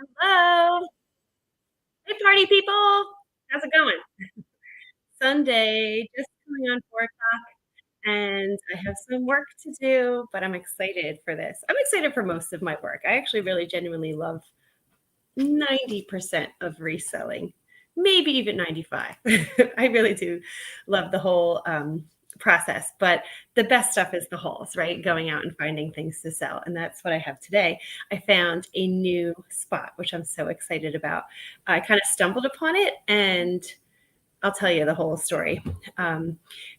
Hello. Hey, party people. How's it going? Sunday, just coming on 4 o'clock, and I have some work to do, but I'm excited for this. I'm excited for most of my work. I actually really genuinely love 90% of reselling, maybe even 95. I really do love the whole process, but the best stuff is the hauls, right? Going out and finding things to sell. And that's what I have today. I found a new spot, which I'm so excited about. I kind of stumbled upon it and I'll tell you the whole story. But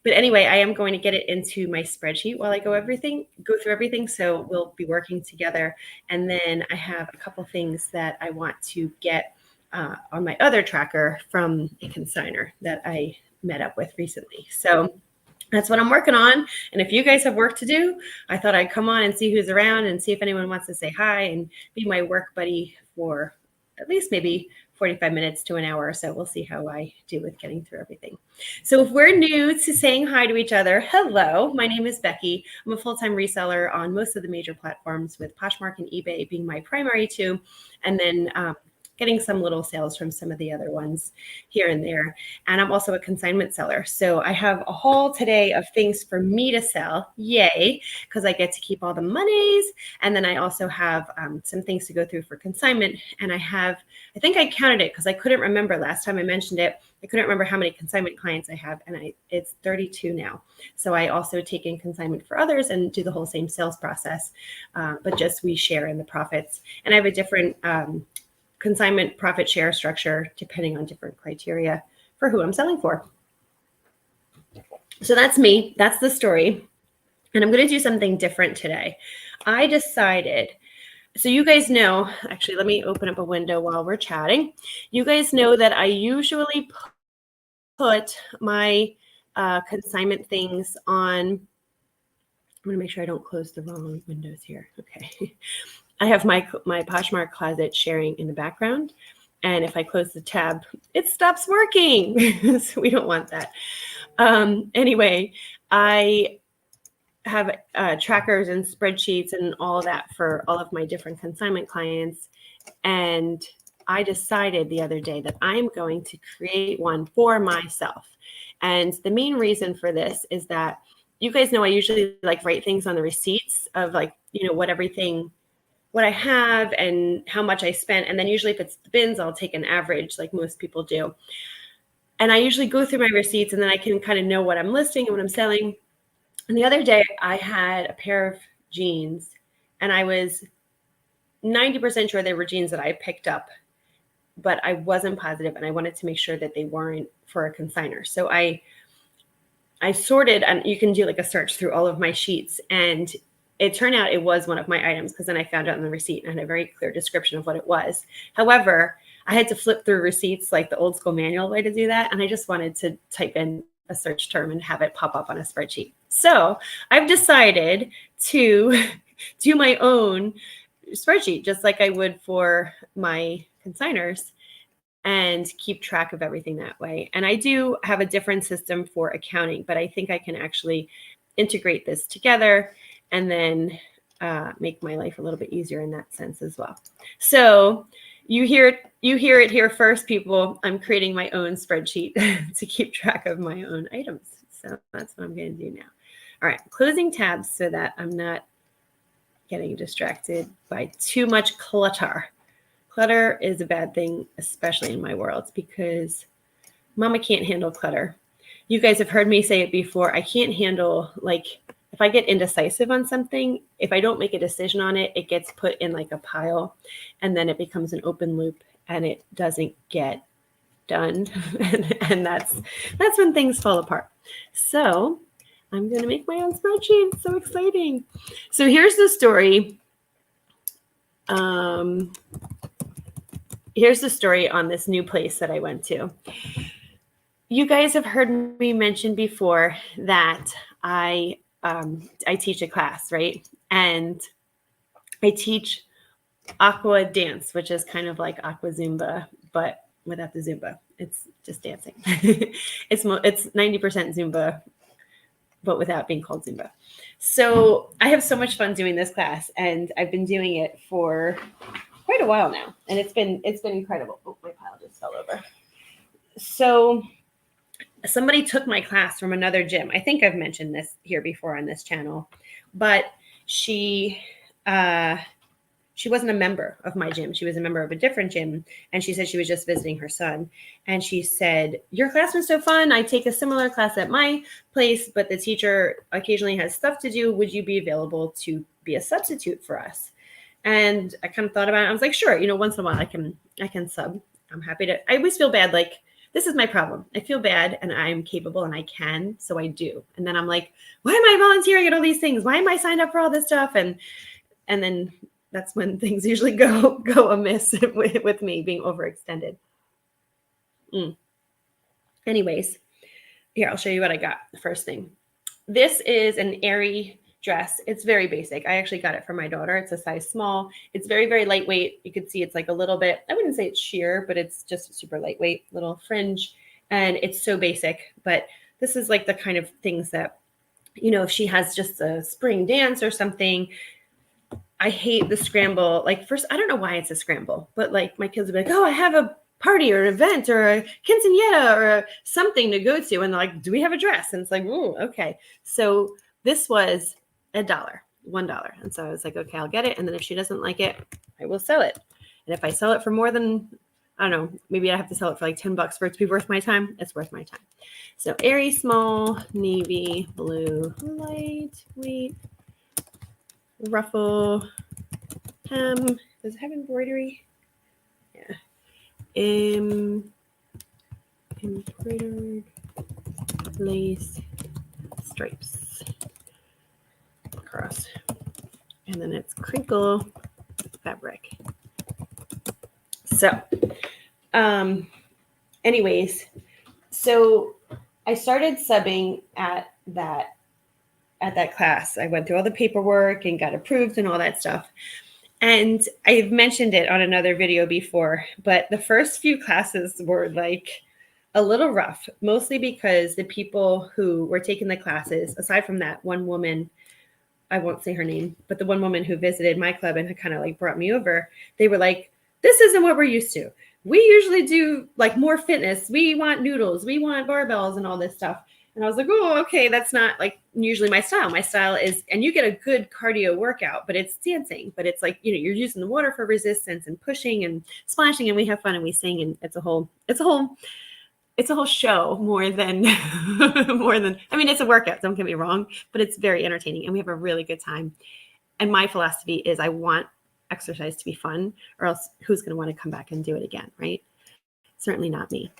anyway, I am going to get it into my spreadsheet while I go through everything. So we'll be working together. And then I have a couple things that I want to get on my other tracker from a consignor that I met up with recently. So that's what I'm working on. And if you guys have work to do, I thought I'd come on and see who's around and see if anyone wants to say hi and be my work buddy for at least maybe 45 minutes to an hour or so. We'll see how I do with getting through everything. So if we're new to saying hi to each other, hello, my name is Becky. I'm a full-time reseller on most of the major platforms, with Poshmark and Ebay being my primary two, and then getting some little sales from some of the other ones here and there. And I'm also a consignment seller. So I have a haul today of things for me to sell. Yay, because I get to keep all the monies. And then I also have some things to go through for consignment. And I think I counted it because I couldn't remember last time I mentioned it. I couldn't remember how many consignment clients I have, and it's 32 now. So I also take in consignment for others and do the whole same sales process, but just we share in the profits. And I have a different consignment profit share structure depending on different criteria for who I'm selling for. So that's me. That's the story. And I'm going to do something different today. I decided, so you guys know, actually, let me open up a window while we're chatting. You guys know that I usually put my consignment things on. I'm going to make sure I don't close the wrong windows here. Okay. I have my Poshmark closet sharing in the background. And if I close the tab, it stops working. So we don't want that. Anyway, I have trackers and spreadsheets and all of that for all of my different consignment clients. And I decided the other day that I'm going to create one for myself. And the main reason for this is that you guys know I usually write things on the receipts of what I have and how much I spent. And then usually if it's the bins, I'll take an average like most people do. And I usually go through my receipts and then I can kind of know what I'm listing and what I'm selling. And the other day I had a pair of jeans and I was 90% sure they were jeans that I picked up, but I wasn't positive and I wanted to make sure that they weren't for a consignor. So I sorted, and you can do like a search through all of my sheets, and it turned out it was one of my items because then I found out on the receipt and had a very clear description of what it was. However, I had to flip through receipts like the old school manual way to do that. And I just wanted to type in a search term and have it pop up on a spreadsheet. So I've decided to do my own spreadsheet, just like I would for my consigners, and keep track of everything that way. And I do have a different system for accounting, but I think I can actually integrate this together and then make my life a little bit easier in that sense as well. So you hear it here first, people. I'm creating my own spreadsheet to keep track of my own items. So that's what I'm going to do now. All right, closing tabs so that I'm not getting distracted by too much clutter. Clutter is a bad thing, especially in my world, because mama can't handle clutter. You guys have heard me say it before. I can't handle, if I get indecisive on something, if I don't make a decision on it, it gets put in like a pile, and then it becomes an open loop and it doesn't get done. and that's when things fall apart. So I'm going to make my own spreadsheet. It's so exciting. So here's the story. Here's the story on this new place that I went to. You guys have heard me mention before that I teach a class, right? And I teach aqua dance, which is kind of like aqua Zumba, but without the Zumba. It's just dancing. It's 90% Zumba, but without being called Zumba. So I have so much fun doing this class, and I've been doing it for quite a while now, and it's been incredible. Oh, my pile just fell over. So somebody took my class from another gym. I think I've mentioned this here before on this channel, but she wasn't a member of my gym. She was a member of a different gym. And she said she was just visiting her son. And she said, your class was so fun. I take a similar class at my place, but the teacher occasionally has stuff to do. Would you be available to be a substitute for us? And I kind of thought about it. I was like, sure, once in a while I can sub. I'm happy to. I always feel bad. Like, this is my problem. I feel bad and I'm capable and I can, so I do. And then I'm like, why am I volunteering at all these things? Why am I signed up for all this stuff? And then that's when things usually go amiss with me being overextended. Anyways, here, I'll show you what I got. The first thing. This is an Aerie dress. It's very basic. I actually got it for my daughter. It's a size small. It's very, very lightweight. You can see it's like a little bit, I wouldn't say it's sheer, but it's just super lightweight, little fringe. And it's so basic. But this is like the kind of things that, if she has just a spring dance or something, I hate the scramble. Like, first, I don't know why it's a scramble, but like my kids will be like, oh, I have a party or an event or a quinceañera or something to go to. And they're like, do we have a dress? And it's like, ooh, okay. So this was $1. And so I was like, okay, I'll get it. And then if she doesn't like it, I will sell it. And if I sell it for more than, I don't know, maybe I have to sell it for like $10 for it to be worth my time. It's worth my time. So Aerie small, navy blue, lightweight, ruffle, hem. Does it have embroidery? Yeah. Embroidered lace stripes across. And then it's crinkle fabric. So, anyways, so I started subbing at that class. I went through all the paperwork and got approved and all that stuff. And I've mentioned it on another video before, but the first few classes were like a little rough, mostly because the people who were taking the classes, aside from that one woman, I won't say her name, but the one woman who visited my club and kind of like brought me over, they were like, this isn't what we're used to. We usually do like more fitness. We want noodles. We want barbells and all this stuff. And I was like, oh, okay, that's not like usually my style. My style is, and you get a good cardio workout, but it's dancing. But it's like, you're using the water for resistance and pushing and splashing, and we have fun and we sing, and it's a whole show more than I mean, it's a workout, don't get me wrong, but it's very entertaining and we have a really good time. And my philosophy is I want exercise to be fun, or else who's going to want to come back and do it again, right? Certainly not me.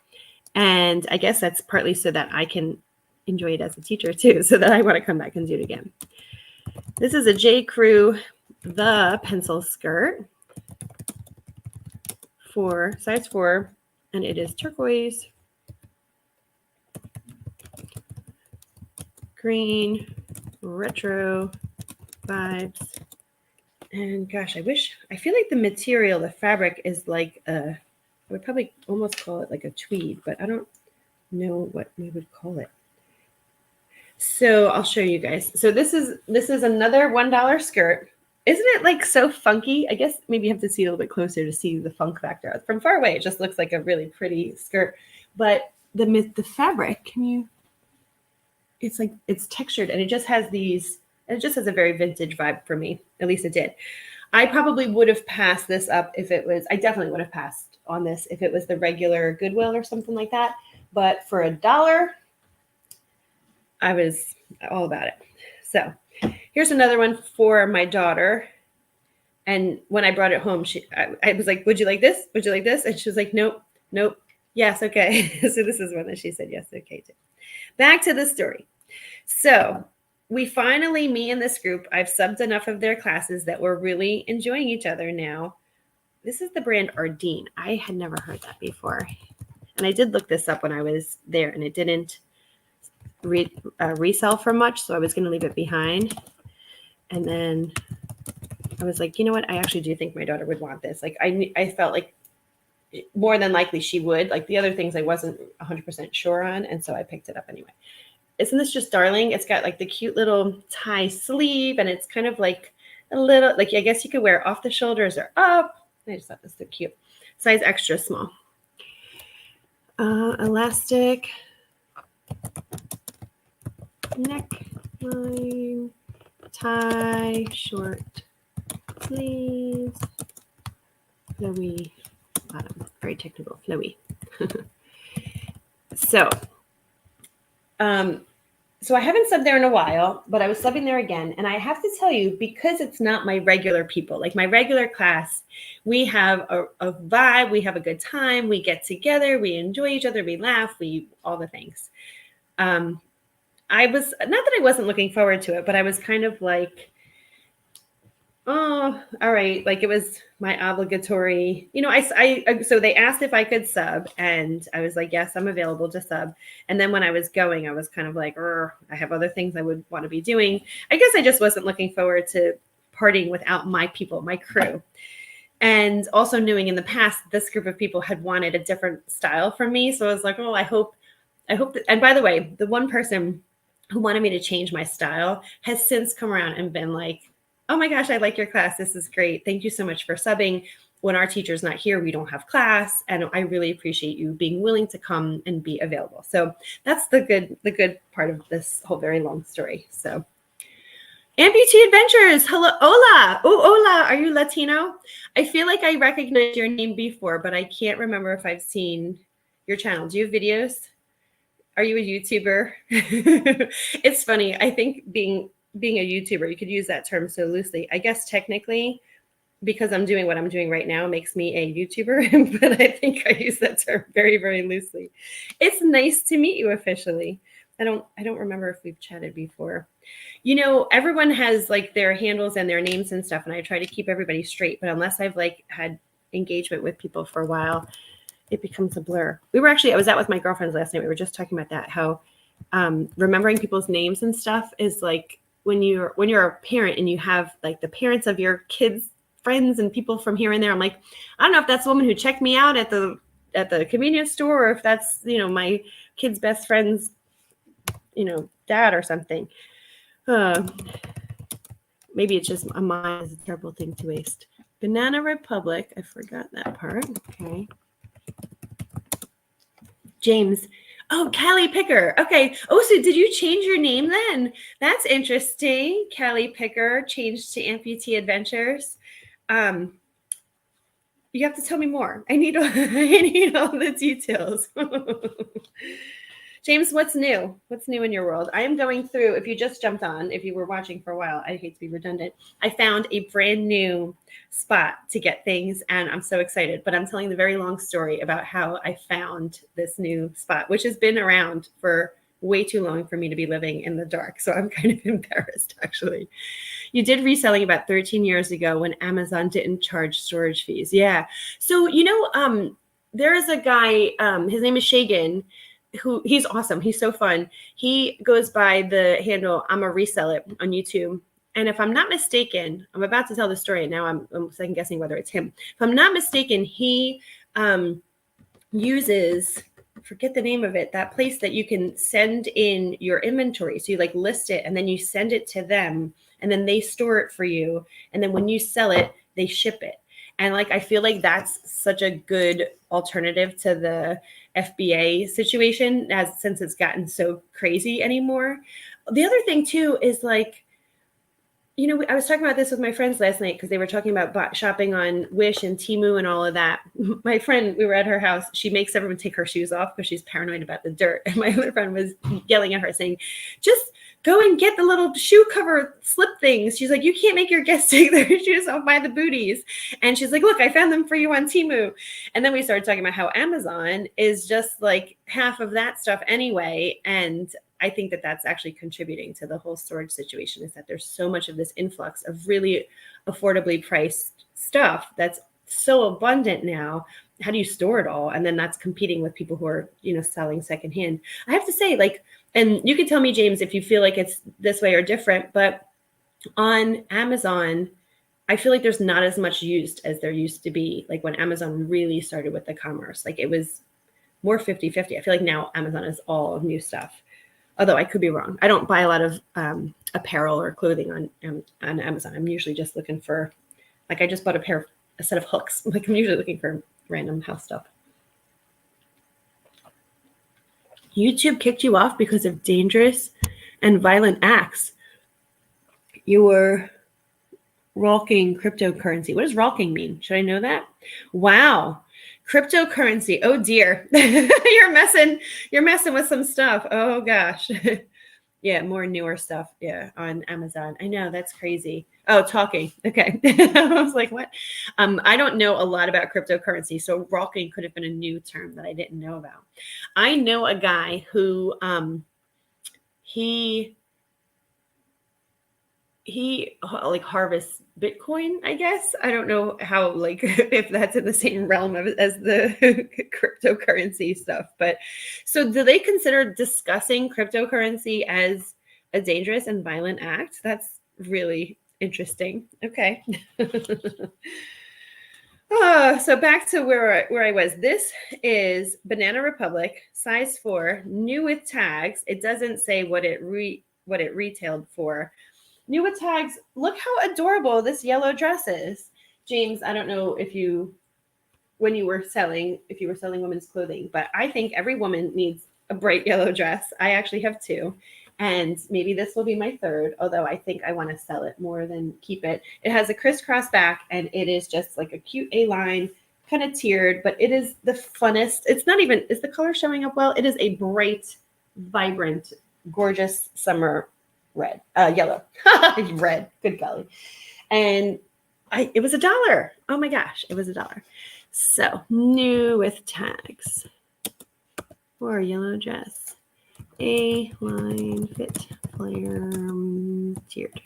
And I guess that's partly so that I can enjoy it as a teacher too, so that I want to come back and do it again. This is a J. Crew, the pencil skirt for size 4, and it is turquoise, green, retro vibes. And gosh, I feel like the material, the fabric is like I would probably almost call it like a tweed, but I don't know what we would call it. So I'll show you guys. So this is another $1 skirt. Isn't it like so funky? I guess maybe you have to see a little bit closer to see the funk factor. From far away, it just looks like a really pretty skirt. But the fabric, it's textured, and it just has a very vintage vibe for me. At least it did. I probably would have passed this up I definitely would have passed on this if it was the regular Goodwill or something like that. But for $1, I was all about it. So here's another one for my daughter. And when I brought it home, I was like, would you like this? Would you like this? And she was like, nope. Yes, okay. So this is one that she said yes, okay to. Back to the story. So we finally, me and this group, I've subbed enough of their classes that we're really enjoying each other now. This is the brand Ardeen. I had never heard that before. And I did look this up when I was there, and it didn't resell for much, so I was going to leave it behind. And then I was like, you know what? I actually do think my daughter would want this. Like I felt like more than likely she would. Like the other things I wasn't 100% sure on, and so I picked it up anyway. Isn't this just darling? It's got like the cute little tie sleeve, and it's kind of like a little, like I guess you could wear it off the shoulders or up. I just thought this was cute. Size extra small. Elastic, neckline, tie, short sleeves, flowy bottom. Very technical, flowy. So I haven't subbed there in a while, but I was subbing there again. And I have to tell you, because it's not my regular people, like my regular class, we have a vibe, we have a good time, we get together, we enjoy each other, we laugh, all the things. I was, not that I wasn't looking forward to it, but I was kind of like, oh, all right. Like it was my obligatory, so they asked if I could sub and I was like, yes, I'm available to sub. And then when I was going, I was kind of like, I have other things I would want to be doing. I guess I just wasn't looking forward to partying without my people, my crew. And also knowing in the past, this group of people had wanted a different style from me. So I was like, oh, I hope that, and by the way, the one person who wanted me to change my style has since come around and been like, oh my gosh, I like your class. This is great. Thank you so much for subbing. When our teacher's not here, we don't have class. And I really appreciate you being willing to come and be available. So that's the good part of this whole very long story. So Amputee Adventures. Hello. Hola. Oh, hola. Are you Latino? I feel like I recognized your name before, but I can't remember if I've seen your channel. Do you have videos? Are you a YouTuber? It's funny. I think being a YouTuber, you could use that term so loosely. I guess technically, because I'm doing what I'm doing right now, makes me a YouTuber, but I think I use that term very, very loosely. It's nice to meet you officially. I don't remember if we've chatted before. Everyone has like their handles and their names and stuff, and I try to keep everybody straight, but unless I've like had engagement with people for a while, it becomes a blur. I was out with my girlfriends last night. We were just talking about that, how remembering people's names and stuff is like when you're a parent and you have like the parents of your kids' friends and people from here and there. I'm like, I don't know if that's the woman who checked me out at the convenience store, or if that's, my kid's best friend's, dad or something. Maybe it's just a mind is a terrible thing to waste. Banana Republic. I forgot that part. Okay. James. Oh, Callie Picker. Okay. Oh, so did you change your name then? That's interesting. Callie Picker changed to Amputee Adventures. You have to tell me more. I need all the details. James, what's new? What's new in your world? I am going through, if you just jumped on, if you were watching for a while, I hate to be redundant. I found a brand new spot to get things, and I'm so excited. But I'm telling the very long story about how I found this new spot, which has been around for way too long for me to be living in the dark. So I'm kind of embarrassed, actually. You did reselling about 13 years ago when Amazon didn't charge storage fees. Yeah. So, there is a guy, his name is Shagan, he's awesome. He's so fun. He goes by the handle, I'm a resell it on YouTube. And if I'm not mistaken, I'm about to tell the story. Now I'm second guessing whether it's him. If I'm not mistaken, he uses, forget the name of it, that place that you can send in your inventory. So you like list it and then you send it to them and then they store it for you. And then when you sell it, they ship it. And like, I feel like that's such a good alternative to the FBA situation, since it's gotten so crazy anymore. The other thing too is like, I was talking about this with my friends last night because they were talking about shopping on Wish and Temu and all of that. My friend, we were at her house. She makes everyone take her shoes off because she's paranoid about the dirt. And my other friend was yelling at her saying, just go and get the little shoe cover slip things. She's like, you can't make your guests take their shoes off by the booties. And she's like, look, I found them for you on Temu. And then we started talking about how Amazon is just like half of that stuff anyway. And I think that that's actually contributing to the whole storage situation, is that there's so much of this influx of really affordably priced stuff that's so abundant now. How do you store it all? And then that's competing with people who are, selling secondhand. I have to say, like, and you can tell me, James, if you feel like it's this way or different, but on Amazon, I feel like there's not as much used as there used to be. Like when Amazon really started with the commerce, like it was more 50-50. I feel like now Amazon is all new stuff. Although I could be wrong. I don't buy a lot of apparel or clothing on Amazon. I'm usually just looking for, like I just bought a pair of a set of hooks. Like I'm usually looking for random house stuff. YouTube kicked you off because of dangerous and violent acts. You were rocking cryptocurrency. What does rocking mean? Should I know that? Wow. Cryptocurrency. Oh dear. You're messing with some stuff. Oh gosh. Yeah, more newer stuff. Yeah, on Amazon. I know, that's crazy. Oh, talking. Okay. I was like, what? I don't know a lot about cryptocurrency, so rocking could have been a new term that I didn't know about. I know a guy who he like harvests Bitcoin, I guess. I don't know how, like, if that's in the same realm as the cryptocurrency stuff. But so do they consider discussing cryptocurrency as a dangerous and violent act? That's really interesting. Okay. So back to where I was. This is Banana Republic, size 4, new with tags. It doesn't say what it retailed for. New with tags. Look how adorable this yellow dress is. James, I don't know if you were selling women's clothing, but I think every woman needs a bright yellow dress. I actually have 2, and maybe this will be my 3rd, although I think I want to sell it more than keep it. It has a crisscross back, and it is just like a cute A-line, kind of tiered, but it is the funnest. It's not even, is the color showing up well? It is a bright, vibrant, gorgeous summer yellow, red, good golly. And it was $1. Oh my gosh, it was $1. So new with tags for a yellow dress, A-line fit flare tiered.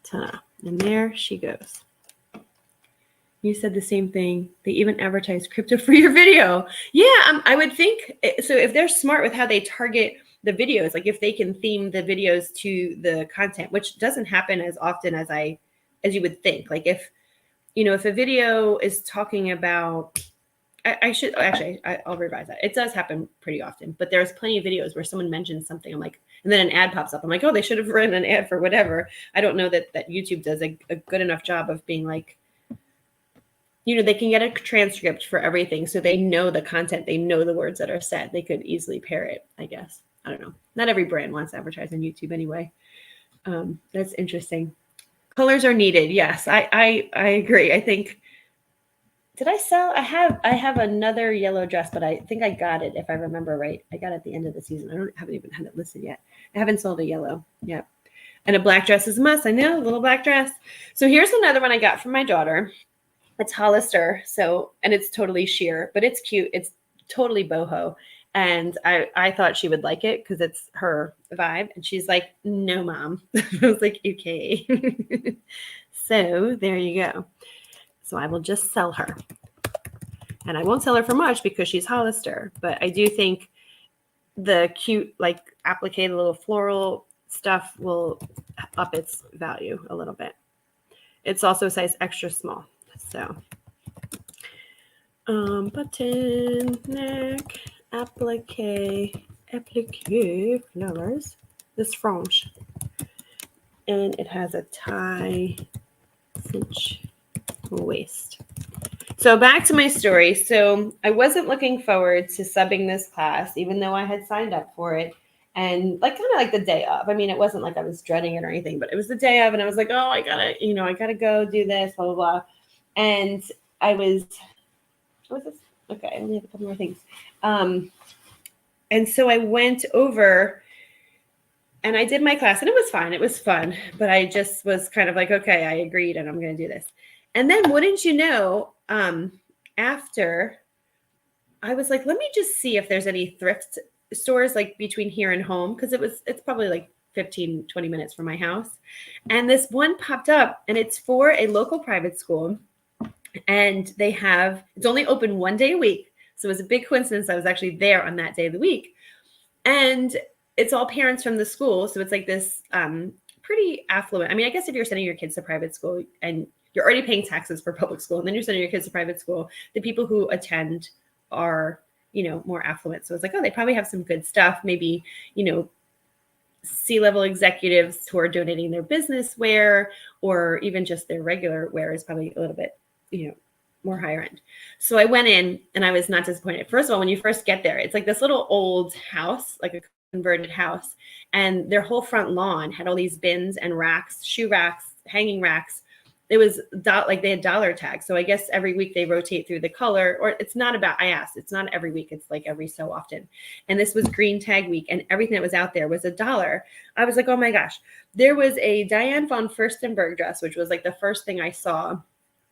Ta-da. And there she goes. You said the same thing. They even advertise crypto for your video. Yeah, I would think so. If they're smart with how they target the videos, like if they can theme the videos to the content, which doesn't happen as often as you would think. Like if a video is talking about, I'll revise that. It does happen pretty often, but there's plenty of videos where someone mentions something. I'm like, and then an ad pops up. I'm like, oh, they should have written an ad for whatever. I don't know that YouTube does a good enough job of being like, they can get a transcript for everything. So they know the content, they know the words that are said. They could easily pair it, I guess. I don't know. Not every brand wants to advertise on YouTube anyway. That's interesting. Colors are needed. Yes, I agree. I think, did I sell? I have another yellow dress, but I think I got it, if I remember right. I got it at the end of the season. I haven't even had it listed yet. I haven't sold a yellow yet. And a black dress is a must. I know, a little black dress. So here's another one I got from my daughter. It's Hollister, and it's totally sheer, but it's cute. It's totally boho. And I thought she would like it because it's her vibe. And she's like, no, Mom. I was like, okay. So there you go. So I will just sell her. And I won't sell her for much because she's Hollister. But I do think the cute, like, applique, little floral stuff will up its value a little bit. It's also size extra small. So, button, neck, applique flowers, this frange, and it has a tie cinch waist. So back to my story. So I wasn't looking forward to subbing this class, even though I had signed up for it. And kind of like the day of. I mean, it wasn't like I was dreading it or anything, but it was the day of, and I was like, oh, I gotta go do this, blah, blah, blah. And I was, what was this? Okay, I only have a couple more things. And so I went over and I did my class, and it was fine. It was fun, but I just was kind of like, okay, I agreed, and I'm going to do this. And then wouldn't you know, after I was like, let me just see if there's any thrift stores like between here and home. Cause it's probably like 15, 20 minutes from my house. And this one popped up, and it's for a local private school. And it's only open one day a week. So it was a big coincidence I was actually there on that day of the week. And it's all parents from the school. So it's like this pretty affluent. I mean, I guess if you're sending your kids to private school and you're already paying taxes for public school, and then you're sending your kids to private school, the people who attend are, more affluent. So it's like, oh, they probably have some good stuff. Maybe, C-level executives who are donating their business wear, or even just their regular wear is probably a little bit, more higher end. So I went in and I was not disappointed. First of all, when you first get there, it's like this little old house, like a converted house, and their whole front lawn had all these bins and racks, shoe racks, hanging racks. It was like they had dollar tags. So I guess every week they rotate through the color, or it's not about, I asked, it's not every week. It's like every so often. And this was green tag week, and everything that was out there was $1. I was like, oh my gosh. There was a Diane von Furstenberg dress, which was like the first thing I saw,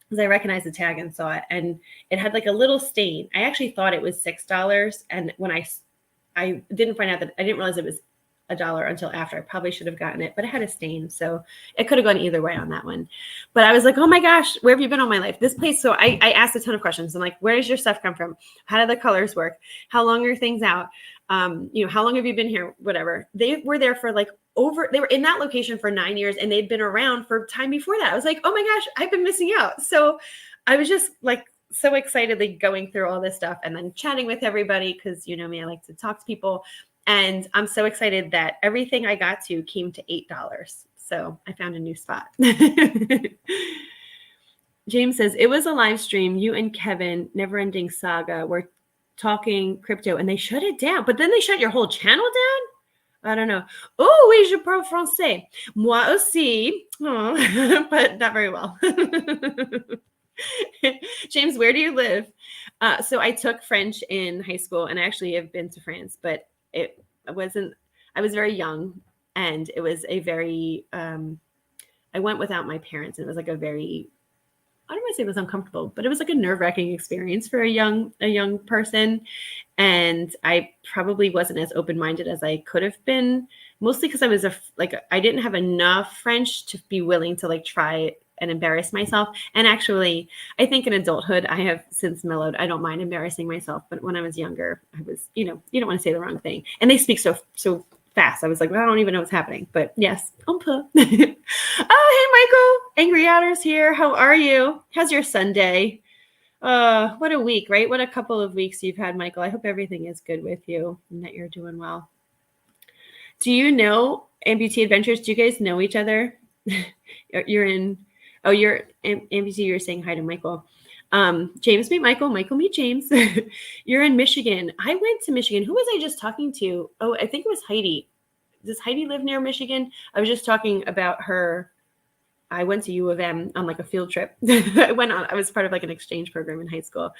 because I recognized the tag and saw it, and it had like a little stain. I actually thought it was $6, and when I didn't find out that, I didn't realize it was $1 until after. I probably should have gotten it, but it had a stain, so it could have gone either way on that one. But I was like, oh my gosh, where have you been all my life? This place. So I asked a ton of questions. I'm like, where does your stuff come from? How do the colors work? How long are things out? How long have you been here? Whatever. They were there for like they were in that location for 9 years, and they'd been around for time before that. I was like, oh my gosh, I've been missing out. So I was just like so excitedly going through all this stuff and then chatting with everybody, because you know me, I like to talk to people. And I'm so excited that everything I got to came to $8. So I found a new spot. James says, it was a live stream. You and Kevin, Never Ending Saga, were talking crypto and they shut it down. But then they shut your whole channel down? I don't know. Oh, oui, je parle français. Moi aussi. Oh, but not very well. James, where do you live? So I took French in high school, and I actually have been to France, but I was very young, and it was a very, I went without my parents, and it was like a very, I don't want to say it was uncomfortable, but it was like a nerve-wracking experience for a young person. And I probably wasn't as open-minded as I could have been, mostly because I was I didn't have enough French to be willing to like try and embarrass myself. And actually, I think in adulthood, I have since mellowed. I don't mind embarrassing myself. But when I was younger, I was, you don't want to say the wrong thing. And they speak so fast. I was like, well, I don't even know what's happening. But yes, on peut. Oh, hey, Michael. Angry Otters here. How are you? How's your Sunday? What a week, right? What a couple of weeks you've had, Michael. I hope everything is good with you and that you're doing well. Do you know Amputee Adventures? Do you guys know each other? You're Amputee, you're saying hi to Michael. James, meet Michael. Michael, meet James. You're in Michigan. I went to Michigan. Who was I just talking to? Oh, I think it was Heidi. Does Heidi live near Michigan? I was just talking about her. I went to U of M on like a field trip. I was part of like an exchange program in high school.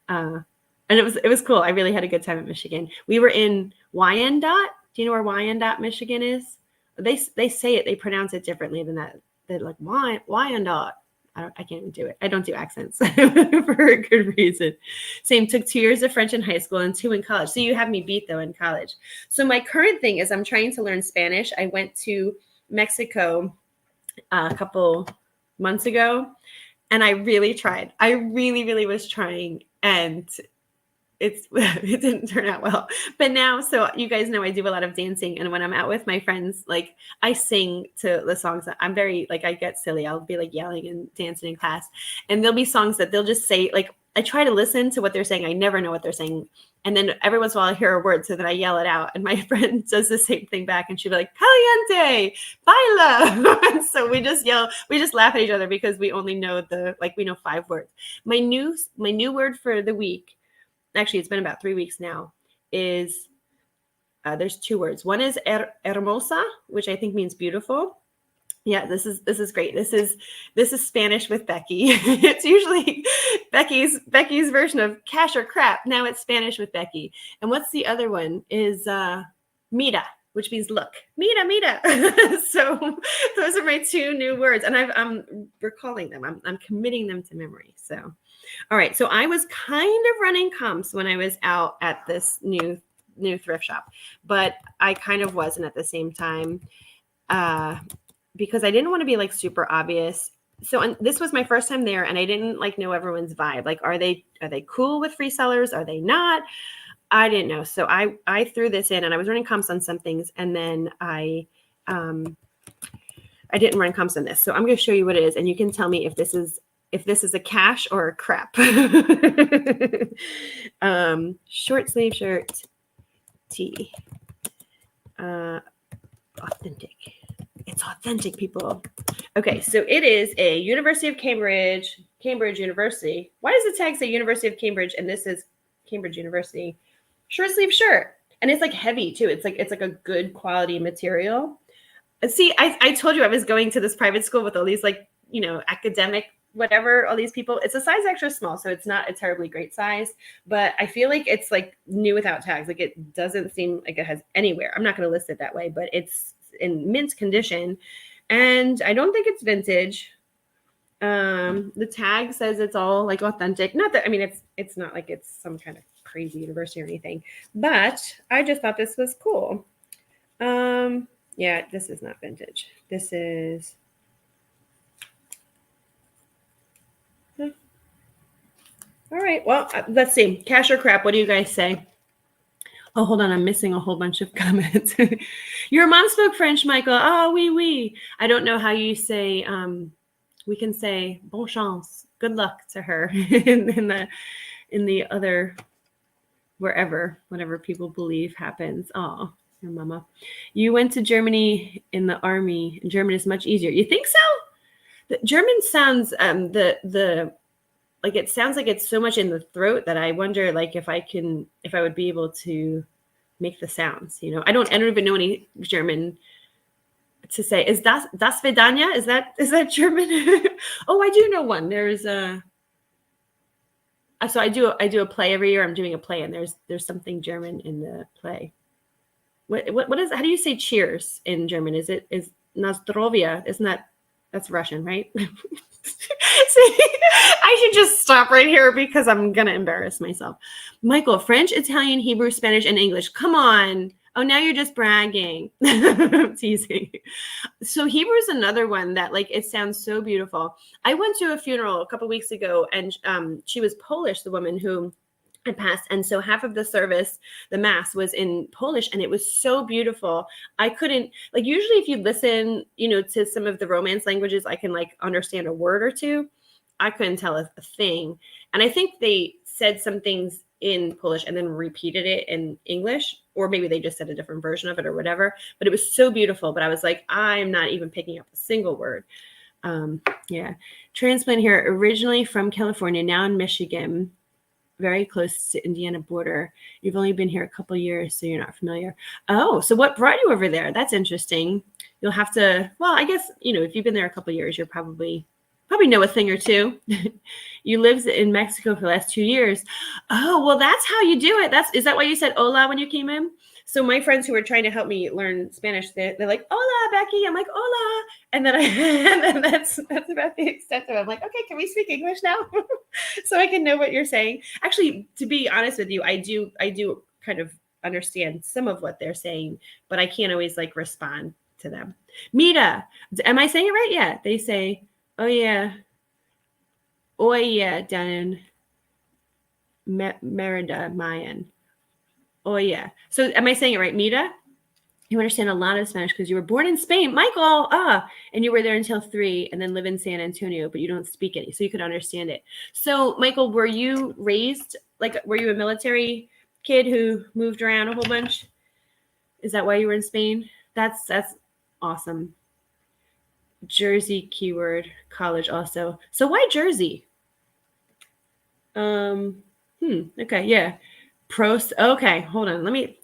And it was cool. I really had a good time at Michigan. We were in Wyandotte. Do you know where Wyandotte, Michigan is? They say it, they pronounce it differently than that. They're like, Wyandotte. I can't even do it. I don't do accents for a good reason. Same, took 2 years of French in high school and 2 in college. So you have me beat though in college. So my current thing is I'm trying to learn Spanish. I went to Mexico a couple months ago, and I really tried. I really, really was trying, and it didn't turn out well. But now, so you guys know I do a lot of dancing, and when I'm out with my friends, like I sing to the songs. I'm very like, I get silly. I'll be like yelling and dancing in class, and there'll be songs that they'll just say, like, I try to listen to what they're saying. I never know what they're saying. And then every once in a while I hear a word, so that I yell it out. And my friend does the same thing back, and she'll be like, caliente, baila. And so we just yell, we just laugh at each other because we only know we know 5 words. My new word for the week, actually it's been about 3 weeks now, is there's 2 words. One is hermosa, which I think means beautiful. Yeah, this is great. This is Spanish with Becky. It's usually Becky's version of cash or crap. Now it's Spanish with Becky. And what's the other one is mira, which means look. Mira. So those are my 2 new words, and I'm recalling them. I'm committing them to memory. So, all right. So I was kind of running comps when I was out at this new thrift shop, but I kind of wasn't at the same time. Because I didn't want to be like super obvious. So this was my first time there, and I didn't like know everyone's vibe. Like, are they cool with free sellers? Are they not? I didn't know. So I threw this in, and I was running comps on some things, and then I didn't run comps on this. So I'm going to show you what it is, and you can tell me if this is a cash or a crap. Short sleeve shirt, tee. Authentic. It's authentic, people. Okay, so it is a University of Cambridge University. Why does the tag say University of Cambridge and this is Cambridge University? Short sleeve shirt. And it's like heavy too. It's like a good quality material. See, I told you I was going to this private school with all these like, academic whatever, all these people. It's a size extra small, so it's not a terribly great size, but I feel like it's like new without tags. Like it doesn't seem like it has anywhere. I'm not going to list it that way, but it's in mint condition, and I don't think it's vintage. The tag says it's all like authentic. Not that, I mean, it's not like it's some kind of crazy university or anything, but I just thought this was cool. Yeah, this is not vintage. This is all right. Well, let's see. Cash or crap? What do you guys say? Oh, hold on. I'm missing a whole bunch of comments. Your mom spoke French, Michael. Oh, oui, oui. I don't know how you say. We can say bon chance, good luck to her in the other whatever people believe happens. Oh, your mama. You went to Germany in the army. German is much easier. You think so? The German sounds like it sounds like it's so much in the throat that I wonder like if I would be able to make the sounds, I don't even know any German to say. Is das Vedanya? Is that German? Oh, I do know one. There's so I do a play every year. I'm doing a play and there's something German in the play. What is, how do you say cheers in German? Is Nazdrovia? That's Russian, right? See, I should just stop right here because I'm going to embarrass myself. Michael, French, Italian, Hebrew, Spanish, and English. Come on. Oh, now you're just bragging. I'm teasing. So Hebrew is another one that like, it sounds so beautiful. I went to a funeral a couple weeks ago and she was Polish, the woman who had passed. And so half of the service, the mass, was in Polish, and it was so beautiful. I couldn't, like, usually if you listen, to some of the Romance languages, I can like understand a word or two. I couldn't tell a thing. And I think they said some things in Polish and then repeated it in English, or maybe they just said a different version of it or whatever, but it was so beautiful. But I was like, I'm not even picking up a single word. Yeah. Transplant here, originally from California, now in Michigan, very close to Indiana border. You've only been here a couple of years, so you're not familiar. Oh, so what brought you over there? That's interesting. You'll have to, well, I guess, if you've been there a couple of years, you're probably know a thing or two. You lived in Mexico for the last 2 years. Oh, well, that's how you do it. Is that why you said hola when you came in? So my friends who were trying to help me learn Spanish, they're like, hola, Becky. I'm like, hola. And then that's about the extent of it. I'm like, okay, can we speak English now? So I can know what you're saying. Actually, to be honest with you, I do kind of understand some of what they're saying, but I can't always like respond to them. Mira, am I saying it right? Yeah. They say, oh yeah, down in Merida, Mayan. Oh yeah. So am I saying it right, Mira? You understand a lot of Spanish because you were born in Spain, Michael. And you were there until 3, and then live in San Antonio, but you don't speak any, so you could understand it. So, Michael, were you raised were you a military kid who moved around a whole bunch? Is that why you were in Spain? That's awesome. Jersey keyword, college also. So why Jersey? Okay, yeah. Okay, hold on.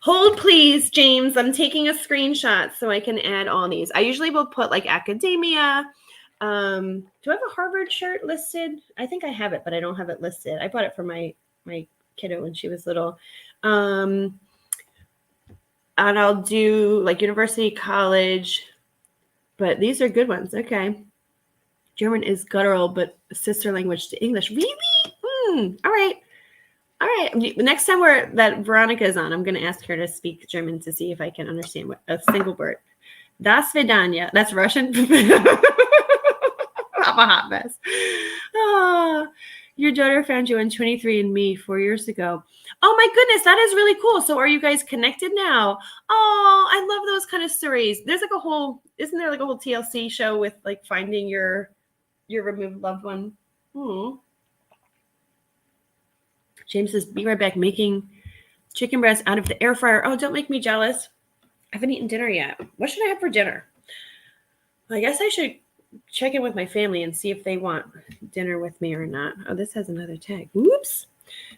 Hold please, James. I'm taking a screenshot so I can add all these. I usually will put like academia. Do I have a Harvard shirt listed? I think I have it, but I don't have it listed. I bought it for my kiddo when she was little. And I'll do like university, college, but these are good ones. Okay. German is guttural, but sister language to English. Really? All right. All right. Next time that Veronica is on, I'm going to ask her to speak German to see if I can understand a single word. Das Vidanya. That's Russian. I'm a hot mess. Oh, your daughter found you on 23andMe 4 years ago. Oh my goodness, that is really cool. So are you guys connected now? Oh, I love those kind of stories. There's isn't there like a whole TLC show with like finding your removed loved one? James says, be right back, making chicken breast out of the air fryer. Oh, don't make me jealous. I haven't eaten dinner yet. What should I have for dinner? Well, I guess I should check in with my family and see if they want dinner with me or not. Oh, this has another tag. Whoops.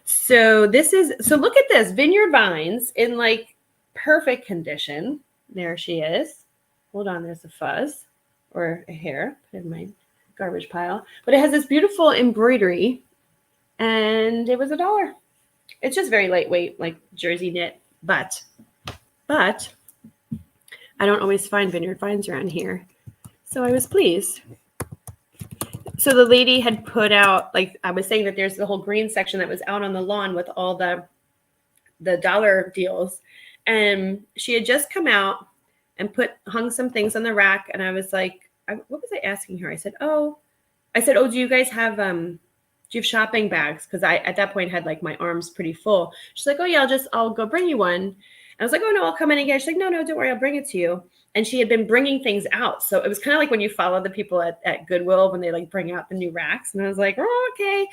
So look at this. Vineyard Vines in like perfect condition. There she is. Hold on, there's a fuzz or a hair. Put it in my garbage pile. But it has this beautiful embroidery and it was $1. It's just very lightweight, like jersey knit, but I don't always find Vineyard Vines around here. So I was pleased. So the lady had put out, like I was saying, that there's the whole green section that was out on the lawn with all the dollar deals. And she had just come out and hung some things on the rack. And I was like, what was I asking her? I said, do you guys have, do you have shopping bags? Because I, at that point, had like my arms pretty full. She's like, oh yeah, I'll go bring you one. And I was like, oh no, I'll come in again. She's like, no, don't worry, I'll bring it to you. And she had been bringing things out. So it was kind of like when you follow the people at Goodwill when they like bring out the new racks. And I was like, oh, okay.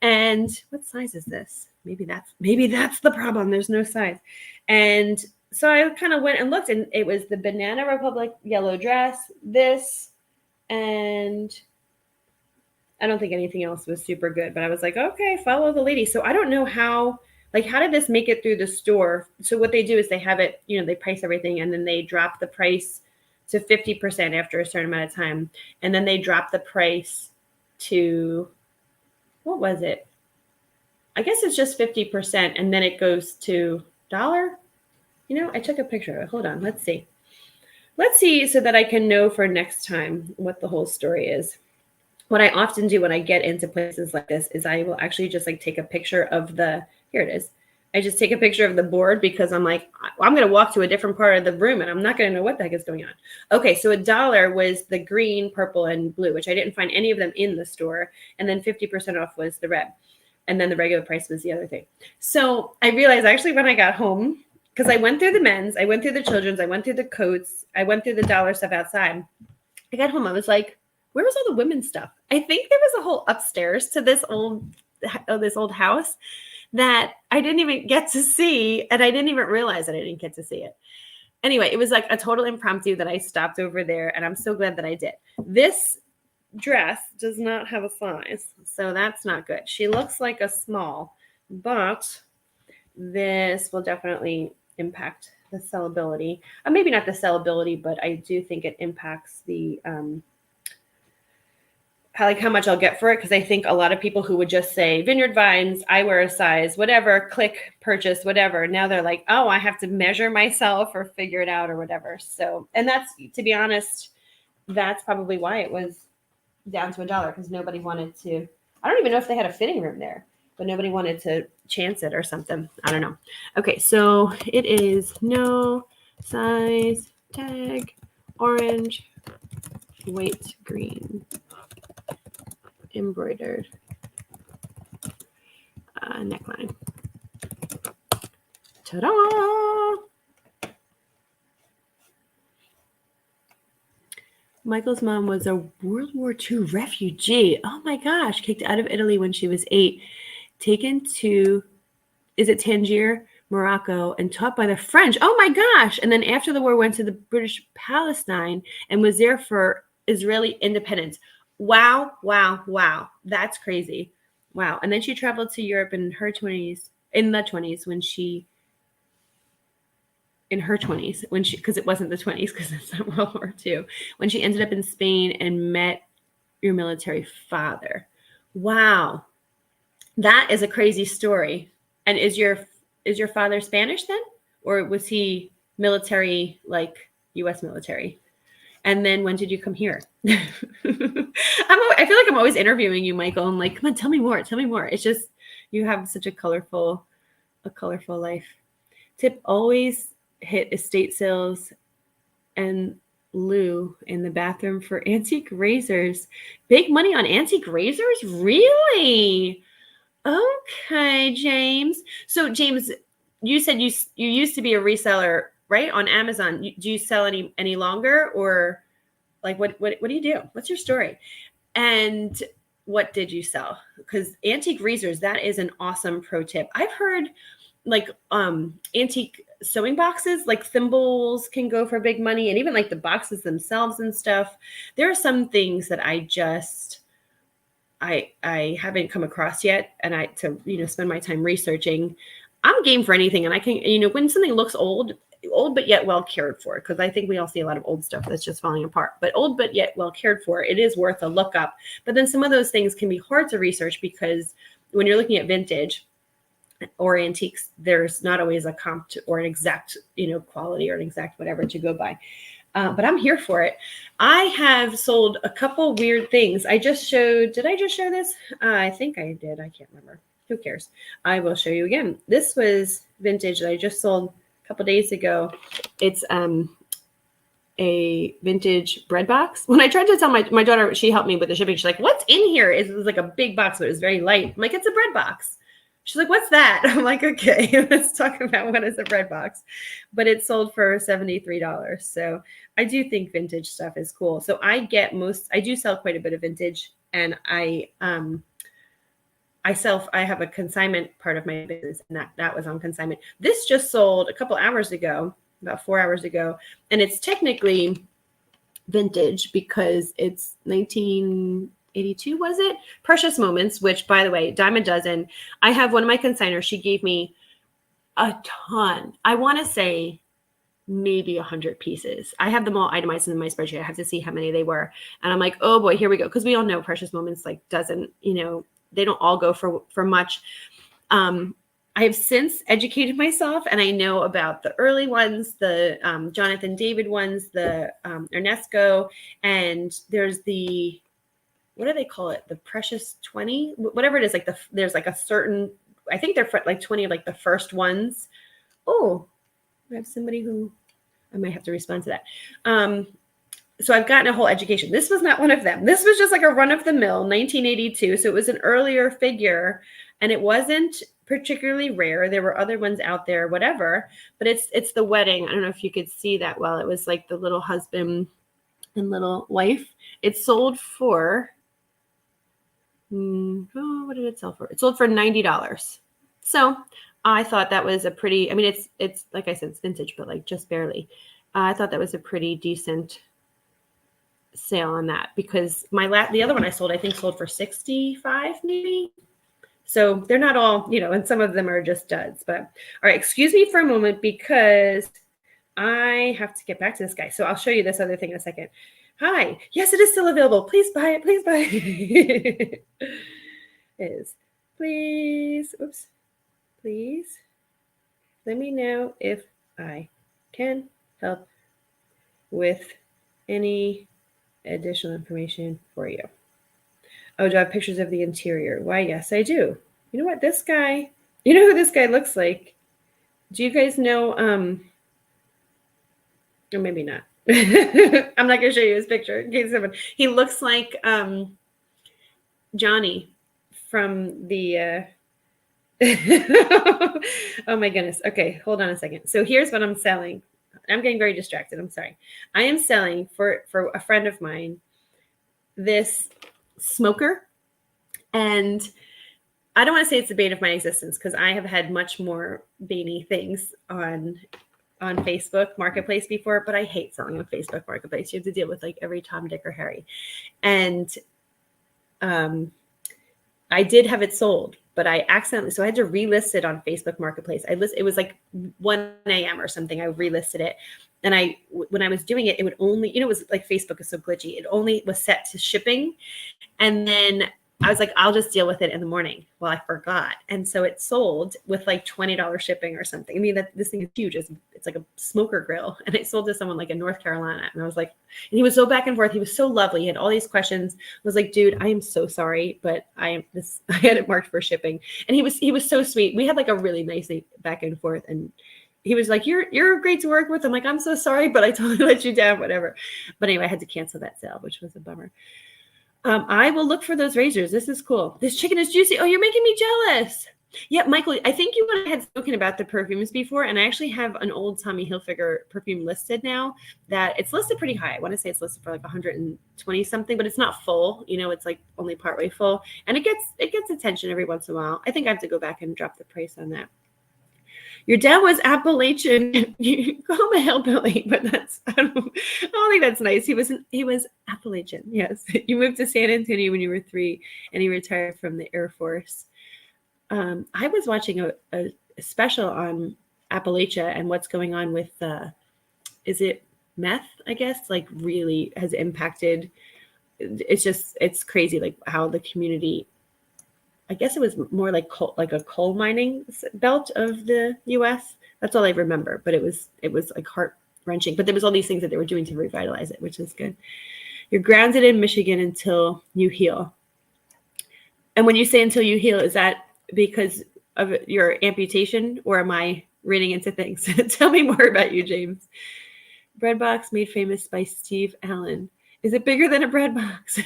And what size is this? Maybe that's the problem. There's no size. And so I kind of went and looked, and it was the Banana Republic yellow dress, this, and I don't think anything else was super good. But I was like, okay, follow the lady. So I don't know how did this make it through the store? So what they do is they have it, they price everything and then they drop the price to 50% after a certain amount of time. And then they drop the price to, what was it? I guess it's just 50%. And then it goes to $1. I took a picture of it. Hold on. Let's see so that I can know for next time what the whole story is. What I often do when I get into places like this is I will actually just like take a picture of here it is. I just take a picture of the board because I'm like, I'm going to walk to a different part of the room and I'm not going to know what the heck is going on. Okay, so $1 was the green, purple, and blue, which I didn't find any of them in the store. And then 50% off was the red. And then the regular price was the other thing. So I realized actually when I got home, because I went through the men's, I went through the children's, I went through the coats, I went through the dollar stuff outside. I got home, I was like, where was all the women's stuff? I think there was a whole upstairs to this old house that I didn't even get to see. And I didn't even realize that I didn't get to see it. Anyway, it was like a total impromptu that I stopped over there. And I'm so glad that I did. This dress does not have a size. So that's not good. She looks like a small, but this will definitely impact the sellability. Maybe not the sellability, but I do think it impacts the how much I'll get for it, because I think a lot of people who would just say Vineyard Vines, I wear a size, whatever, click, purchase, whatever. Now they're like, oh, I have to measure myself or figure it out or whatever. So, and that's, to be honest, that's probably why it was down to $1, because nobody wanted to. I don't even know if they had a fitting room there, but nobody wanted to chance it or something. I don't know. Okay, so it is no size tag, orange, white, green, embroidered neckline. Ta-da! Michael's mom was a World War II refugee. Oh my gosh, kicked out of Italy when she was 8, taken to, is it Tangier, Morocco, and taught by the French. Oh my gosh. And then after the war went to the British Palestine and was there for Israeli independence. Wow. That's crazy. Wow. And then she traveled to Europe in the 20s, because it wasn't the 20s, because it's not World War II, when she ended up in Spain and met your military father. Wow. That is a crazy story. And is your father Spanish then? Or was he military, like US military? And then when did you come here? I feel like I'm always interviewing you, Michael. I'm like, come on, tell me more. It's just, you have such a colorful life. Tip: always hit estate sales and loo in the bathroom for antique razors. Big money on antique razors? Really? Okay, James. So James, you said you used to be a reseller, right? On Amazon. Do you sell any longer, or like what do you do? What's your story? And what did you sell? Because antique razors, that is an awesome pro tip. I've heard like antique sewing boxes, like thimbles can go for big money, and even like the boxes themselves and stuff. There are some things that I haven't come across yet, and spend my time researching. I'm game for anything, and I can, when something looks old but yet well cared for, because I think we all see a lot of old stuff that's just falling apart, but old but yet well cared for, it is worth a look up. But then some of those things can be hard to research, because when you're looking at vintage or antiques, there's not always a comp or an exact, quality or an exact whatever to go by. But I'm here for it. I have sold a couple weird things. Did I just show this? I think I did. I can't remember. Who cares? I will show you again. This was vintage that I just sold a couple days ago. It's a vintage bread box. When I tried to tell my daughter, she helped me with the shipping. She's like, "What's in here?" It was like a big box, but it was very light. I'm like, "It's a bread box." She's like, "What's that?" I'm like, "Okay, let's talk about what is a bread box." But it sold for $73. So I do think vintage stuff is cool. So I do sell quite a bit of vintage, and I have a consignment part of my business, and that was on consignment. This just sold a couple hours ago, about 4 hours ago, and it's technically vintage because it's 1982, was it? Precious Moments, which, by the way, dime a dozen. I have one of my consigners. She gave me a ton. I want to say maybe 100 pieces. I have them all itemized in my spreadsheet. I have to see how many they were. And I'm like, oh boy, here we go. Because we all know Precious Moments doesn't, they don't all go for much. I have since educated myself, and I know about the early ones, the Jonathan David ones, the Ernesco, and there's the, what do they call it? The Precious 20, whatever it is. There's like a certain, I think they're like 20 of like the first ones. Oh, I have somebody who I might have to respond to that. So I've gotten a whole education. This was not one of them. This was just like a run of the mill 1982. So it was an earlier figure, and it wasn't particularly rare. There were other ones out there, whatever, but it's the wedding. I don't know if you could see that well. It was like the little husband and little wife. It sold for, what did it sell for? It sold for $90. So I thought that was a pretty, it's like I said, it's vintage, but like just barely. I thought that was a pretty decent sale on that, because the other one I sold, I think sold for 65 maybe. So they're not all, and some of them are just duds. But all right, excuse me for a moment, because I have to get back to this guy. So I'll show you this other thing in a second. Hi. Yes, it is still available. Please buy it. Please buy it. Please let me know if I can help with any additional information for you. Oh, do I have pictures of the interior? Why, yes, I do. You know what? This guy, you know who this guy looks like? Do you guys know? Or maybe not. I'm not going to show you his picture in case someone. He looks like Johnny from the. Oh my goodness. Okay, hold on a second. So here's what I'm selling. I'm getting very distracted. I'm sorry. I am selling for a friend of mine this smoker, and I don't want to say it's the bane of my existence, because I have had much more baney things on Facebook Marketplace before, but I hate selling on Facebook Marketplace. You have to deal with like every Tom, Dick, or Harry. And I did have it sold, but I accidentally, so I had to relist it on Facebook Marketplace. It was like 1 a.m. or something. I relisted it. And when I was doing it, it would only, it was like Facebook is so glitchy. It only was set to shipping. And then I was like, I'll just deal with it in the morning. Well, I forgot. And so it sold with like $20 shipping or something. I mean, this thing is huge. It's like a smoker grill. And it sold to someone like in North Carolina. And I was like, and he was so back and forth. He was so lovely. He had all these questions. I was like, dude, I am so sorry, but I had it marked for shipping. And he was so sweet. We had like a really nice back and forth. And he was like, you're great to work with. I'm like, I'm so sorry, but I totally let you down, whatever. But anyway, I had to cancel that sale, which was a bummer. I will look for those razors. This is cool. This chicken is juicy. Oh, you're making me jealous. Yeah, Michael, I think you and I had spoken about the perfumes before, and I actually have an old Tommy Hilfiger perfume listed now that it's listed pretty high. I want to say it's listed for like 120 something, but it's not full. It's like only partway full, and it gets attention every once in a while. I think I have to go back and drop the price on that. Your dad was Appalachian. You call him a hillbilly, but I don't think that's nice. He was Appalachian. Yes. You moved to San Antonio when you were 3 and he retired from the Air Force. I was watching a special on Appalachia and what's going on with, is it meth, I guess, like really has impacted. It's crazy, like how the community, I guess it was more like a coal mining belt of the U.S. That's all I remember, but it was like heart wrenching. But there was all these things that they were doing to revitalize it, which is good. You're grounded in Michigan until you heal. And when you say until you heal, is that because of your amputation, or am I reading into things? Tell me more about you, James. Bread box made famous by Steve Allen. Is it bigger than a bread box?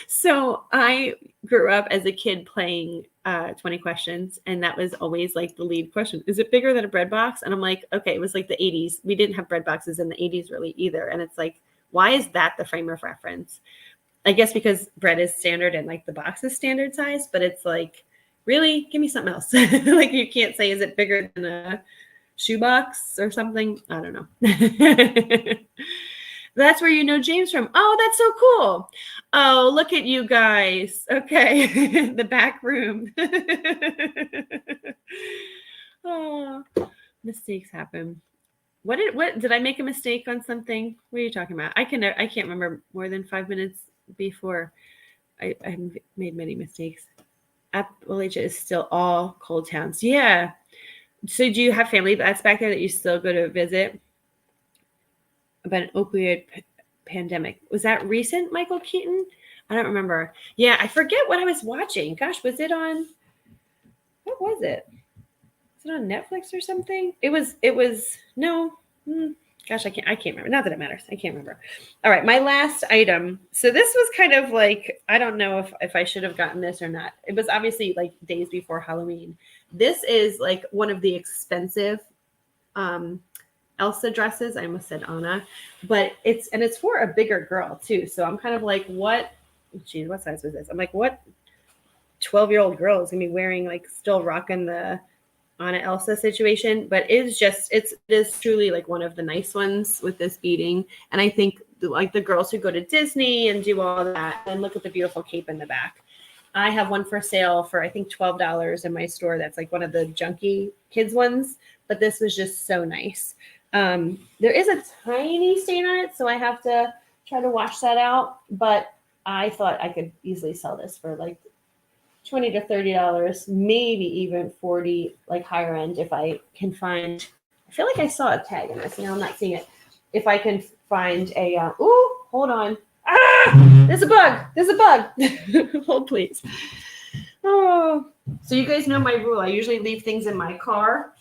So I grew up as a kid playing 20 questions, and that was always like the lead question. Is it bigger than a bread box? And I'm like, okay, it was like the 80s. We didn't have bread boxes in the 80s really either. And it's like, why is that the frame of reference? I guess because bread is standard and like the box is standard size, but it's like, really? Give me something else. Like you can't say, is it bigger than a shoebox or something? I don't know. That's where you know James from. Oh, that's so cool. Oh, look at you guys. Okay. The back room. Oh, mistakes happen. What did I make a mistake on something? What are you talking about? I can't remember more than 5 minutes before. I made many mistakes. Appalachia is still all coal towns. Yeah. So do you have family that's back there that you still go to visit? About an opioid pandemic. Was that recent, Michael Keaton? I don't remember. Yeah, I forget what I was watching. Gosh, was it on, what was it? Was it on Netflix or something? It was no. Gosh, I can't remember. Not that it matters. I can't remember. All right, my last item. So this was kind of like, I don't know if I should have gotten this or not. It was obviously like days before Halloween. This is like one of the expensive Elsa dresses. I almost said Anna, but it's for a bigger girl too. So I'm kind of like, what size was this? I'm like, what 12-year-old girl is gonna be wearing, like, still rocking the Anna Elsa situation? But it is truly like one of the nice ones with this beading. And I think like the girls who go to Disney and do all that, and look at the beautiful cape in the back. I have one for sale for I think $12 in my store. That's like one of the junky kids ones, but this was just so nice. There is a tiny stain on it, so I have to try to wash that out. But I thought I could easily sell this for like $20 to $30, maybe even $40, like higher end, if I can find. I feel like I saw a tag in this. I'm not seeing it. If I can find a. Hold on. Ah, there's a bug. Hold, please. Oh, so you guys know my rule. I usually leave things in my car,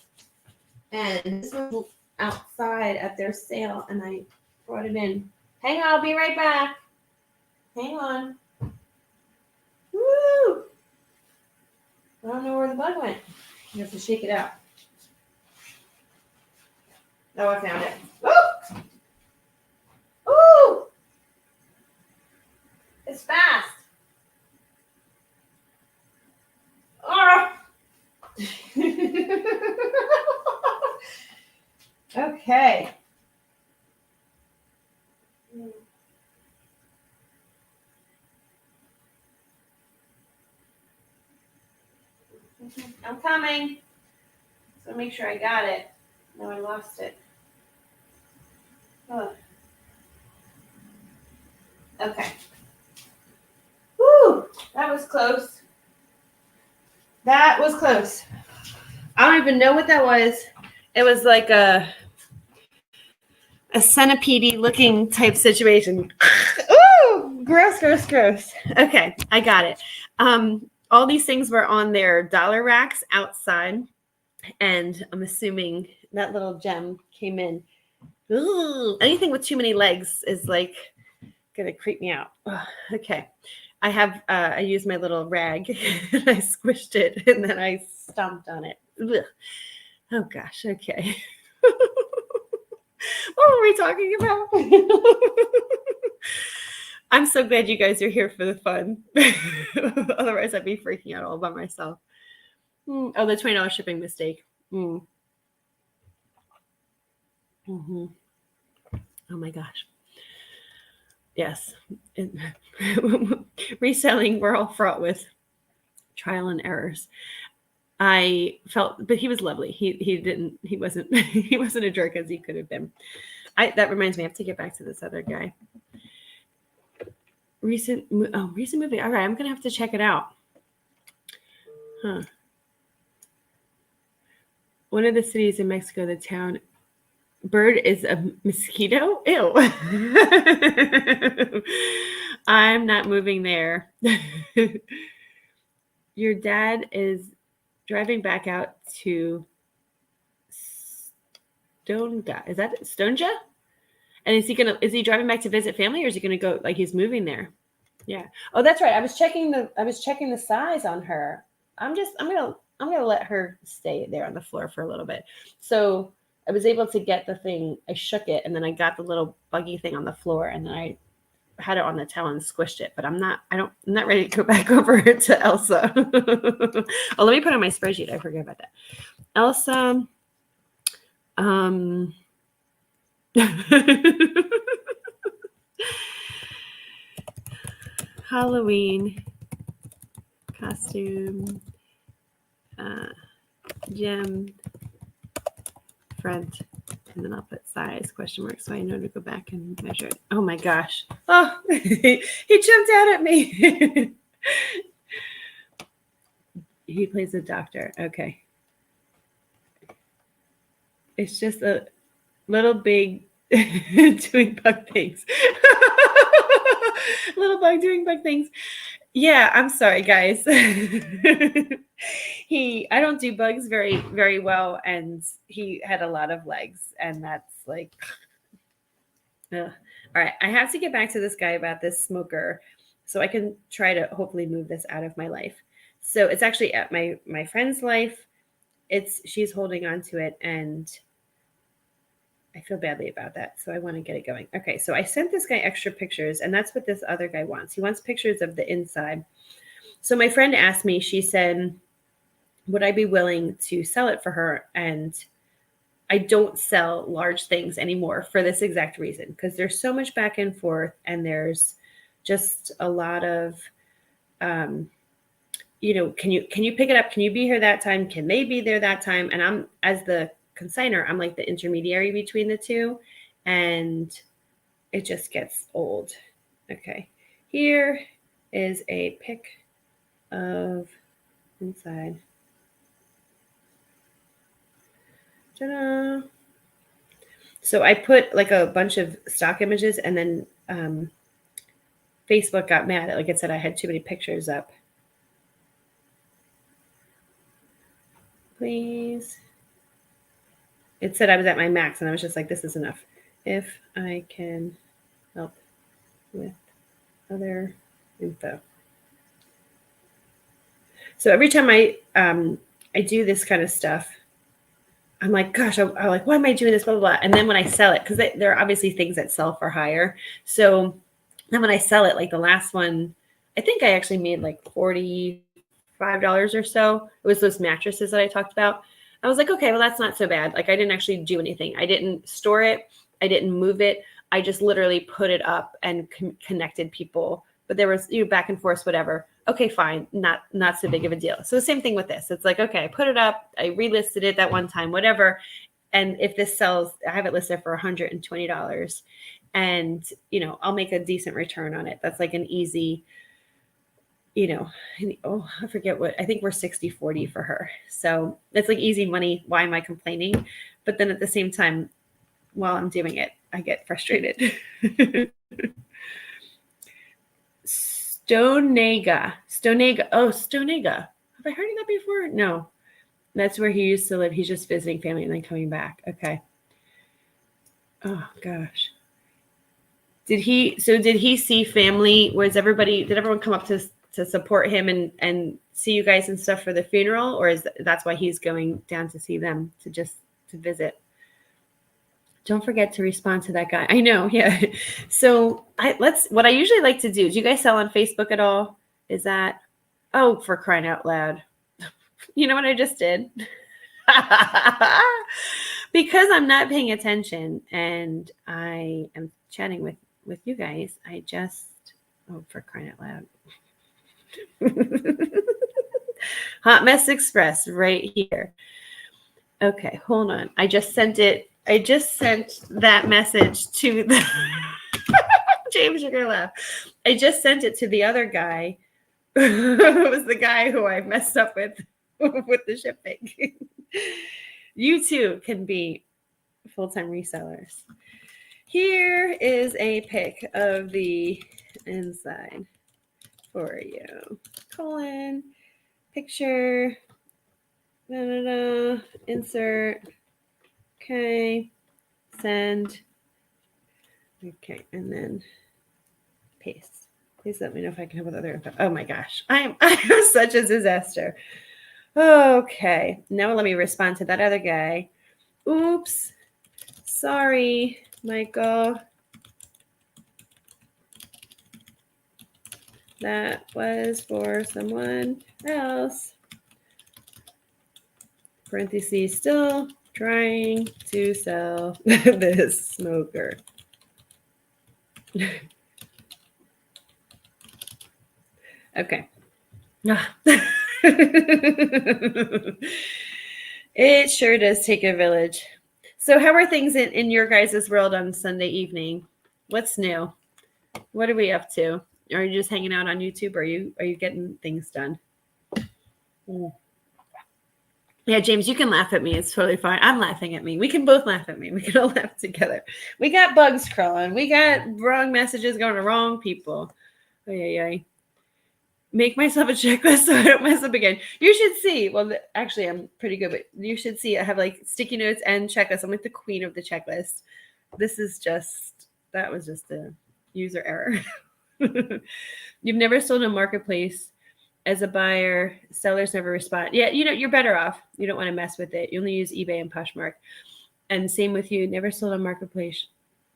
and this was outside at their sale, and I brought it in. Hang on, I'll be right back. Hang on. Woo! I don't know where the bug went. You have to shake it out. Oh, I found it. Ooh! Ooh! It's fast. Oh! Okay. I'm coming. So make sure I got it. No, I lost it. Oh. Okay. Woo! That was close. That was close. I don't even know what that was. It was like a centipede looking type situation. Ooh, gross. Okay, I got it. All these things were on their dollar racks outside, and I'm assuming that little gem came in. Ooh, anything with too many legs is like gonna creep me out. Ugh, okay, I used my little rag and I squished it, and then I stomped on it. Ugh. Oh gosh, okay. What were we talking about? I'm so glad you guys are here for the fun. Otherwise, I'd be freaking out all by myself. Oh, the $20 shipping mistake. Mm-hmm. Oh my gosh. Yes. Reselling, we're all fraught with trial and errors. I felt, but he was lovely. He wasn't he wasn't a jerk as he could have been. That reminds me, I have to get back to this other guy. Recent movie. All right, I'm gonna have to check it out. Huh. One of the cities in Mexico, the town bird is a mosquito. Ew. I'm not moving there. Your dad is driving back out to Stonega. Is that Stonja? And is he driving back to visit family, or is he gonna go like he's moving there? Yeah. Oh, that's right. I was checking the size on her. I'm gonna let her stay there on the floor for a little bit. So I was able to get the thing. I shook it, and then I got the little buggy thing on the floor, and then I had it on the towel and squished it. But I'm not ready to go back over to Elsa. Oh, let me put on my spreadsheet. I forget about that. Elsa. Halloween costume, gem, front, and then I'll put size question mark so I know to go back and measure it. Oh my gosh. Oh, he jumped out at me. He plays a doctor. Okay. It's just a little big doing bug things. Little bug doing bug things. Yeah, I'm sorry, guys. I don't do bugs very, very well, and he had a lot of legs, and that's like, ugh. All right. I have to get back to this guy about this smoker, so I can try to hopefully move this out of my life. So it's actually at my friend's life. She's holding on to it, and I feel badly about that. So I want to get it going. Okay, so I sent this guy extra pictures, and that's what this other guy wants. He wants pictures of the inside. So my friend asked me, she said, would I be willing to sell it for her? And I don't sell large things anymore for this exact reason, because there's so much back and forth, and there's just a lot of, can you pick it up? Can you be here that time? Can they be there that time? And I'm, as the consignor, I'm like the intermediary between the two, and it just gets old. Okay, here is a pic of inside. Ta-da. So I put like a bunch of stock images, and then Facebook got mad. Like it said I had too many pictures up. Please. It said I was at my max, and I was just like, this is enough. If I can help with other info. So every time I do this kind of stuff, I'm like, gosh, I'm like, why am I doing this? Blah, blah, blah. And then when I sell it, because there are obviously things that sell for higher. So then when I sell it, like the last one, I think I actually made like $45 or so. It was those mattresses that I talked about. I was like, okay, well, that's not so bad. Like I didn't actually do anything. I didn't store it. I didn't move it. I just literally put it up and connected people. But there was back and forth, whatever. Okay, fine. Not so big of a deal. So the same thing with this. It's like, okay, I put it up. I relisted it that one time, whatever. And if this sells, I have it listed for $120. And, I'll make a decent return on it. That's like an easy, I forget what, I think we're 60-40 for her. So it's like easy money. Why am I complaining? But then at the same time, while I'm doing it, I get frustrated. Stonega. Oh, Stonega. Have I heard of that before? No. That's where he used to live. He's just visiting family and then coming back. Okay. Oh gosh. Did he see family? Did everyone come up to support him and see you guys and stuff for the funeral? Or that's why he's going down to see them to visit? Don't forget to respond to that guy. I know. Yeah. So what I usually like to do you guys sell on Facebook at all? Is that, oh, for crying out loud. You know what I just did? Because I'm not paying attention and I am chatting with you guys, I just, oh, for crying out loud. Hot Mess Express right here. Okay, hold on. I just sent it. I just sent that message to the James, you're gonna laugh. I just sent it to the other guy. It was the guy who I messed up with the shipping. You too can be full-time resellers. Here is a pic of the inside for you. Colon, picture, insert, okay, send, okay, and then paste. Please let me know if I can help with other info. Oh my gosh, I am such a disaster. Okay, now let me respond to that other guy. Oops, sorry, Michael. That was for someone else. Parentheses, still trying to sell this smoker. Okay. It sure does take a village. So how are things in your guys' world on Sunday evening? What's new? What are we up to? Are you just hanging out on YouTube? Or are you getting things done? Yeah, James, you can laugh at me. It's totally fine. I'm laughing at me. We can both laugh at me. We can all laugh together. We got bugs crawling. We got wrong messages going to wrong people. Oh, yeah. Make myself a checklist so I don't mess up again. You should see. Well, actually, I'm pretty good, but you should see. I have like sticky notes and checklists. I'm like the queen of the checklist. That was just a user error. You've never sold a marketplace as a buyer, sellers never respond. Yeah, you're better off. You don't want to mess with it. You only use eBay and Poshmark. And same with you. Never sold a marketplace,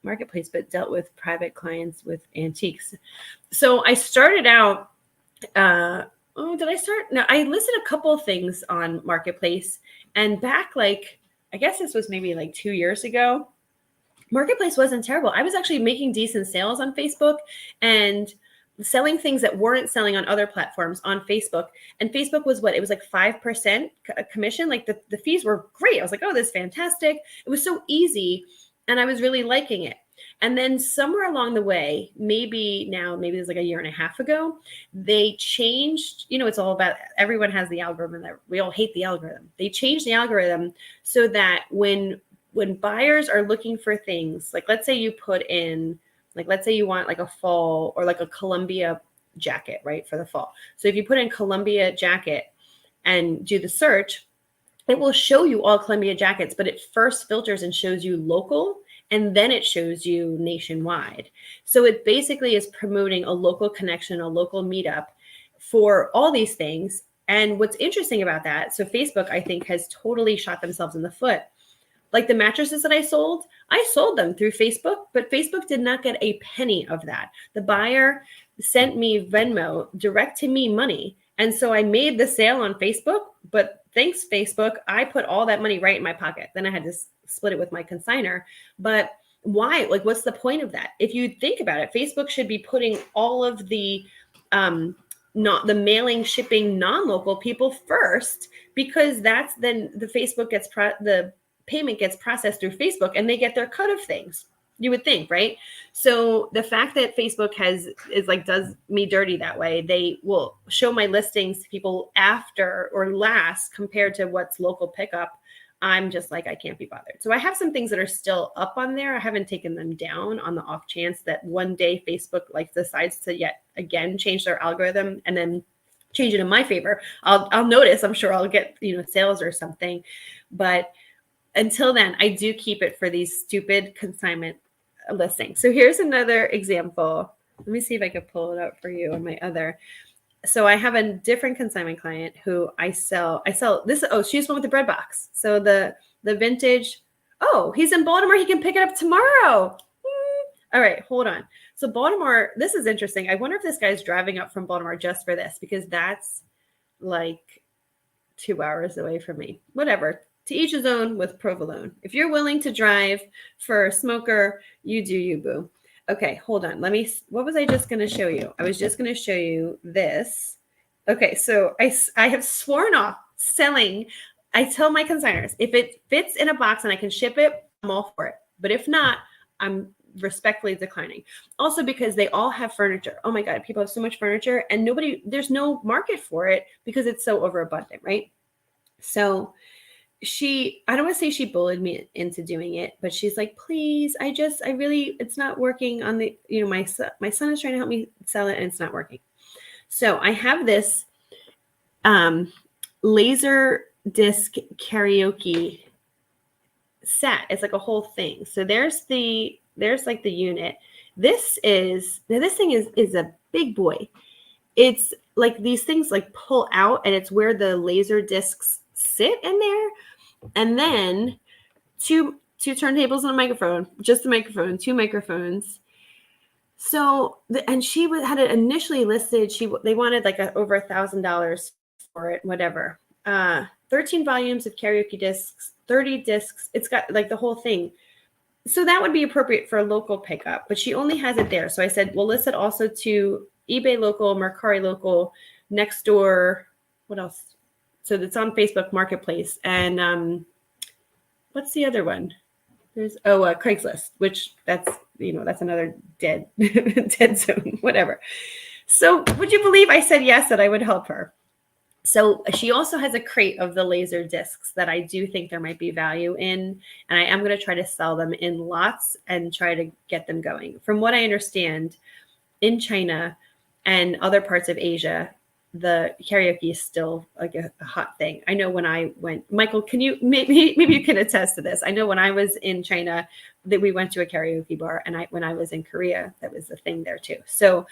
but dealt with private clients with antiques. So I started out. Did I start? No, I listed a couple of things on Marketplace, and back I guess this was maybe like 2 years ago. Marketplace wasn't terrible. I was actually making decent sales on Facebook and selling things that weren't selling on other platforms on Facebook. And Facebook was what? It was like 5% commission. Like the fees were great. I was like, oh, this is fantastic. It was so easy. And I was really liking it. And then somewhere along the way, maybe it was like a year and a half ago, they changed, it's all about, everyone has the algorithm that we all hate the algorithm. They changed the algorithm so that when buyers are looking for things, like let's say you put in, like let's say you want like a fall or like a Columbia jacket, right, for the fall. So if you put in Columbia jacket and do the search, it will show you all Columbia jackets, but it first filters and shows you local, and then it shows you nationwide. So it basically is promoting a local connection, a local meetup for all these things. And what's interesting about that, so Facebook, I think, has totally shot themselves in the foot. Like the mattresses that I sold them through Facebook, but Facebook did not get a penny of that. The buyer sent me Venmo, direct to me money. And so I made the sale on Facebook, but thanks, Facebook, I put all that money right in my pocket. Then I had to split it with my consignor. But why? Like, what's the point of that? If you think about it, Facebook should be putting all of the not the mailing, shipping, non-local people first, because that's then the Facebook gets the payment gets processed through Facebook and they get their cut of things. You would think, right? So the fact that Facebook does me dirty that way, they will show my listings to people after or last compared to what's local pickup. I'm just like, I can't be bothered. So I have some things that are still up on there. I haven't taken them down on the off chance that one day Facebook decides to yet again change their algorithm and then change it in my favor. I'll notice, I'm sure I'll get, sales or something. But until then, I do keep it for these stupid consignment listings. So here's another example. Let me see if I can pull it up for you on my other. So I have a different consignment client who I sell this. Oh, she's one with the bread box. So the vintage. Oh, he's in Baltimore. He can pick it up tomorrow. All right, hold on. So Baltimore, this is interesting. I wonder if this guy's driving up from Baltimore just for this, because that's like 2 hours away from me. Whatever. to each his own with provolone. If you're willing to drive for a smoker, you do you, boo. Okay, hold on. What was I just going to show you? I was just going to show you this. Okay, so I have sworn off selling. I tell my consigners, if it fits in a box and I can ship it, I'm all for it. But if not, I'm respectfully declining. Also because they all have furniture. Oh my God, people have so much furniture and there's no market for it because it's so overabundant, right? So I don't want to say she bullied me into doing it, but she's like, please, it's not working on the, my son is trying to help me sell it and it's not working. So I have this laser disc karaoke set. It's like a whole thing. So there's like the unit. This thing is a big boy. It's like these things like pull out and it's where the laser discs sit in there. And then two turntables and a microphone, just a microphone, 2 microphones. So, and she had it initially listed. They wanted like over $1,000 for it, whatever. 13 volumes of karaoke discs, 30 discs. It's got like the whole thing. So that would be appropriate for a local pickup, but she only has it there. So I said, we'll list it also to eBay local, Mercari local, Nextdoor. What else? So it's on Facebook Marketplace. And what's the other one? There's Craigslist, which that's another dead zone, whatever. So would you believe I said yes, that I would help her? So she also has a crate of the laser discs that I do think there might be value in, and I am going to try to sell them in lots and try to get them going. From what I understand, in China and other parts of Asia, the karaoke is still like a hot thing. I know when I went, Michael, can you maybe you can attest to this? I know when I was in China that we went to a karaoke bar, and when I was in Korea, that was the thing there too. So,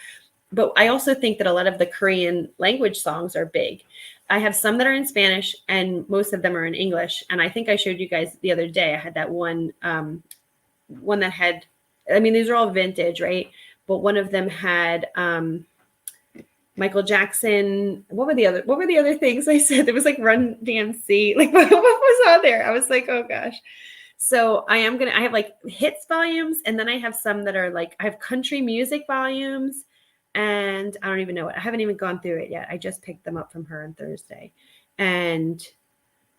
but I also think that a lot of the Korean language songs are big. I have some that are in Spanish and most of them are in English. And I think I showed you guys the other day, I had that one that had, these are all vintage, right? But one of them had Michael Jackson. What were the other things I said? There was like Run DMC. Like what was on there? I was like, oh gosh. So I have like hits volumes, and then I have some that are like, I have country music volumes, and I don't even know it. I haven't even gone through it yet. I just picked them up from her on Thursday. And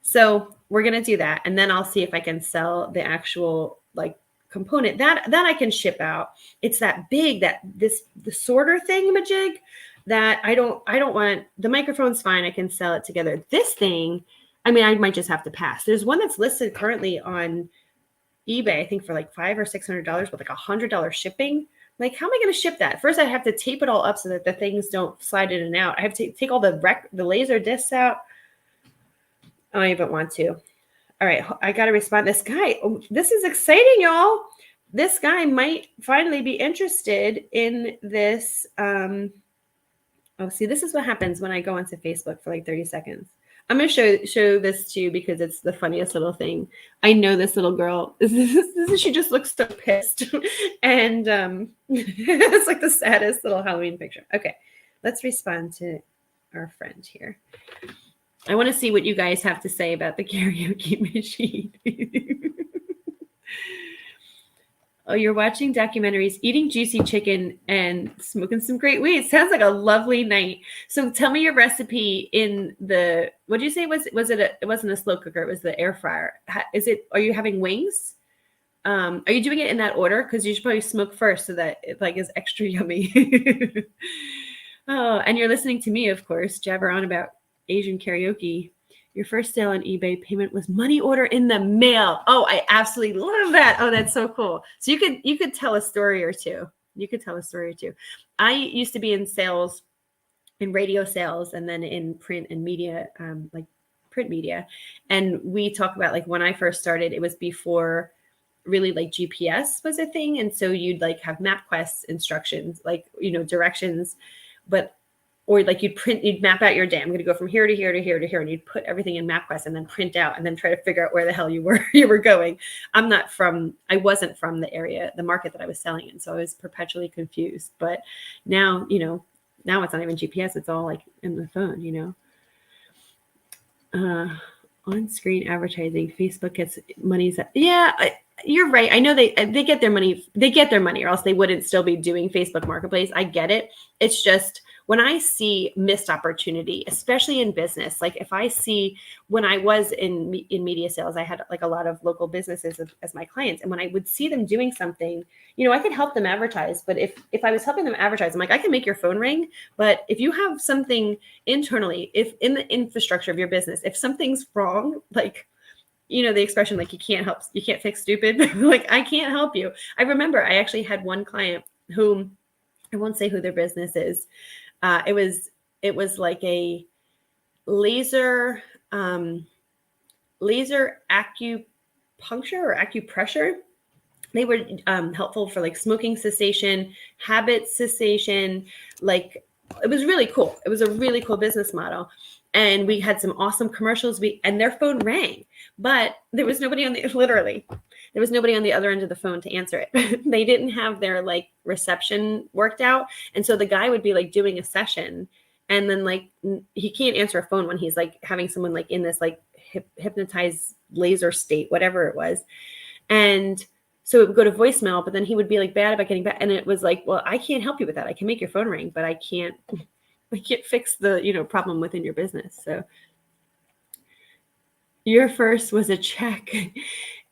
so we're going to do that. And then I'll see if I can sell the actual like component that I can ship out. It's that big, the sorter thingamajig that I don't want. The microphone's fine. I can sell it together. This thing, I might just have to pass. There's one that's listed currently on eBay, I think for like $500 or $600 with like $100 shipping. Like, how am I going to ship that? First, I have to tape it all up so that the things don't slide in and out. I have to take all the laser discs out. I don't even want to. All right, I got to respond. This guy, this is exciting, y'all. This guy might finally be interested in this. See, this is what happens when I go onto Facebook for like 30 seconds. I'm going to show this to you because it's the funniest little thing. I know this little girl. She just looks so pissed. And it's like the saddest little Halloween picture. Okay, let's respond to our friend here. I want to see what you guys have to say about the karaoke machine. Oh, you're watching documentaries, eating juicy chicken, and smoking some great weed. Sounds like a lovely night. So tell me your recipe in the, what did you say? It wasn't a slow cooker. It was the air fryer. Are you having wings? Are you doing it in that order? Because you should probably smoke first so that it like is extra yummy. Oh, and you're listening to me, of course, jabber on about Asian karaoke. Your first sale on eBay payment was money order in the mail. Oh, I absolutely love that. Oh, that's so cool. So you could tell a story or two. I used to be in sales, in radio sales, and then in print and media, like print media. And we talk about like when I first started, it was before really like GPS was a thing. And so you'd like have MapQuest instructions, like, directions, or like you'd map out your day. I'm going to go from here to here to here to here. And you'd put everything in MapQuest and then print out and then try to figure out where the hell you were going. I wasn't from the area, the market that I was selling in. So I was perpetually confused, but now, now it's not even GPS. It's all like in the phone, On-screen advertising, Facebook gets money. Yeah, you're right. I know they get their money. They get their money, or else they wouldn't still be doing Facebook Marketplace. I get it. It's just when I see missed opportunity, especially in business, like if I see when I was in media sales, I had like a lot of local businesses as my clients, and when I would see them doing something, I could help them advertise. But if I was helping them advertise, I'm like, I can make your phone ring, but if you have something internally, if in the infrastructure of your business, if something's wrong, like, the expression, like, you can't fix stupid. Like, I can't help you. I remember I actually had one client who, I won't say who their business is. It was like a laser acupuncture or acupressure. They were helpful for like smoking cessation, habit cessation. Like, it was really cool. It was a really cool business model. And we had some awesome commercials. And their phone rang, but there was nobody there was nobody on the other end of the phone to answer it. They didn't have their like reception worked out. And so the guy would be like doing a session, and then like he can't answer a phone when he's like having someone like in this like hypnotized laser state, whatever it was. And so it would go to voicemail, but then he would be like bad about getting back. And it was like, well, I can't help you with that. I can make your phone ring, but I can't fix the, problem within your business. So your first was a check,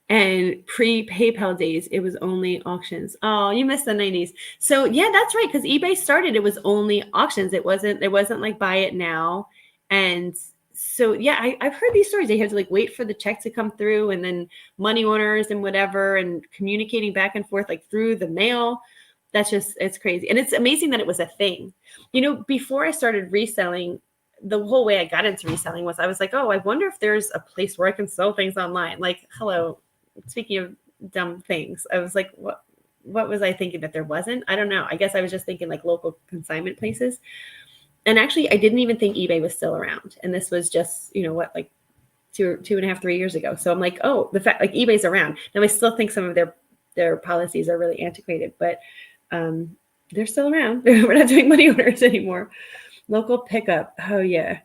and pre-PayPal days, it was only auctions. Oh, you missed the 90s. So yeah, that's right. Because eBay started, it was only auctions. It wasn't like buy it now. And so yeah, I've heard these stories. They have to like wait for the check to come through, and then money orders and whatever, and communicating back and forth like through the mail. It's crazy. And it's amazing that it was a thing. Before I started reselling, the whole way I got into reselling was I was like, oh, I wonder if there's a place where I can sell things online. Like, hello, speaking of dumb things, I was like, what was I thinking that there wasn't? I don't know. I guess I was just thinking like local consignment places. And actually, I didn't even think eBay was still around. And this was just, like 2.5, 3 years ago. So I'm like, oh, the fact like eBay's around. Now I still think some of their policies are really antiquated, but they're still around. We're not doing money orders anymore. Local pickup. Oh yeah.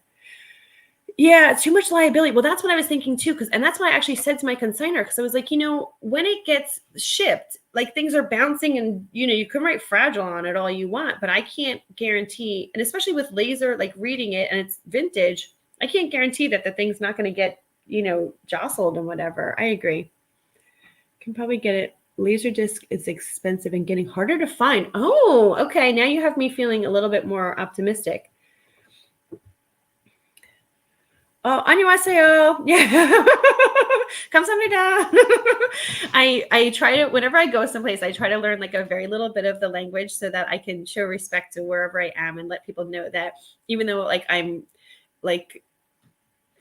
Yeah, too much liability. Well, that's what I was thinking too. And that's what I actually said to my consignor. Cause I was like, when it gets shipped, like things are bouncing, and, you can write fragile on it all you want, but I can't guarantee, and especially with laser, like reading it and it's vintage, I can't guarantee that the thing's not going to get, jostled and whatever. I agree. Can probably get it. Laserdisc is expensive and getting harder to find. Oh, okay. Now you have me feeling a little bit more optimistic. Oh, 안녕하세요. Yeah. 감사합니다. I try to, whenever I go someplace, I try to learn like a very little bit of the language so that I can show respect to wherever I am, and let people know that even though like I'm like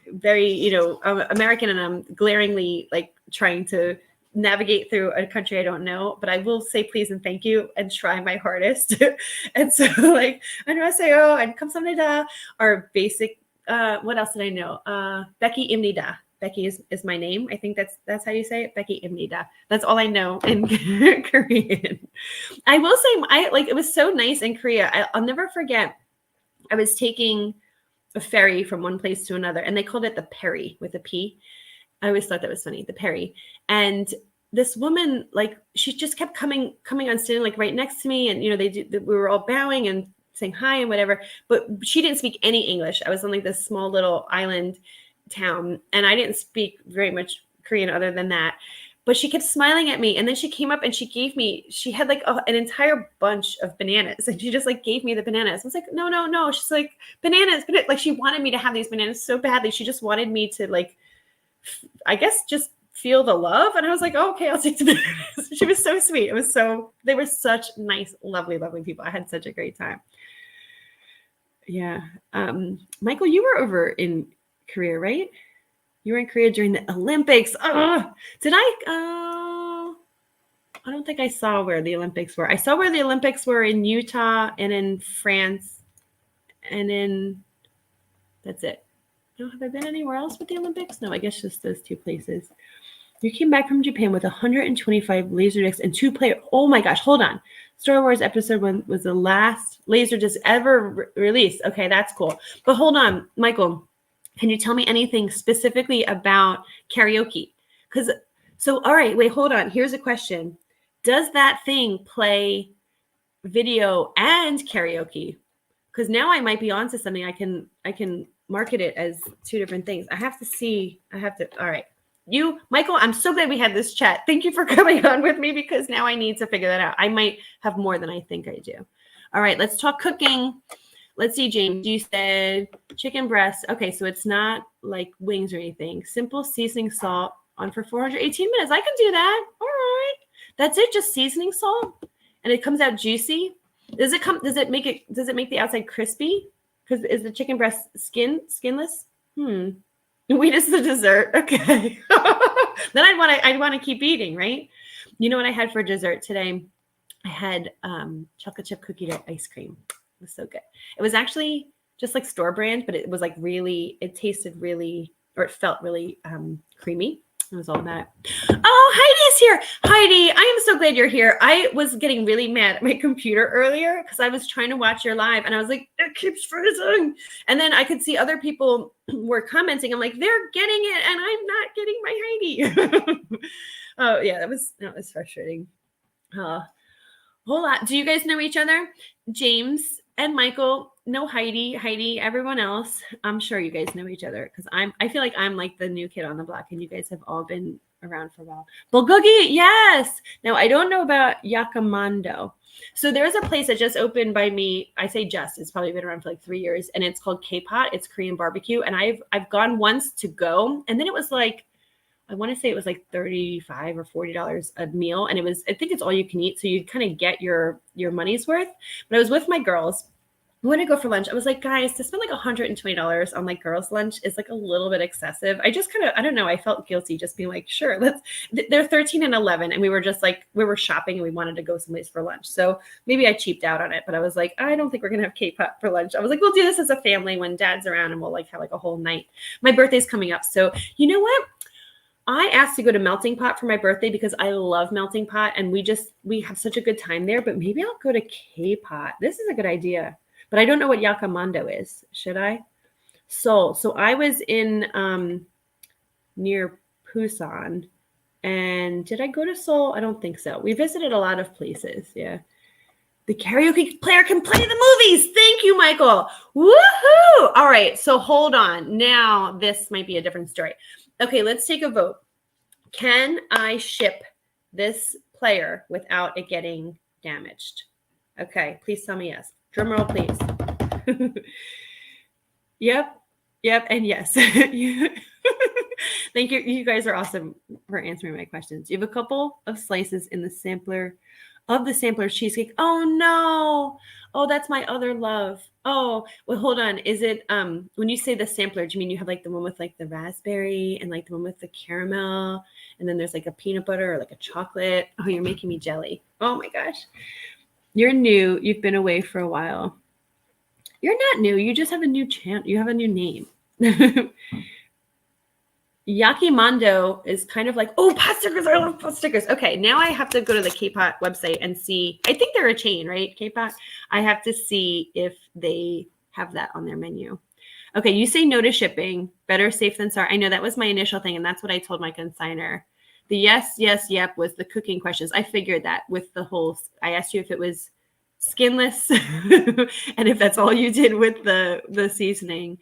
very, American, and I'm glaringly like trying to navigate through a country I don't know, but I will say please and thank you and try my hardest. And so like, 안녕하세요 and 감사합니다 are basic. What else did I know? Becky Imnida. Becky is my name. I think that's how you say it. Becky Imnida. That's all I know in Korean. I will say it was so nice in Korea. I'll never forget. I was taking a ferry from one place to another, and they called it the Perry with a P. I always thought that was funny, the Perry. And this woman, like, she just kept coming on, sitting like right next to me, and we were all bowing and saying hi and whatever, but she didn't speak any English. I was on like this small little island town, and I didn't speak very much Korean other than that. But she kept smiling at me, and then she came up and she had like an entire bunch of bananas, and she just like gave me the bananas. I was like, no. She's like, bananas. Like, she wanted me to have these bananas so badly. She just wanted me to like, I guess, just feel the love. And I was like, oh, okay, I'll take the bananas. She was so sweet. They were such nice, lovely, lovely people. I had such a great time. Yeah. Michael, you were over in Korea, right? You were in Korea during the Olympics. Did I don't think I saw where the Olympics were. I saw where the Olympics were in Utah and in France, and that's it. No, have I been anywhere else with the Olympics? No, I guess just those two places. You came back from Japan with 125 Laserdiscs and 2 players. Oh my gosh, hold on. Star Wars Episode 1 was the last Laserdisc ever released. Okay, that's cool. But hold on, Michael. Can you tell me anything specifically about karaoke? All right, wait, hold on. Here's a question. Does that thing play video and karaoke? Because now I might be onto something. I can market it as two different things. I have to see. All right. Michael, I'm so glad we had this chat. Thank you for coming on with me, because now I need to figure that out. I might have more than I think I do. All right, let's talk cooking. Let's see, James, you said chicken breast. Okay, so it's not like wings or anything. Simple seasoning salt on for 418 minutes. I can do that. All right. That's it, just seasoning salt? And it comes out juicy? Does it make the outside crispy? Because is the chicken breast skinless? Wheat is the dessert. Okay. Then I'd want to keep eating, right? You know what I had for dessert today? I had chocolate chip cookie dough ice cream. It was so good. It was actually just like store brand, but it was like it tasted really, or it felt really creamy. It was all that. Oh, Heidi's here. Heidi, I am so glad you're here. I was getting really mad at my computer earlier because I was trying to watch your live and I was like, it keeps freezing. And then I could see other people were commenting. I'm like, they're getting it and I'm not getting my Heidi. Oh yeah, that was frustrating. Whole lot. Do you guys know each other? James and Michael know Heidi, everyone else. I'm sure you guys know each other because I feel like I'm like the new kid on the block and you guys have all been around for a while. Bulgogi, yes. Now I don't know about Yakamando. So there's a place that just opened by me. I say just, it's probably been around for like 3 years and it's called K-Pot. It's Korean barbecue. And I've gone once to go and then it was like, I want to say it was like $35 or $40 a meal. And I think it's all you can eat. So you kind of get your money's worth. But I was with my girls. We want to go for lunch. I was like, guys, to spend like $120 on like girls' lunch is like a little bit excessive. I just I don't know. I felt guilty just being like, sure, they're 13 and 11. And we were just like, we were shopping and we wanted to go someplace for lunch. So maybe I cheaped out on it, but I was like, I don't think we're going to have K-pop for lunch. I was like, we'll do this as a family when dad's around and we'll like have like a whole night. My birthday's coming up. So you know what? I asked to go to Melting Pot for my birthday because I love Melting Pot and we have such a good time there, but maybe I'll go to K-Pot. This is a good idea, but I don't know what Yakamando is. Should I? Seoul. So I was in near Busan and did I go to Seoul? I don't think so. We visited a lot of places. Yeah. The karaoke player can play the movies. Thank you, Michael. Woohoo! All right. So hold on. Now this might be a different story. Okay, let's take a vote. Can I ship this player without it getting damaged? Okay, please tell me yes. Drum roll, please. Yep, and yes. Thank you. You guys are awesome for answering my questions. You have a couple of slices in the sampler cheesecake. Oh no. Oh, that's my other love. Oh, well, hold on. Is it when you say the sampler, do you mean you have like the one with like the raspberry and like the one with the caramel and then there's like a peanut butter or like a chocolate? Oh, you're making me jelly. Oh my gosh. You're new. You've been away for a while. You're not new. You just have a new channel. You have a new name. Yakimando is kind of like, oh, pot stickers. I love pot stickers. Okay, now I have to go to the K-Pot website and see. I think they're a chain, right? K-Pot. I have to see if they have that on their menu. Okay, you say no to shipping. Better safe than sorry. I know that was my initial thing, and that's what I told my consignor. The yes, yep was the cooking questions. I figured that with the whole, I asked you if it was skinless and if that's all you did with the seasoning.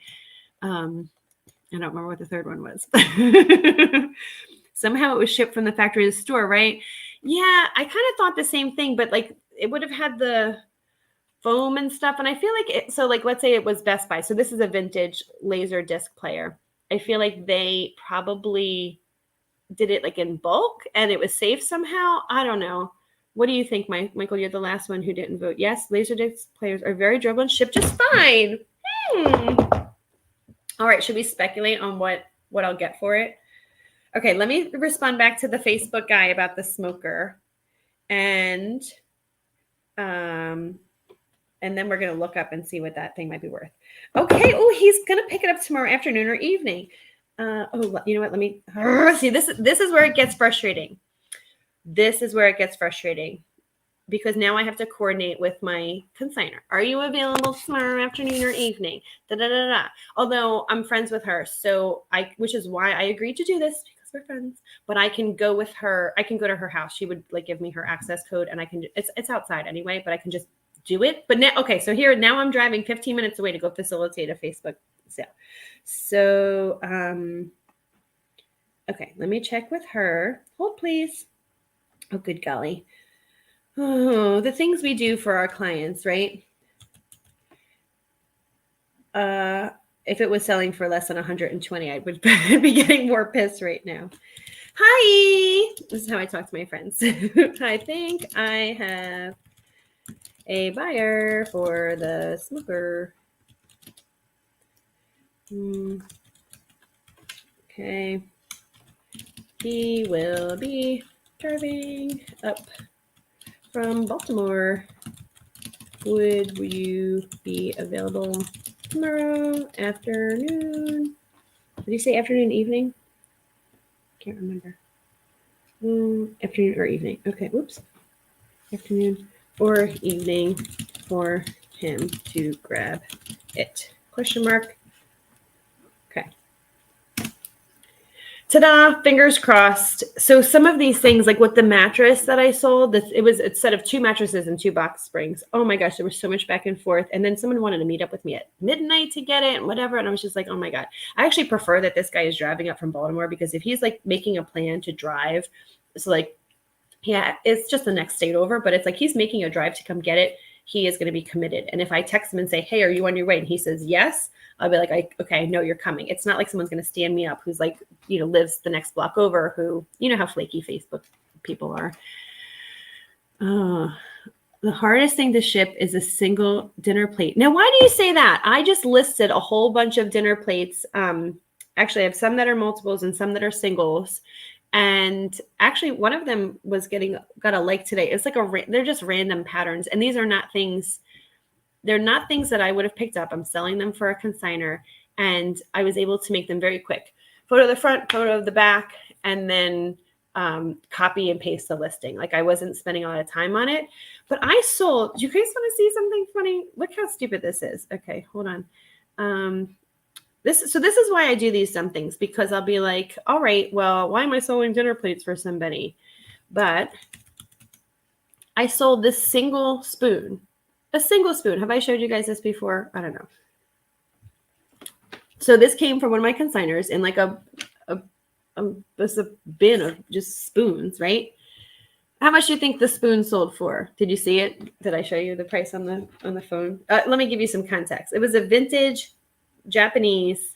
I don't remember what the third one was. Somehow it was shipped from the factory to the store, right? Yeah, I kind of thought the same thing, but like it would have had the foam and stuff. And I feel like so like, let's say it was Best Buy. So this is a vintage laser disc player. I feel like they probably did it like in bulk and it was safe somehow. I don't know. What do you think, Michael? You're the last one who didn't vote. Yes, laser disc players are very durable and ship just fine. All right, should we speculate on what I'll get for it? Okay, let me respond back to the Facebook guy about the smoker. And then we're going to look up and see what that thing might be worth. Okay, oh, he's going to pick it up tomorrow afternoon or evening. Oh, you know what? Let me see. This is where it gets frustrating. This is where it gets frustrating. because now I have to coordinate with my consignor. Are you available tomorrow afternoon or evening? Da, da, da, da. Although I'm friends with her, which is why I agreed to do this, because we're friends. But I can go with her. I can go to her house. She would like give me her access code, and I can. It's outside anyway, but I can just do it. But now, okay, so now I'm driving 15 minutes away to go facilitate a Facebook sale. So, okay, let me check with her. Hold, please. Oh, good golly. Oh, the things we do for our clients, right? If it was selling for less than 120, I would be getting more pissed right now. Hi, this is how I talk to my friends. I think I have a buyer for the smoker. Okay. He will be driving up from Baltimore. Would you be available tomorrow afternoon? Did you say afternoon, evening? Can't remember. Afternoon or evening. Okay, whoops. Afternoon or evening for him to grab it. Question mark. Okay. Ta-da, fingers crossed. So some of these things, like with the mattress that I sold, it was a set of 2 mattresses and 2 box springs. Oh my gosh, there was so much back and forth. And then someone wanted to meet up with me at midnight to get it and whatever. And I was just like, oh my God. I actually prefer that this guy is driving up from Baltimore, because if he's like making a plan to drive, so like, yeah, it's just the next state over, but it's like he's making a drive to come get it, he is going to be committed. And if I text him and say, hey, are you on your way? And he says yes, I'll be like, okay, I know you're coming. It's not like someone's going to stand me up who's like, lives the next block over, who, how flaky Facebook people are. The hardest thing to ship is a single dinner plate. Now, why do you say that? I just listed a whole bunch of dinner plates. Actually, I have some that are multiples and some that are singles. And actually, one of them got a like today. It's like they're just random patterns. And these are not things, they're not things that I would have picked up. I'm selling them for a consignor, and I was able to make them very quick. Photo of the front, photo of the back, and then copy and paste the listing. Like I wasn't spending a lot of time on it, but I sold. Do you guys want to see something funny? Look how stupid this is. Okay, hold on. This is why I do these dumb things, because I'll be like, all right, well, why am I selling dinner plates for somebody? But I sold this single spoon, a single spoon. Have I showed you guys this before? I don't know. So this came from one of my consigners in like a bin of just spoons, right? How much do you think the spoon sold for? Did you see it? Did I show you the price on the phone? Let me give you some context. It was a vintage Japanese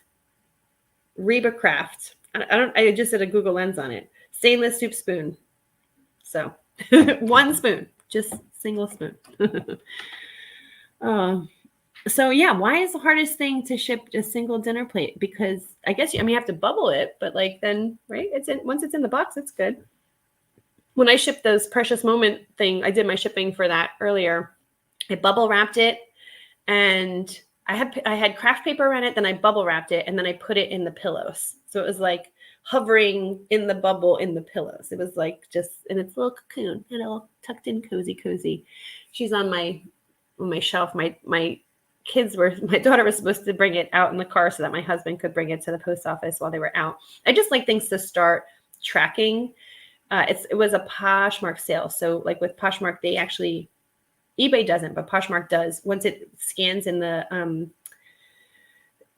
Reba Craft. I just did a Google Lens on it. Stainless soup spoon. So one spoon, just single spoon. So yeah, why is the hardest thing to ship a single dinner plate? Because I guess you have to bubble it, but like then, right? Once it's in the box, it's good. When I shipped those Precious Moment thing, I did my shipping for that earlier. I bubble wrapped it, and I had craft paper around it, then I bubble wrapped it, and then I put it in the pillows. So it was like hovering in the bubble in the pillows. It was like just in its little cocoon, all tucked in, cozy. She's on my shelf. My daughter was supposed to bring it out in the car so that my husband could bring it to the post office while they were out. I just like things to start tracking. It was a Poshmark sale. So like with Poshmark, they actually, eBay doesn't, but Poshmark does. Once it scans in the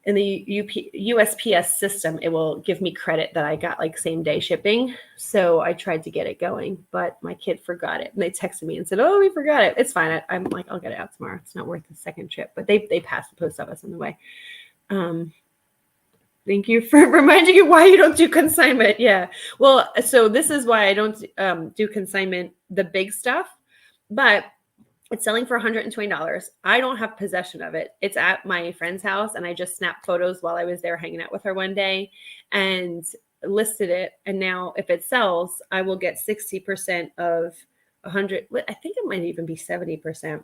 USPS system, it will give me credit that I got like same day shipping. So I tried to get it going, but my kid forgot it. And they texted me and said, oh, we forgot it. It's fine. I'm like, I'll get it out tomorrow. It's not worth the second trip, but they passed the post office on the way. Thank you for reminding you why you don't do consignment. Yeah. Well, so this is why I don't do consignment, the big stuff, but it's selling for $120. I don't have possession of it. It's at my friend's house, and I just snapped photos while I was there hanging out with her one day and listed it. And now if it sells, I will get 60% of 100. I think it might even be 70%.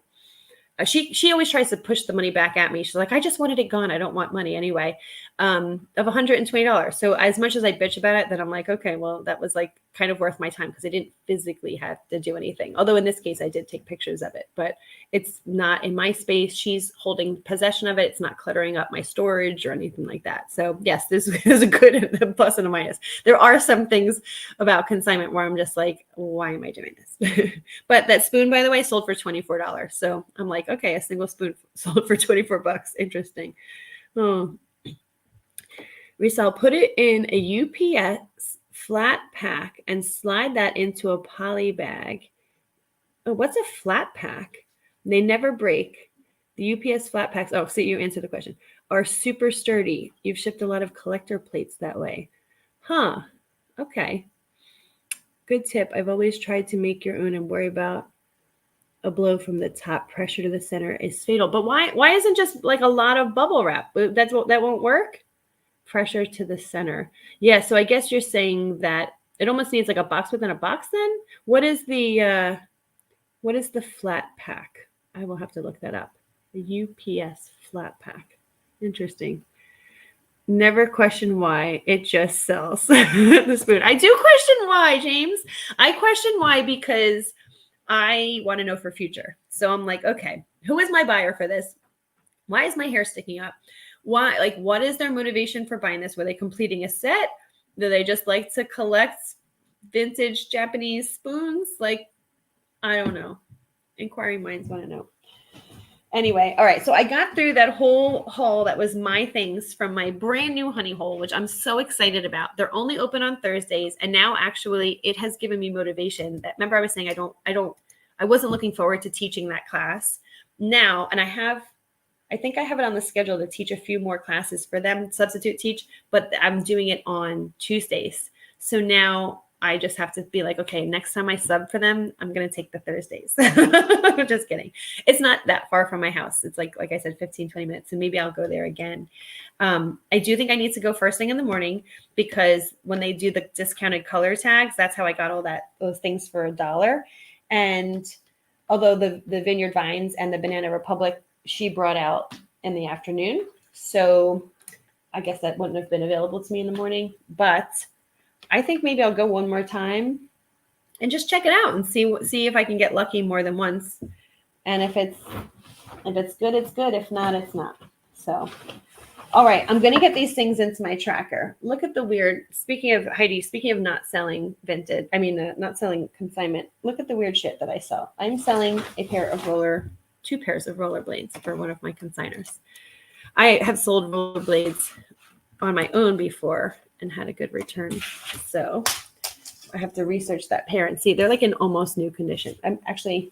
she always tries to push the money back at me. She's like, I just wanted it gone. I don't want money anyway. Of $120. So as much as I bitch about it, then I'm like, okay, well, that was like kind of worth my time because I didn't physically have to do anything. Although in this case, I did take pictures of it, but it's not in my space. She's holding possession of it. It's not cluttering up my storage or anything like that. So yes, this is a good plus and a minus. There are some things about consignment where I'm just like, why am I doing this? But that spoon, by the way, sold for $24. So I'm like, okay, a single spoon sold for $24. Interesting. Oh. Resell, put it in a UPS flat pack and slide that into a poly bag. Oh, what's a flat pack? They never break. The UPS flat packs, oh, see, you answered the question, are super sturdy. You've shipped a lot of collector plates that way. Huh. Okay. Good tip. I've always tried to make your own and worry about a blow from the top. Pressure to the center is fatal. But why isn't just like a lot of bubble wrap? That won't work? Pressure to the center. Yeah, so I guess you're saying that it almost needs like a box within a box then? What is the flat pack? I will have to look that up. The UPS flat pack. Interesting. Never question why, it just sells. The spoon. I do question why, James. I question why because I want to know for future. So I'm like, okay, who is my buyer for this? Why is my hair sticking up? Why, like, what is their motivation for buying this? Were they completing a set? Do they just like to collect vintage Japanese spoons? Like, I don't know. Inquiring minds want to know. Anyway, all right. So I got through that whole haul. That was my things from my brand new honey hole, which I'm so excited about. They're only open on Thursdays. And now actually it has given me motivation. That, remember I was saying I wasn't looking forward to teaching that class now. And I think I have it on the schedule to teach a few more classes for them, substitute teach, but I'm doing it on Tuesdays. So now I just have to be like, okay, next time I sub for them, I'm going to take the Thursdays. Just kidding. It's not that far from my house. It's like I said, 15, 20 minutes. So maybe I'll go there again. I do think I need to go first thing in the morning because when they do the discounted color tags, that's how I got those things for $1. And although the Vineyard Vines and the Banana Republic, she brought out in the afternoon. So I guess that wouldn't have been available to me in the morning, but I think maybe I'll go one more time and just check it out and see if I can get lucky more than once. And if it's good, it's good. If not, it's not. So, all right, I'm going to get these things into my tracker. Look at the weird, speaking of not selling vintage, not selling consignment, look at the weird shit that I sell. I'm selling two pairs of rollerblades for one of my consigners. I have sold rollerblades on my own before and had a good return. So I have to research that pair and see. They're like in almost new condition. Like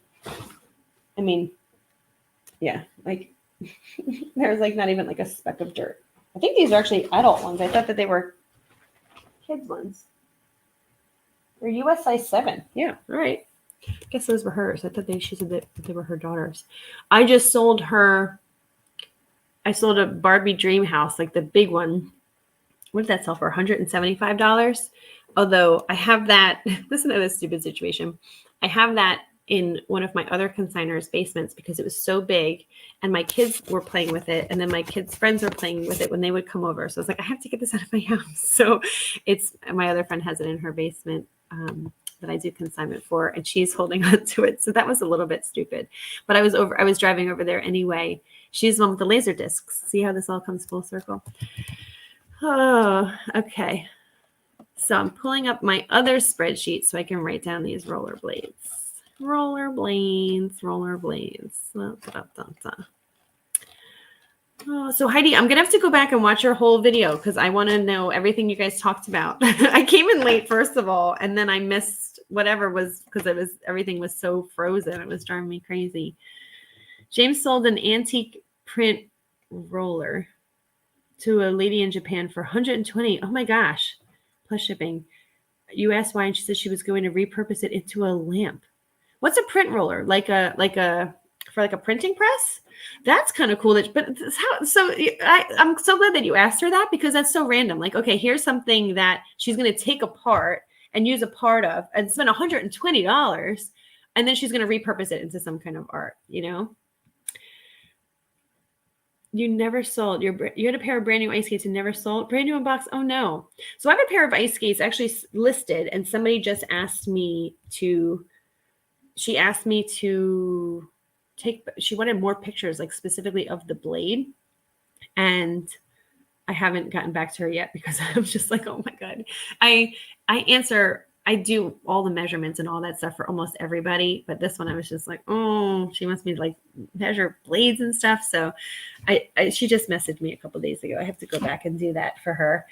there's like not even like a speck of dirt. I think these are actually adult ones. I thought that they were kids ones. They're US size 7. Yeah, all right. I guess those were hers. I thought she said that they were her daughters. I sold a Barbie Dream House, like the big one. What did that sell for? $175. Although I have that, listen to this stupid situation. I have that in one of my other consigners' basements because it was so big and my kids were playing with it. And then my kids' friends were playing with it when they would come over. So I was like, I have to get this out of my house. So my other friend has it in her basement that I do consignment for, and she's holding on to it. So that was a little bit stupid, but I was driving over there anyway. She's the one with the laser discs. See how this all comes full circle? Oh, okay. So I'm pulling up my other spreadsheet so I can write down these rollerblades. Oh, so Heidi, I'm going to have to go back and watch your whole video because I want to know everything you guys talked about. I came in late, first of all, and then I missed whatever was because everything was so frozen. It was driving me crazy. James sold an antique print roller to a lady in Japan for $120. Oh my gosh. Plus shipping. You asked why, and she said she was going to repurpose it into a lamp. What's a print roller? Like a printing press? That's kind of cool. I'm so glad that you asked her that because that's so random. Like, okay, here's something that she's going to take apart and use a part of and spend $120, and then she's going to repurpose it into some kind of art, you know? You never sold you had a pair of brand new ice skates and never sold? Brand new in box? Oh no. So I have a pair of ice skates actually listed, and somebody just asked me to she asked me to she wanted more pictures, like specifically of the blade. And I haven't gotten back to her yet because I'm just like, oh my God. I do all the measurements and all that stuff for almost everybody. But this one I was just like, oh, she wants me to like measure blades and stuff. So she just messaged me a couple of days ago. I have to go back and do that for her.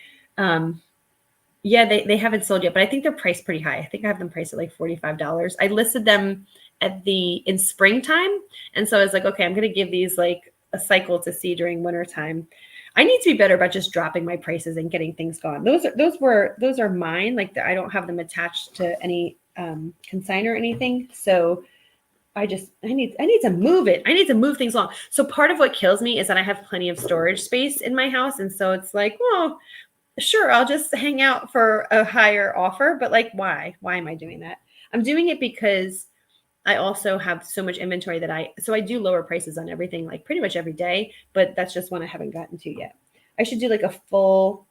Yeah, they haven't sold yet, but I think they're priced pretty high. I think I have them priced at like $45. I listed them in springtime. And so I was like, okay, I'm going to give these like a cycle to see during wintertime. I need to be better about just dropping my prices and getting things gone. Those are mine. Like I don't have them attached to any consign or anything. So I need to move it. I need to move things along. So part of what kills me is that I have plenty of storage space in my house. And so it's like, well, sure, I'll just hang out for a higher offer. But like, why? Why am I doing that? I'm doing it because I also have so much inventory that I do lower prices on everything like pretty much every day, but that's just one I haven't gotten to yet. I should do like a full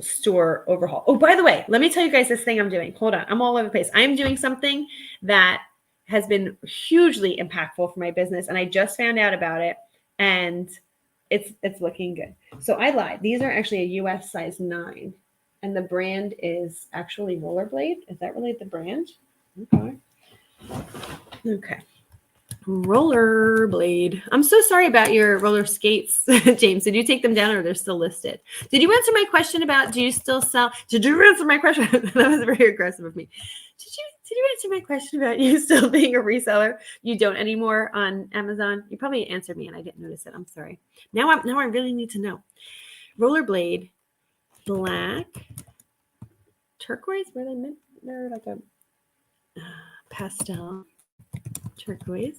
store overhaul. Oh, by the way, let me tell you guys this thing I'm doing. Hold on. I'm all over the place. I'm doing something that has been hugely impactful for my business, and I just found out about it, and it's looking good. So I lied. These are actually a US size 9. And the brand is actually Rollerblade. Is that really the brand? Okay. Rollerblade. I'm so sorry about your roller skates, James. Did you take them down or they're still listed? Did you answer my question about do you still sell? Did you answer my question? That was very aggressive of me. Did you answer my question about you still being a reseller? You don't anymore on Amazon? You probably answered me and I didn't notice it. I'm sorry. Now I really need to know. Rollerblade. Black, turquoise, they're like a pastel turquoise,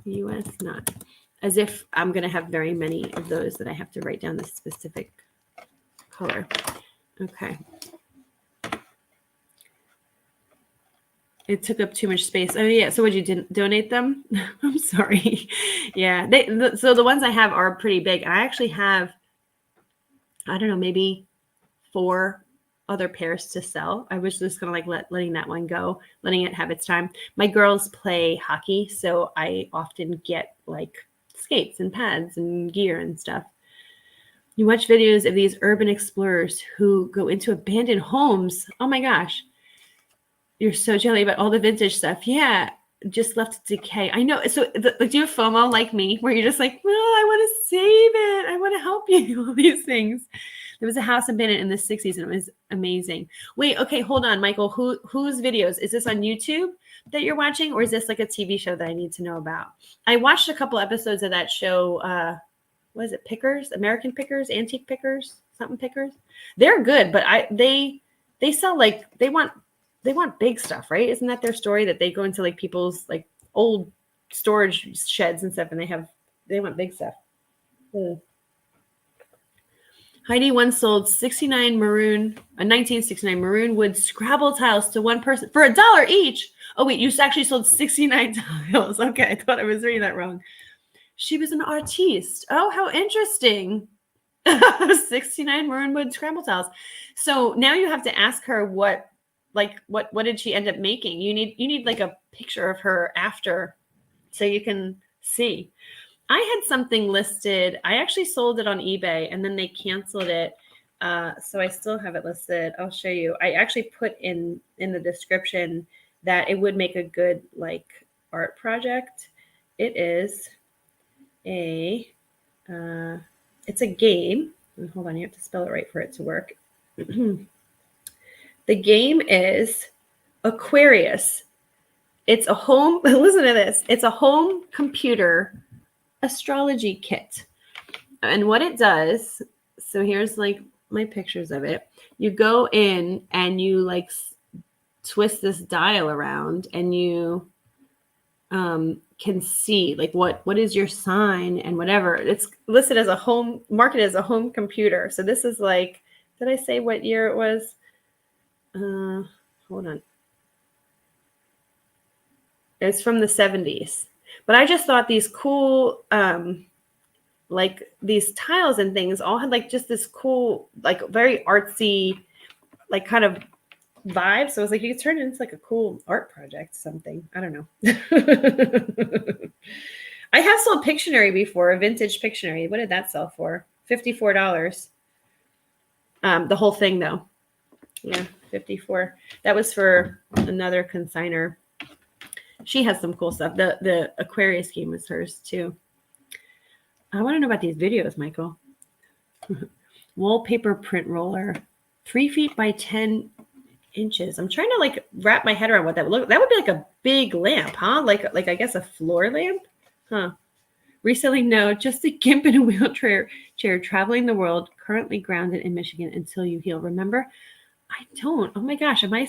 US not. As if I'm going to have very many of those that I have to write down the specific color. Okay. It took up too much space. Oh yeah. So would you donate them? I'm sorry. Yeah. So the ones I have are pretty big. I actually have, I don't know, maybe 4 other pairs to sell. I was just gonna like letting that one go, letting it have its time. My girls play hockey, so I often get like skates and pads and gear and stuff. You watch videos of these urban explorers who go into abandoned homes. Oh my gosh. You're so jelly about all the vintage stuff. Yeah, just left to decay. I know. So do you have FOMO like me where you're just like, well, I want to save it. I want to help you. All these things. There was a house abandoned in the 60s and it was amazing. Wait, okay, hold on, Michael. Whose videos? Is this on YouTube that you're watching or is this like a TV show that I need to know about? I watched a couple episodes of that show. What is it? Pickers? American Pickers? Antique Pickers? Something Pickers? They're good, but they sell like they want big stuff, right? Isn't that their story that they go into like people's like old storage sheds and stuff and they want big stuff. Ugh. Heidi once sold 1969 maroon wood Scrabble tiles to one person for $1 each. Oh wait, you actually sold 69 tiles. Okay, I thought I was reading that wrong. She was an artiste. Oh, how interesting. 69 maroon wood Scrabble tiles. So now you have to ask her what did she end up making? You need like a picture of her after so you can see. I had something listed. I actually sold it on eBay and then they canceled it. So I still have it listed. I'll show you. I actually put in the description that it would make a good like art project. It is it's a game. Hold on, you have to spell it right for it to work. The game is Aquarius. It's a home, listen to this. It's a home computer astrology kit. And what it does, so here's like my pictures of it. You go in and you like twist this dial around and you can see like what is your sign and whatever. It's listed as marketed as a home computer. So this is like, did I say what year it was? Hold on. It's from the 70s. But I just thought these cool, like these tiles and things all had like just this cool, like very artsy, like kind of vibe. So I was like, you could turn it into like a cool art project, something. I don't know. I have sold Pictionary before, a vintage Pictionary. What did that sell for? $54. The whole thing though. Yeah, 54. That was for another consigner. She has some cool stuff. The Aquarius game was hers too. I want to know about these videos, Michael. Wallpaper print roller, 3 feet by 10 inches. I'm trying to like wrap my head around what that would look. That would be like a big lamp, huh? Like I guess a floor lamp, huh? Reselling, no, just a gimp in a wheelchair traveling the world, currently grounded in Michigan until you heal. Remember? I don't. Oh my gosh, am I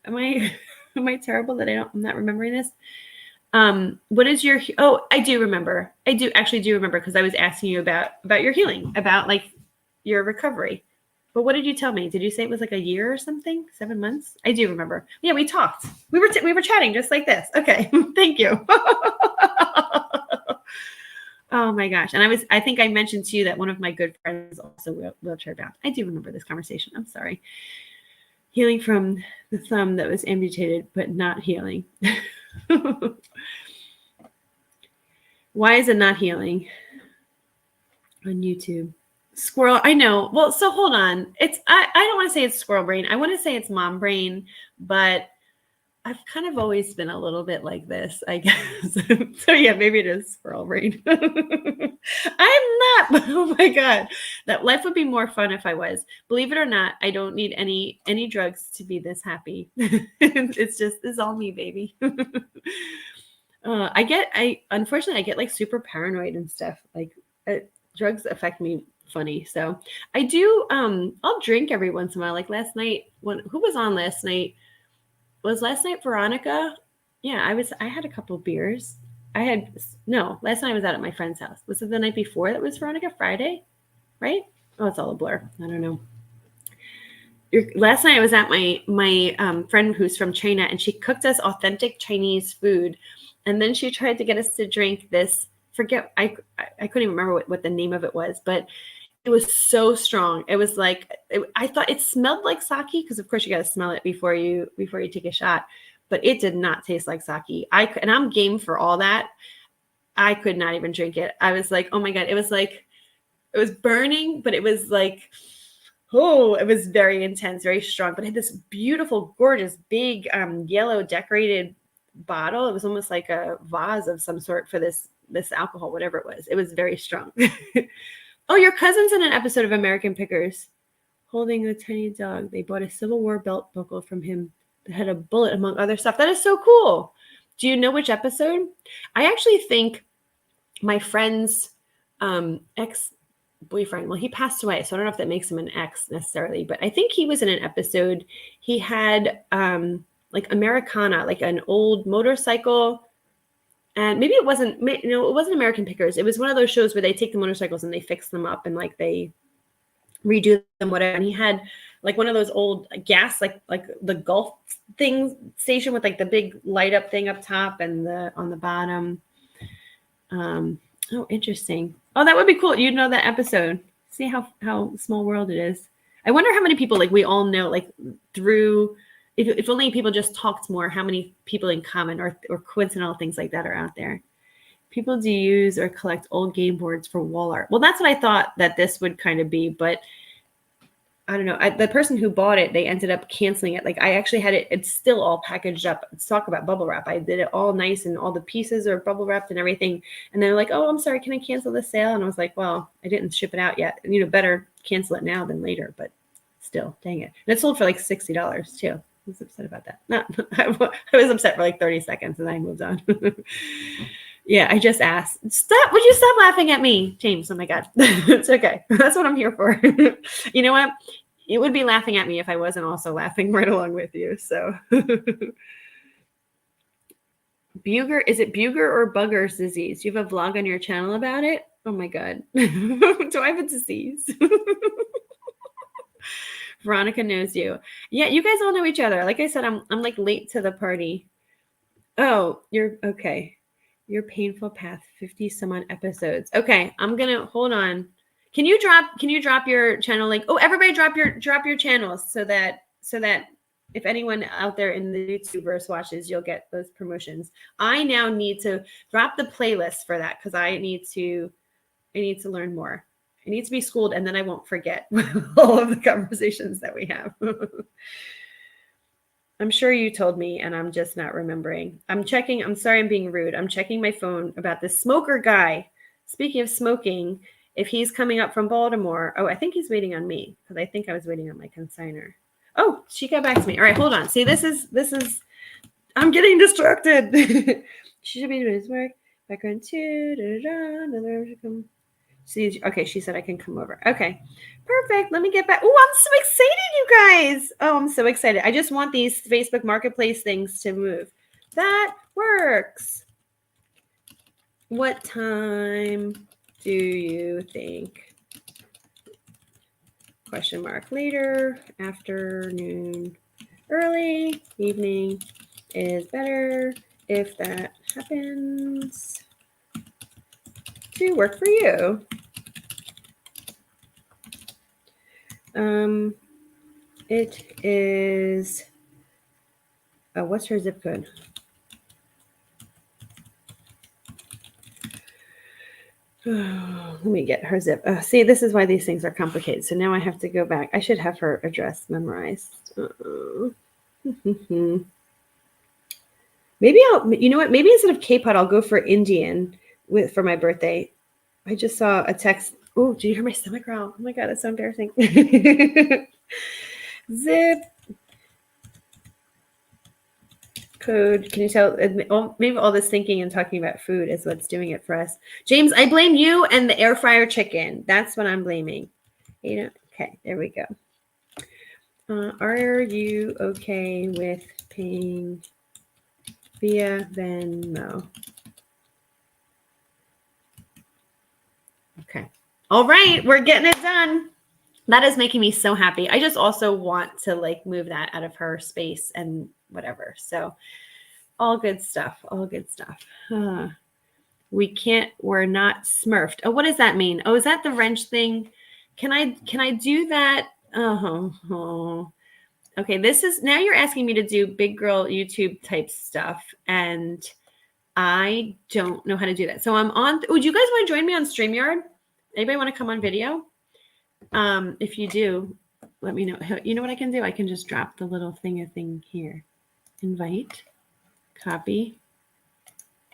am I terrible that I'm not remembering this? What is your, oh, I do remember. I do remember because I was asking you about your healing, about like your recovery. But what did you tell me? Did you say it was like a year or something? 7 months? I do remember. Yeah, we talked. We were chatting just like this. Okay. Thank you. Oh my gosh. And I think I mentioned to you that one of my good friends is also wheelchair bound. I do remember this conversation. I'm sorry. Healing from the thumb that was amputated, but not healing. Why is it not healing on YouTube? Squirrel, I know. Well, so hold on. I don't want to say it's squirrel brain. I want to say it's mom brain, but I've kind of always been a little bit like this, I guess. So yeah, maybe it is squirrel brain. I'm not, but oh my God. That life would be more fun if I was. Believe it or not, I don't need any drugs to be this happy. It's all me, baby. Unfortunately I get like super paranoid and stuff. Like drugs affect me funny. So I do I'll drink every once in a while. Like last night, who was on last night? Was last night Veronica? Yeah, I had a couple of beers. Last night I was out at my friend's house. Was it the night before that was Veronica? Friday? Right? Oh, it's all a blur. I don't know. Last night I was at my friend who's from China, and she cooked us authentic Chinese food. And then she tried to get us to drink this, I couldn't even remember what the name of it was, but it was so strong. It was like, I thought it smelled like sake, because of course you got to smell it before you take a shot, but it did not taste like sake. And I'm game for all that. I could not even drink it. I was like, oh my God. It was burning, but it was like, oh, it was very intense, very strong, but it had this beautiful, gorgeous, big yellow decorated bottle. It was almost like a vase of some sort for this alcohol, whatever it was. It was very strong. Oh, your cousin's in an episode of American Pickers, holding a tiny dog. They bought a Civil War belt buckle from him that had a bullet, among other stuff. That is so cool. Do you know which episode? I actually think my friend's ex-boyfriend, well, he passed away, so I don't know if that makes him an ex necessarily, but I think he was in an episode. He had like Americana, like an old motorcycle. And maybe it wasn't American Pickers. It was one of those shows where they take the motorcycles and they fix them up and like they redo them, whatever. And he had like one of those old gas, like the Gulf thing station with like the big light up thing up top and on the bottom. Oh, interesting. Oh, that would be cool. You'd know that episode. See how small world it is. I wonder how many people like we all know, like through, if only people just talked more, how many people in common or coincidental things like that are out there. People do use or collect old game boards for wall art. Well, that's what I thought that this would kind of be, but I don't know. The person who bought it, they ended up canceling it. Like I actually had it. It's still all packaged up. Let's talk about bubble wrap. I did it all nice and all the pieces are bubble wrapped and everything. And they're like, oh, I'm sorry. Can I cancel the sale? And I was like, well, I didn't ship it out yet. And, better cancel it now than later, but still, dang it. And it sold for like $60 too. I was upset about that. No, I was upset for like 30 seconds and then I moved on. Yeah, I just asked. Stop. Would you stop laughing at me, James? Oh my God. It's okay. That's what I'm here for. You know what? It would be laughing at me if I wasn't also laughing right along with you. So Buger, is it Buger or Bugger's disease? Do you have a vlog on your channel about it? Oh my God. Do I have a disease? Veronica knows you. Yeah, you guys all know each other. Like I said, I'm like late to the party. Oh, you're okay. Your painful path, 50 some odd episodes. Okay, I'm gonna hold on. Can you drop your channel link? Oh, everybody drop your channels so that if anyone out there in the YouTubeverse watches, you'll get those promotions. I now need to drop the playlist for that because I need to learn more. I need to be schooled, and then I won't forget all of the conversations that we have. I'm sure you told me, and I'm just not remembering. I'm checking. I'm sorry I'm being rude. I'm checking my phone about this smoker guy. Speaking of smoking, if he's coming up from Baltimore. Oh, I think he's waiting on me because I think I was waiting on my consignor. Oh, she got back to me. All right, hold on. See, this is I'm getting distracted. She should be doing his work. Background 2. Another come. See, okay, she said I can come over. Okay, perfect. Let me get back. Oh, I'm so excited, you guys. Oh, I'm so excited. I just want these Facebook Marketplace things to move. That works. What time do you think? Question mark. Later, afternoon, early, evening is better if that happens to work for you. It is, what's her zip code? Let me get her zip. See, this is why these things are complicated. So now I have to go back. I should have her address memorized. Maybe you know what? Maybe instead of K-Pod, I'll go for Indian for my birthday. I just saw a text. Oh, did you hear my stomach growl? Oh my God, that's so embarrassing. Zip code. Can you tell? Maybe all this thinking and talking about food is what's doing it for us. James, I blame you and the air fryer chicken. That's what I'm blaming. Okay, there we go. Are you okay with paying via Venmo? Okay. All right, we're getting it done. That is making me so happy. I just also want to move that out of her space and whatever. So all good stuff. All good stuff. We're not smurfed. Oh, what does that mean? Oh, is that the wrench thing? Can I do that? Oh. Okay, now you're asking me to do big girl YouTube type stuff, and I don't know how to do that. So I'm on. Would you guys want to join me on StreamYard? Anybody want to come on video? If you do, let me know. You know what I can do? I can just drop the little thing here. Invite, copy.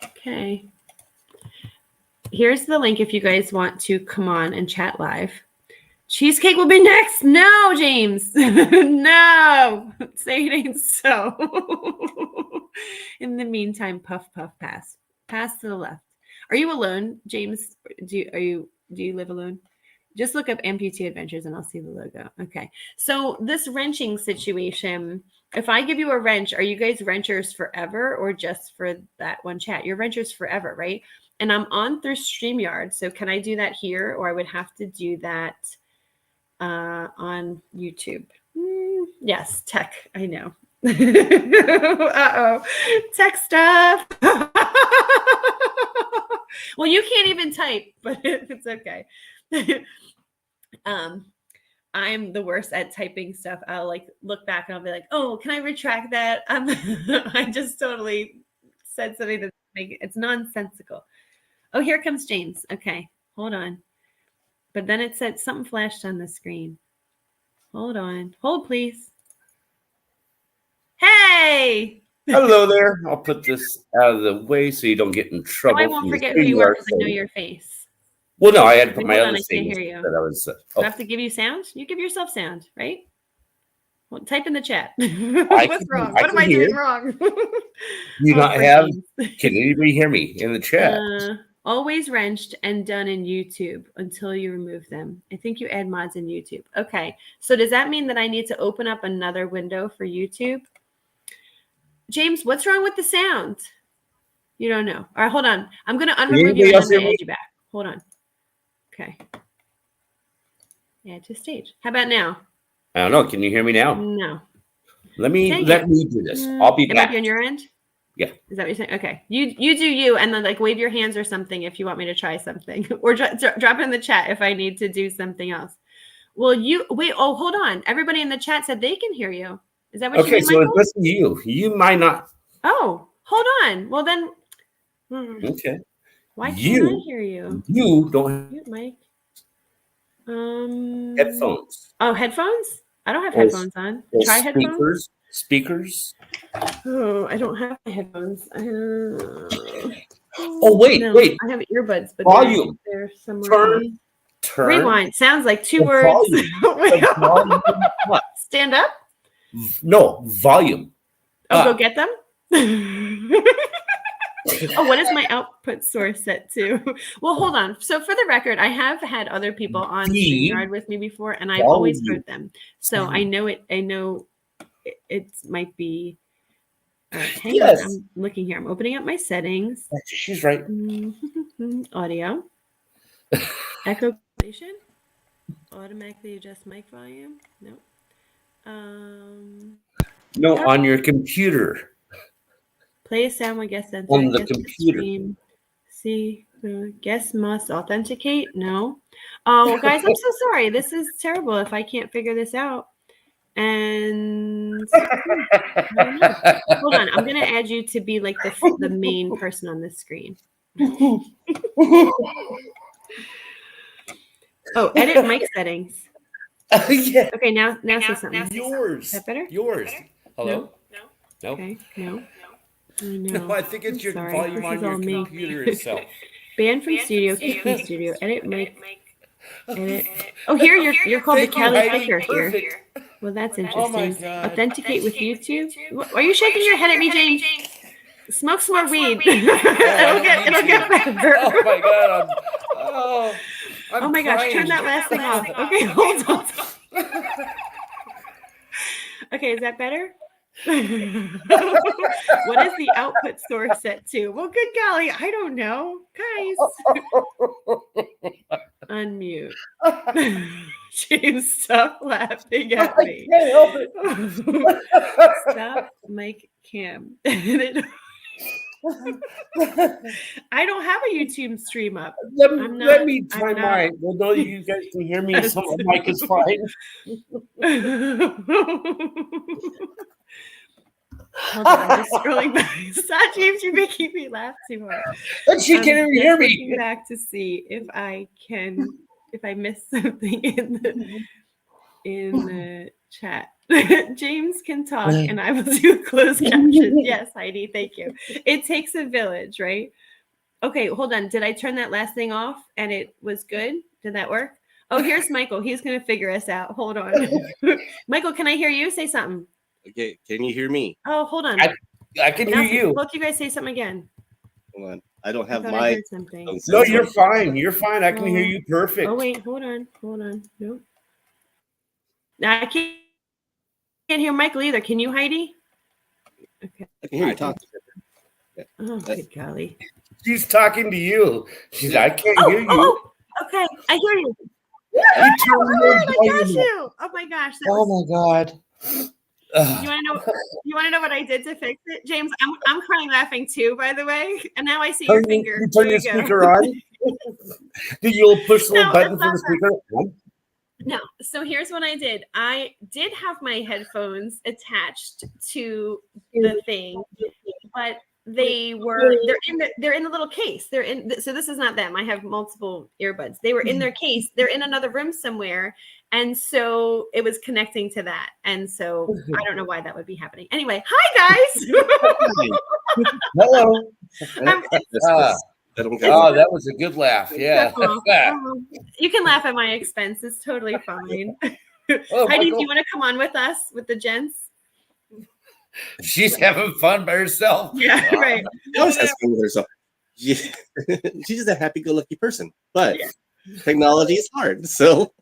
Okay. Here's the link if you guys want to come on and chat live. Cheesecake will be next. No, James. No. Say it ain't so. In the meantime, puff, puff, pass. Pass to the left. Are you alone, James? Do you live alone? Just look up Amputee Adventures and I'll see the logo. Okay. So this wrenching situation, if I give you a wrench, are you guys wrenchers forever or just for that one chat? You're wrenchers forever, right? And I'm on through StreamYard. So can I do that here or I would have to do that on YouTube? Yes, tech. I know. Uh-oh. Tech stuff. Well, you can't even type, but it's okay. I'm the worst at typing stuff. I'll look back and I'll be like, oh, can I retract that? I just totally said something that it's nonsensical. Oh, here comes James. Okay, hold on. But then it said something flashed on the screen. Hold on. Hold, please. Hey! Hello there. I'll put this out of the way so you don't get in trouble. I won't forget who you are because I know your face. Well, no, I had to put my other thing. I can't hear you. That I was, Do I have to give you sound? You give yourself sound, right? Well, type in the chat. What's wrong? What am I doing wrong? You not have? Can anybody hear me in the chat? Always wrenched and done in YouTube until you remove them. I think you add mods in YouTube. Okay. So does that mean that I need to open up another window for YouTube? James, what's wrong with the sound? You don't know. All right, hold on. I'm going to unremove you and I'm going to add you back. Hold on. Okay. Add to stage. How about now? I don't know. Can you hear me now? No. Let me do this. I'll be back. It might be on your end? Yeah. Is that what you're saying? Okay. You do you, and then like wave your hands or something if you want me to try something, or drop it in the chat if I need to do something else. Well, you wait. Oh, hold on. Everybody in the chat said they can hear you. Is that what you mean, so Michael? listen to you. You might not. Oh, hold on. Well then. Okay. Why can't I hear you? You don't Mute mic. headphones. Oh, headphones? I don't have headphones on. Try headphones. Speakers. Oh, I don't have my headphones. Oh wait. I have earbuds, but volume. they're somewhere. Turn. Rewind. Sounds like two words. Volume. Stand up. No, volume. Oh, go get them. Oh, what is my output source set to? Well, hold on. So for the record, I have had other people on StreamYard with me before, and I've always heard them. So I know it. I know it might be. Hang on. I'm looking here. I'm opening up my settings. She's right. Audio. Echo cancellation. Automatically adjust mic volume. Nope. No, on your computer. Play a sound when guest enter. On the computer. See, guest must authenticate. No. Oh, guys, I'm so sorry. This is terrible if I can't figure this out. And hold on, I'm gonna add you to be like the main person on this screen. Oh, edit mic settings. Yeah. Okay, now say something. Yours. Is that better? Yours. Hello? No. Okay, no. No, I think it's your volume on your computer itself. Ban from studio, keep from studio, edit mic. Edit. Oh, here you're called the Kelly Picker here. Well, that's interesting. Oh my God. Authenticate with YouTube. Are you shaking your head at me, James? Smoke some more weed. it'll get better. Oh my God. Oh my gosh, turn that last thing off. Okay, hold on. Okay, is that better? What is the output source set to? Well, good golly, I don't know. Guys. Unmute. James, stop laughing at me. I can't help it. Stop mic cam. I don't have a YouTube stream up. Let me try mine. Well, no, you guys can hear me. So my mic is fine. Hold on, I'm just scrolling back. Stop, James, you're making me laugh too hard. But she can't even hear me. Looking back to see if I missed something in the chat. James can talk and I will do closed captions. Yes, Heidi, thank you. It takes a village, right? Okay, hold on. Did I turn that last thing off and it was good? Did that work? Oh, here's Michael. He's going to figure us out. Hold on. Michael, can I hear you? Say something. Okay, can you hear me? Oh, hold on. I can hear you. Both you guys say something again. Hold on. I don't have I heard something. No, you're fine. You're fine. I can hear you perfect. Oh, wait. Hold on. Nope. Now, I can't hear Michael either. Can you, Heidi? Okay. I can hear you talk. Oh, good golly. She's talking to you. I can't hear you. Oh, okay. I hear you. I got you. Oh my gosh. Oh my God. You want to know what I did to fix it, James? I'm crying laughing too, by the way. And now I see your finger. You turn your speaker on. Did you push the little button for the speaker? No. So here's what I did. I did have my headphones attached to the thing, but they're in the little case. So this is not them. I have multiple earbuds. They were in their case. They're in another room somewhere. And so it was connecting to that. And so I don't know why that would be happening. Anyway, hi guys. Hello. That was a good laugh. Yeah. You can laugh at my expense. It's totally fine. Heidi, do you want to come on with us with the gents? She's having fun by herself. Yeah, right. She always has fun with herself. Yeah. She's just a happy-go-lucky person, but technology is hard. So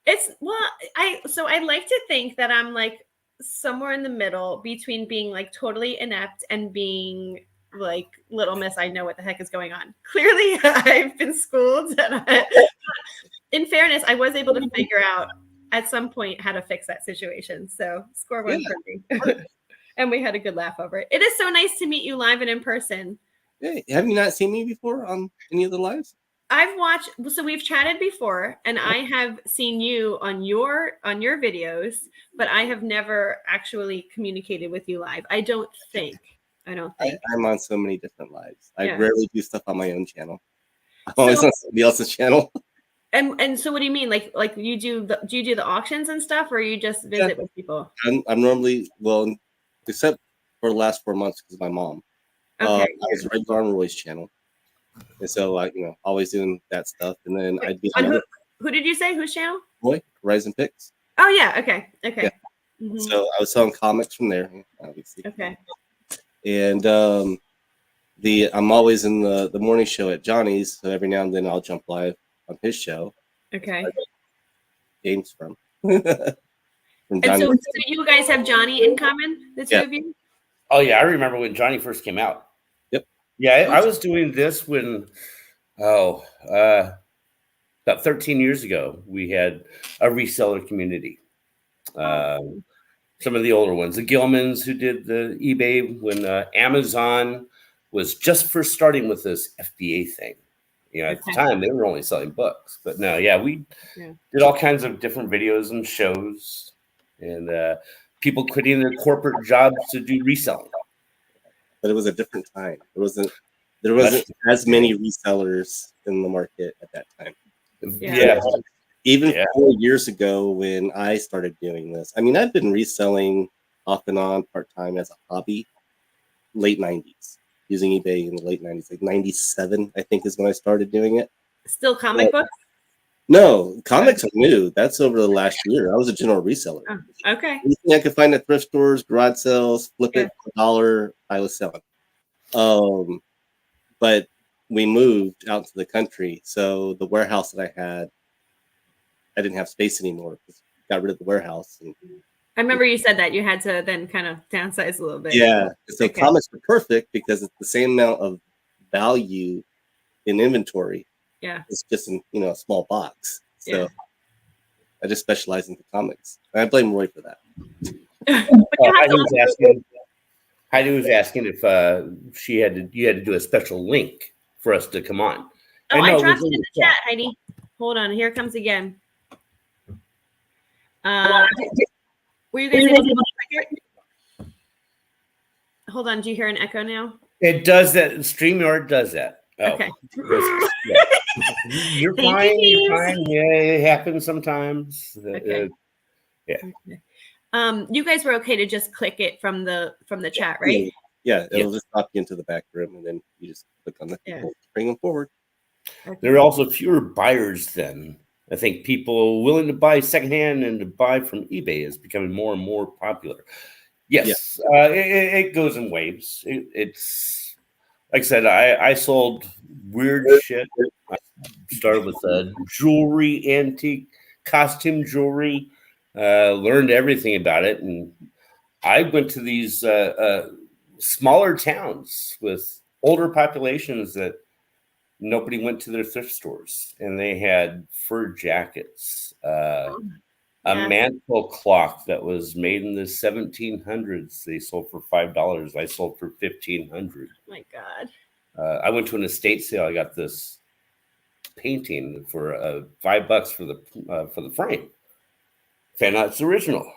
I like to think that I'm like somewhere in the middle between being like totally inept and being like little miss. I know what the heck is going on. Clearly, I've been schooled. In fairness, I was able to figure out at some point how to fix that situation. So score one for me. And we had a good laugh over it. It is so nice to meet you live and in person. Hey, have you not seen me before on any of the lives? I've watched, so we've chatted before, and I have seen you on your videos, but I have never actually communicated with you live. I don't think. I'm on so many different lives. I Yeah. rarely do stuff on my own channel. I'm always on somebody else's channel. And so what do you mean? Like do you do the auctions and stuff, or you just visit with people? I'm normally, well, except for the last 4 months because of my mom. Okay. I was regular on Roy's channel. And so always doing that stuff. And then I'd be on who did you say? Whose channel? Roy, Horizon Picks. Oh yeah, okay. Yeah. Mm-hmm. So I was selling comics from there, obviously. Okay. And I'm always in the morning show at Johnny's, so every now and then I'll jump live on his show. Okay. James from and so you guys have Johnny in common, the two of you? Oh yeah, I remember when Johnny first came out. Yep. Yeah, I was doing this when about 13 years ago. We had a reseller community. Some of the older ones, the Gilmans, who did the eBay when Amazon was just first starting with this FBA thing. At the time they were only selling books, but no, we did all kinds of different videos and shows, and people quitting their corporate jobs to do reselling. But it was a different time. There wasn't as many resellers in the market at that time. Yeah. Even 4 years ago when I started doing this, I mean, I've been reselling off and on part-time as a hobby, late 90s, using eBay in the late 90s, like 97, I think is when I started doing it. Still comic books? No, comics are new. That's over the last year. I was a general reseller. Oh, okay. Anything I could find at thrift stores, garage sales, flip it for $1, I was selling. But we moved out to the country, so the warehouse that I had, I didn't have space anymore. Got rid of the warehouse. And I remember you said that you had to then kind of downsize a little bit. Yeah. So comics were perfect because it's the same amount of value in inventory. Yeah. It's just in a small box. So I just specialize in the comics. And I blame Roy for that. Heidi was asking if you had to do a special link for us to come on. Oh, I dropped it in the chat, Heidi. Hold on, here it comes again. Were you guys able to check it? Hold on, do you hear an echo now? It does that. StreamYard does that. Oh. Okay. You're fine. You're fine. Yeah, it happens sometimes. Okay. You guys were okay to just click it from the chat, right? Yeah, it'll just drop you into the back room, and then you just click on the bring them forward. Okay. There are also fewer buyers then. I think people willing to buy secondhand and to buy from eBay is becoming more and more popular. Yes, it goes in waves. It's like I said, I sold weird shit. I started with jewelry, antique costume jewelry, learned everything about it. And I went to these smaller towns with older populations that nobody went to their thrift stores, and they had fur jackets, a mantle clock that was made in the 1700s. They sold for $5. I sold for $1,500. My God. I went to an estate sale. I got this painting for $5 for the frame. Found out it's original.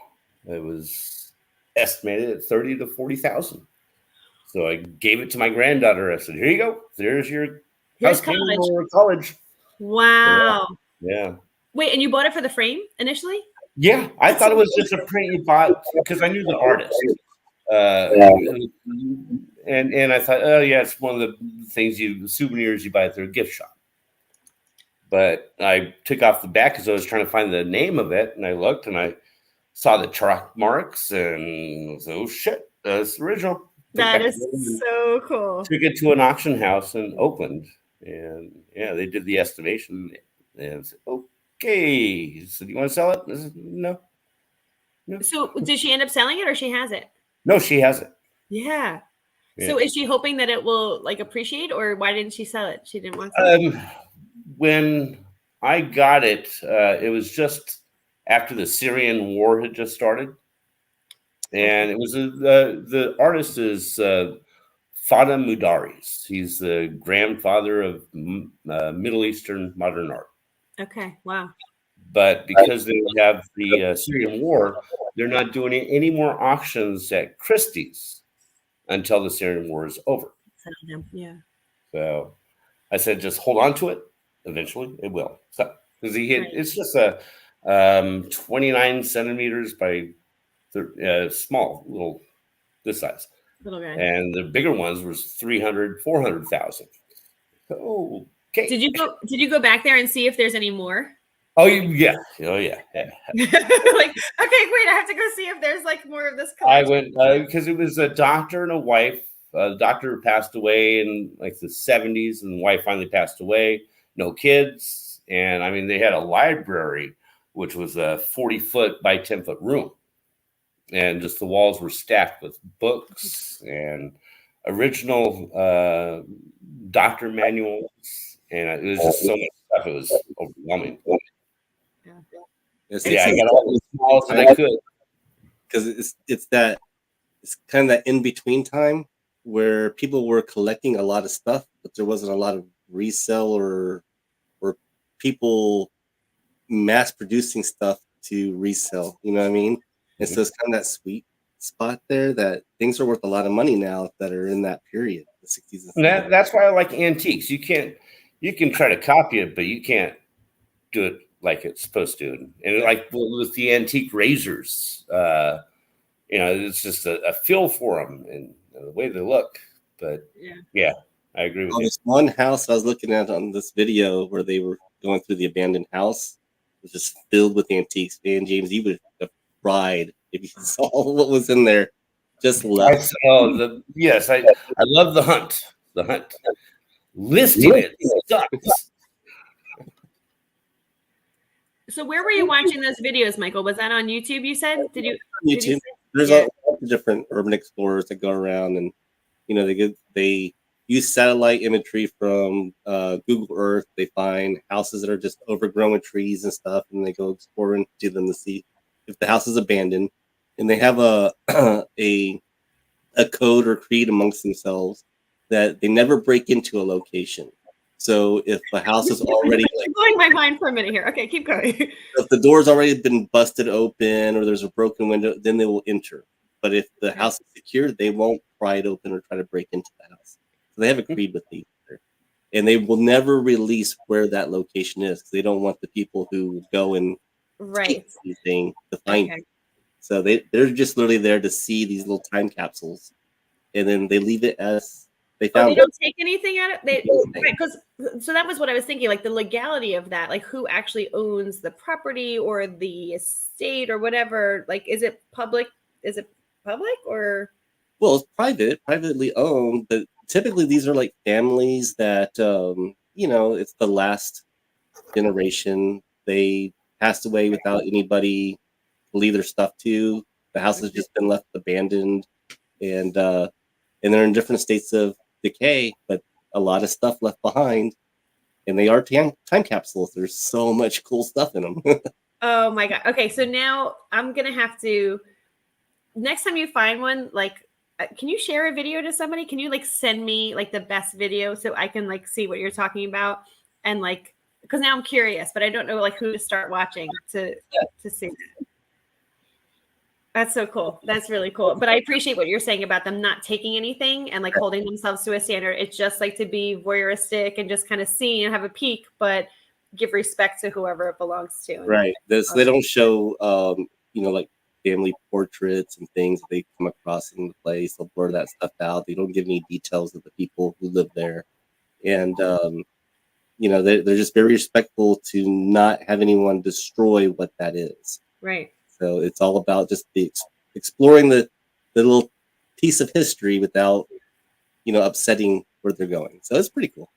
It was estimated at $30,000 to $40,000. So I gave it to my granddaughter. I said, "Here you go. There's your college." Wow. Yeah. Wait, and you bought it for the frame initially? Yeah, I thought it was just a print you bought because I knew the artist. And I thought, oh yeah, it's one of the souvenirs you buy at their gift shop. But I took off the back because I was trying to find the name of it, and I looked and I saw the truck marks, and I was like, oh shit, that's original. That is so cool. Took it to an auction house in Oakland, and they did the estimation, and I said, okay, so do you want to sell it? I said, no. So did she end up selling it, or she has it? No, she has it. Yeah. So is she hoping that it will appreciate, or why didn't she sell it? She didn't want to sell it? When I got it, it was just after the Syrian war had just started. and it was the artist is Fata Mudaris. He's the grandfather of Middle Eastern modern art. Okay. Wow. But because they have the Syrian war, they're not doing any more auctions at Christie's until the Syrian war is over. Yeah. So I said, just hold on to it. Eventually, it will. So because it's just a 29 centimeters by small, little this size, Little guy. and the bigger ones was 300, 400,000. Okay. Did you go back there and see if there's any more? Oh yeah. Oh yeah. Like, okay, wait, I have to go see if there's like more of this collection. I went because it was a doctor and a wife. The doctor passed away in like the 70s, and the wife finally passed away. No kids, and I mean they had a library, which was a 40-foot by 10-foot room, and just the walls were stacked with books and original doctor manuals, and it was just so much stuff. It was overwhelming. Yeah, I got all the smalls that I could. Because it's kind of that in between time where people were collecting a lot of stuff, but there wasn't a lot of resell or people mass producing stuff to resell. You know what I mean? And so it's kind of that sweet spot there that things are worth a lot of money now that are in that period, the 60s and 70s. That's why I like antiques. You can try to copy it, but you can't do it like it's supposed to. And like with the antique razors, it's just a feel for them and the way they look. But yeah, I agree with you. This one house I was looking at on this video where they were going through the abandoned house was just filled with antiques. Man, James, you would have cried if you saw what was in there. Just love. Yes, I love the hunt. The hunt. Listing it sucks. So where were you watching those videos, Michael? Was that on YouTube? You said? Did you? YouTube. There's a lot of different urban explorers that go around, and they use satellite imagery from Google Earth. They find houses that are just overgrown with trees and stuff, and they go exploring to them to see if the house is abandoned. And they have a code or creed amongst themselves that they never break into a location. So if the house is already blowing my mind for a minute here. Okay, keep going. If the door's already been busted open or there's a broken window, then they will enter. But if the house is secured, they won't pry it open or try to break into the house. So they have a creed with each other. And they will never release where that location is because they don't want the people who go and take anything to find it. So they're just literally there to see these little time capsules. And then they leave it as they found they don't take anything out of it. So that was what I was thinking, like the legality of that, like who actually owns the property or the estate or whatever. Like, is it public? Is it public or? Well, it's privately owned, but typically these are like families that it's the last generation. They passed away without anybody to leave their stuff to. The house has just been left abandoned, and they're in different states of decay, but a lot of stuff left behind, and they are time capsules. There's so much cool stuff in them. Oh my God. Okay. So now I'm going to have to, next time you find one, like, can you share a video to somebody? Can you like send me like the best video so I can like see what you're talking about? And like, because now I'm curious, but I don't know like who to start watching to see that. That's so cool. That's really cool. But I appreciate what you're saying about them not taking anything and like holding themselves to a standard. It's just like to be voyeuristic and just kind of see and have a peek, but give respect to whoever it belongs to. Right. They don't show, like family portraits and things that they come across in the place. They'll blur that stuff out. They don't give any details of the people who live there. And, they're just very respectful to not have anyone destroy what that is. Right. So it's all about just exploring the little piece of history without, upsetting where they're going. So it's pretty cool.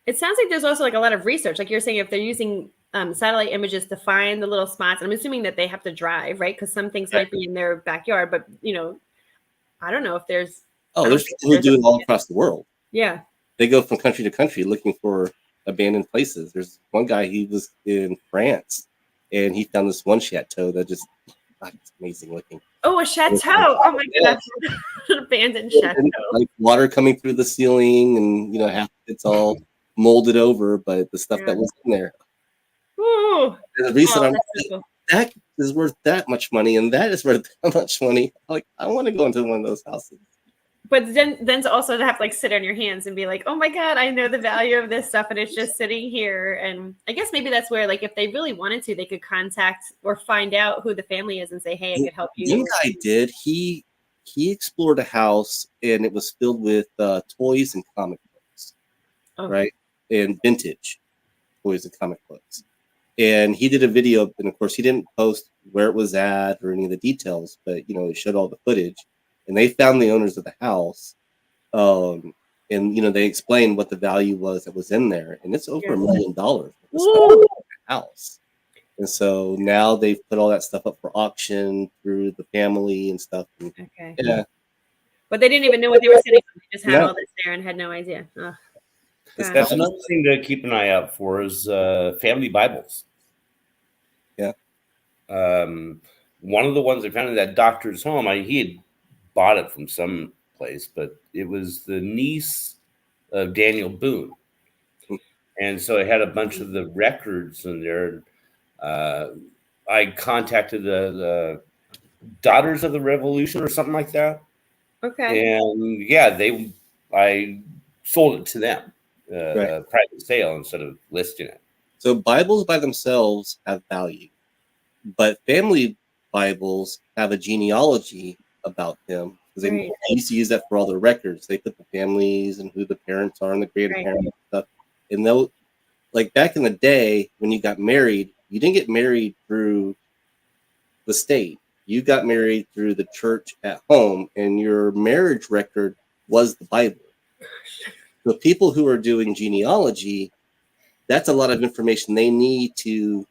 It sounds like there's also like a lot of research. Like you're saying, if they're using satellite images to find the little spots, I'm assuming that they have to drive, right? Because some things might be in their backyard, but I don't know if there's. There's people who do it all across the world. Yeah. They go from country to country looking for abandoned places. There's one guy, he was in France, and he found this one chateau that just, it's amazing looking. Oh, a chateau. Oh my God, an abandoned chateau. And, like water coming through the ceiling, and half it's all molded over, but the stuff that was in there. Ooh. The reason I'm that's so cool. that is worth that much money, and that is worth that much money. Like, I want to go into one of those houses. But then to also have like sit on your hands and be like, oh my God, I know the value of this stuff and it's just sitting here. And I guess maybe that's where, like, if they really wanted to, they could contact or find out who the family is and say, hey, I could help you. One guy did. He explored a house, and it was filled with toys and comic books, right? And vintage toys and comic books. And he did a video, and of course, he didn't post where it was at or any of the details, but it showed all the footage. And they found the owners of the house, and they explained what the value was that was in there, and it's over $1 million for the house. And so now they've put all that stuff up for auction through the family and stuff. And, yeah, but they didn't even know what they were sitting on. They just had all this there and had no idea. Oh, that's another thing to keep an eye out for is family Bibles. Yeah. One of the ones I found in that doctor's home, he had bought it from some place, but it was the niece of Daniel Boone. And so it had a bunch of the records in there. I contacted the Daughters of the Revolution or something like that. Okay. And yeah, I sold it to them, a private sale instead of listing it. So Bibles by themselves have value, but family Bibles have a genealogy about them, because they used to use that for all their records. They put the families and who the parents are and the grandparents and stuff. And they'll, like back in the day when you got married, you didn't get married through the state. You got married through the church at home, and your marriage record was the Bible. The people who are doing genealogy, that's a lot of information they need to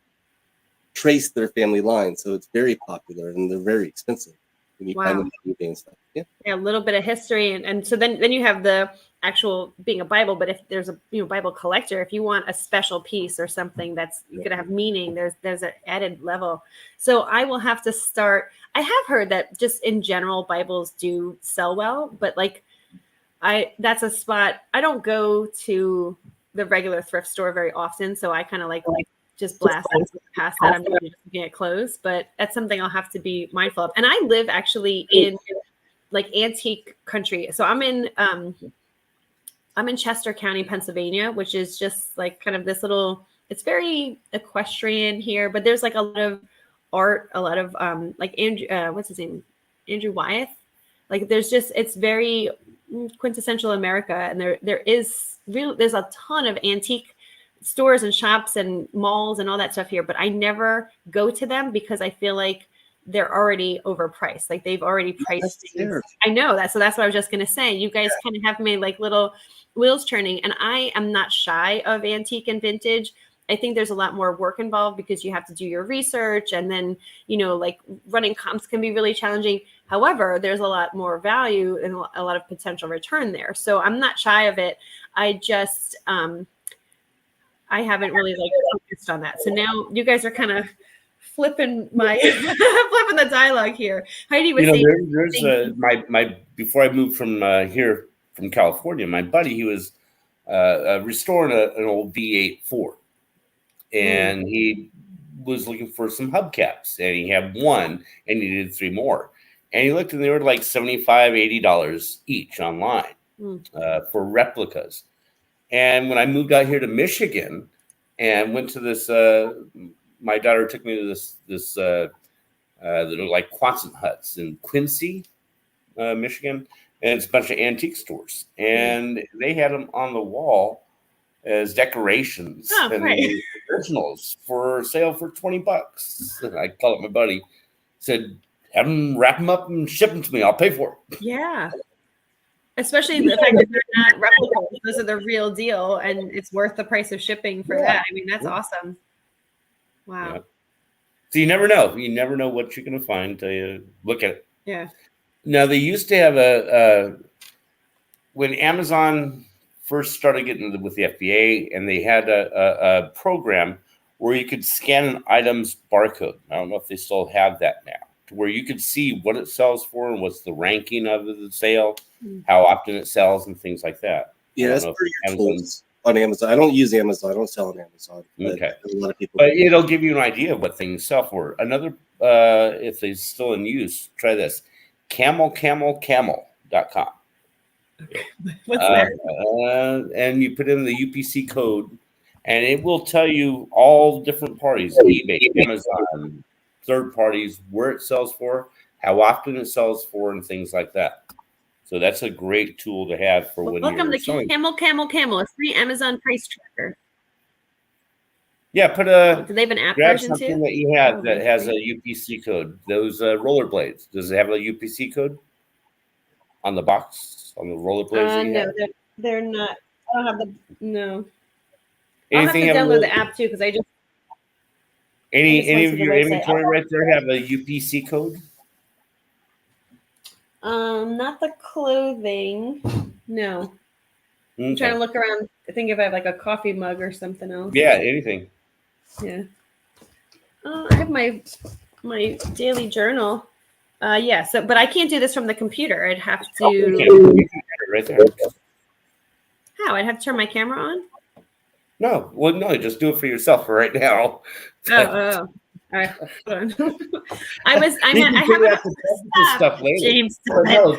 trace their family line. So it's very popular, and they're very expensive when you find them on eBay and stuff. Yeah, a little bit of history, and so then you have the actual being a Bible. But if there's a Bible collector, if you want a special piece or something that's going to have meaning, there's an added level. So I will have to start. I have heard that just in general Bibles do sell well, but like that's a spot. I don't go to the regular thrift store very often, so I kind of like just blast past that. I'm just looking at clothes, but that's something I'll have to be mindful of. And I live actually in like antique country. So I'm in Chester County, Pennsylvania, which is just like kind of this little, it's very equestrian here, but there's like a lot of art, a lot of like Andrew, what's his name? Andrew Wyeth. Like it's very quintessential America. And there's a ton of antique stores and shops and malls and all that stuff here, but I never go to them because I feel like they're already overpriced. Like they've already priced things. I know that. So that's what I was just going to say. You guys kind of have made like little wheels turning, and I am not shy of antique and vintage. I think there's a lot more work involved because you have to do your research, and then, like running comps can be really challenging. However, there's a lot more value and a lot of potential return there. So I'm not shy of it. I just, I haven't really like focused on that. So now you guys are kind of flipping the dialogue here. Heidi was saying, there's my before I moved from here from California, my buddy, he was restoring an old V8 Ford, and he was looking for some hubcaps, and he had one, and he needed 3 more, and he looked, and they were like $75, $80 each online for replicas. And when I moved out here to Michigan and went to this, my daughter took me to this little like Quonset huts in Quincy, Michigan, and it's a bunch of antique stores, and they had them on the wall as decorations and the originals for sale for $20. I called up my buddy, said, "Have them wrap them up and ship them to me. I'll pay for it." Yeah. Especially the fact that they're not replicas; those are the real deal, and it's worth the price of shipping for that. I mean, that's awesome. Wow. Yeah. So you never know. You never know what you're going to find until you look at it. Yeah. Now, they used to have when Amazon first started getting with the FBA, and they had a program where you could scan an item's barcode. I don't know if they still have that now. to where you could see what it sells for and what's the ranking of the sale, how often it sells, and things like that. Yeah, that's pretty tools on Amazon. I don't use Amazon. I don't sell on Amazon. Okay. A lot of people. But it'll give you an idea of what things sell for. Another, if they're still in use, try this. Camel.com. What's that? And you put in the UPC code, and it will tell you all different parties, eBay, Amazon, third parties, where it sells for, how often it sells for, and things like that. So that's a great tool to have for when Welcome you're to selling. Camel, a free Amazon price tracker. Yeah, put Do they have an app grab version something too? that you have that has a UPC code. Those rollerblades, does it have a UPC code on the box, on the rollerblades that you No, have? they're not. I don't have the no. Anything I'll have to have download the app too because I just any went of to the your website. inventory right there have a UPC code? Not the clothing. No. I'm trying to look around. I think if I have like a coffee mug or something else. Yeah, anything. Yeah. I have my daily journal. Yeah. So, but I can't do this from the computer. I'd have to. You can have it right there. How? I'd have to turn my camera on. No, well, no, just do it for yourself for right now. Oh. All right. Hold on. I have stuff later. James. No,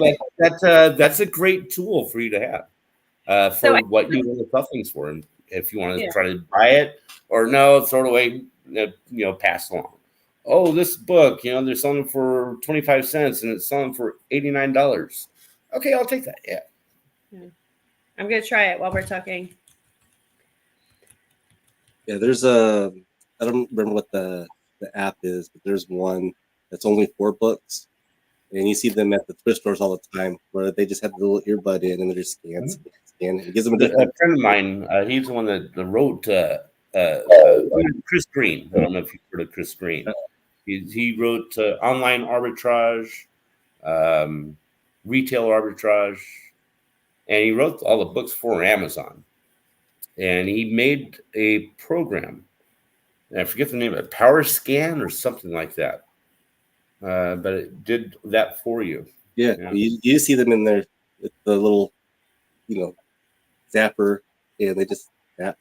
that's a great tool for you to have for what you want to sell things for, and if you want to try to buy it or no, throw it away, pass along. Oh, this book, they're selling it for 25 cents and it's selling for $89. Okay, I'll take that. Yeah. I'm gonna try it while we're talking. Yeah, there's I don't remember what the app is, but there's one that's only 4 books, and you see them at the thrift stores all the time, where they just have the little earbud in and they're just scan. It gives them a friend of mine. He's the one that wrote Chris Green. I don't know if you've heard of Chris Green. He wrote online arbitrage, retail arbitrage, and he wrote all the books for Amazon. And he made a program. And I forget the name of it, Power Scan or something like that. But it did that for you. Yeah. You see them in there with the little, zapper, and they just zap,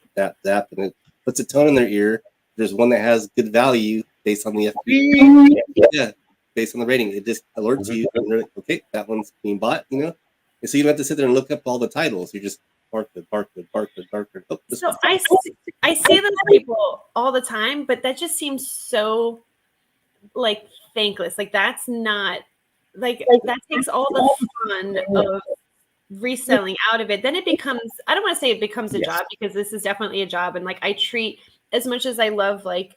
and it puts a tone in their ear. There's one that has good value based on the FB. Yeah, based on the rating. It just alerts you, and they're like, okay, that one's being bought, And so you don't have to sit there and look up all the titles. You just Barcode. Oh, so I see them people all the time, but that just seems so thankless. That's not that takes all the fun of reselling out of it. Then it becomes, I don't want to say it becomes a job, because this is definitely a job. And I treat, as much as I love, I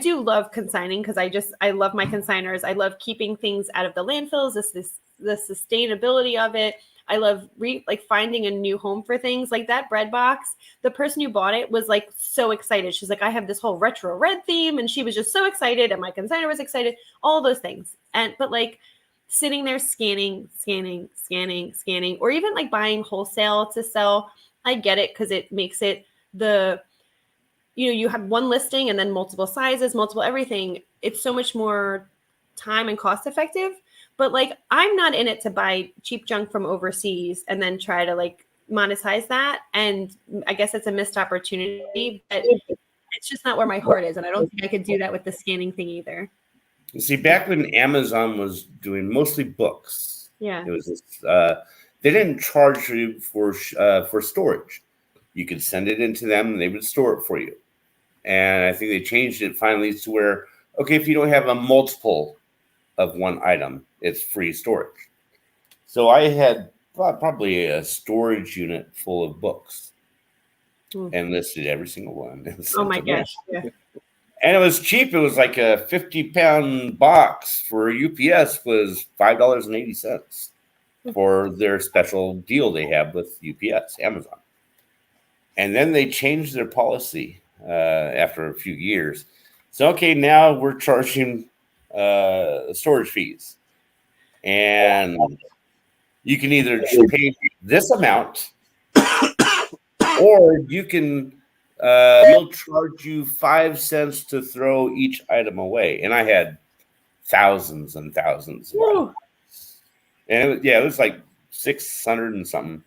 do love consigning, because I love my consigners. I love keeping things out of the landfills. The sustainability of it. I love finding a new home for things. Like that bread box, the person who bought it was so excited. She's like, I have this whole retro red theme, and she was just so excited, and my consignor was excited, all those things. But sitting there scanning, or even buying wholesale to sell, I get it, because it makes it you have one listing and then multiple sizes, multiple everything. It's so much more time and cost effective. But I'm not in it to buy cheap junk from overseas and then try to monetize that. And I guess it's a missed opportunity, but it's just not where my heart is. And I don't think I could do that with the scanning thing either. You see, back when Amazon was doing mostly books, it was just, they didn't charge you for storage. You could send it into them and they would store it for you. And I think they changed it finally to where, okay, if you don't have a multiple of one item, it's free storage. So I had probably a storage unit full of books and listed every single one. Oh my gosh. Yeah. And it was cheap. It was like a 50-pound box for UPS was $5.80 for their special deal they have with UPS, Amazon. And then they changed their policy after a few years. So, okay, now we're charging storage fees. And you can either pay this amount or you can we'll charge you 5 cents to throw each item away. And I had thousands and thousands of Woo. items. And it was like 600 and something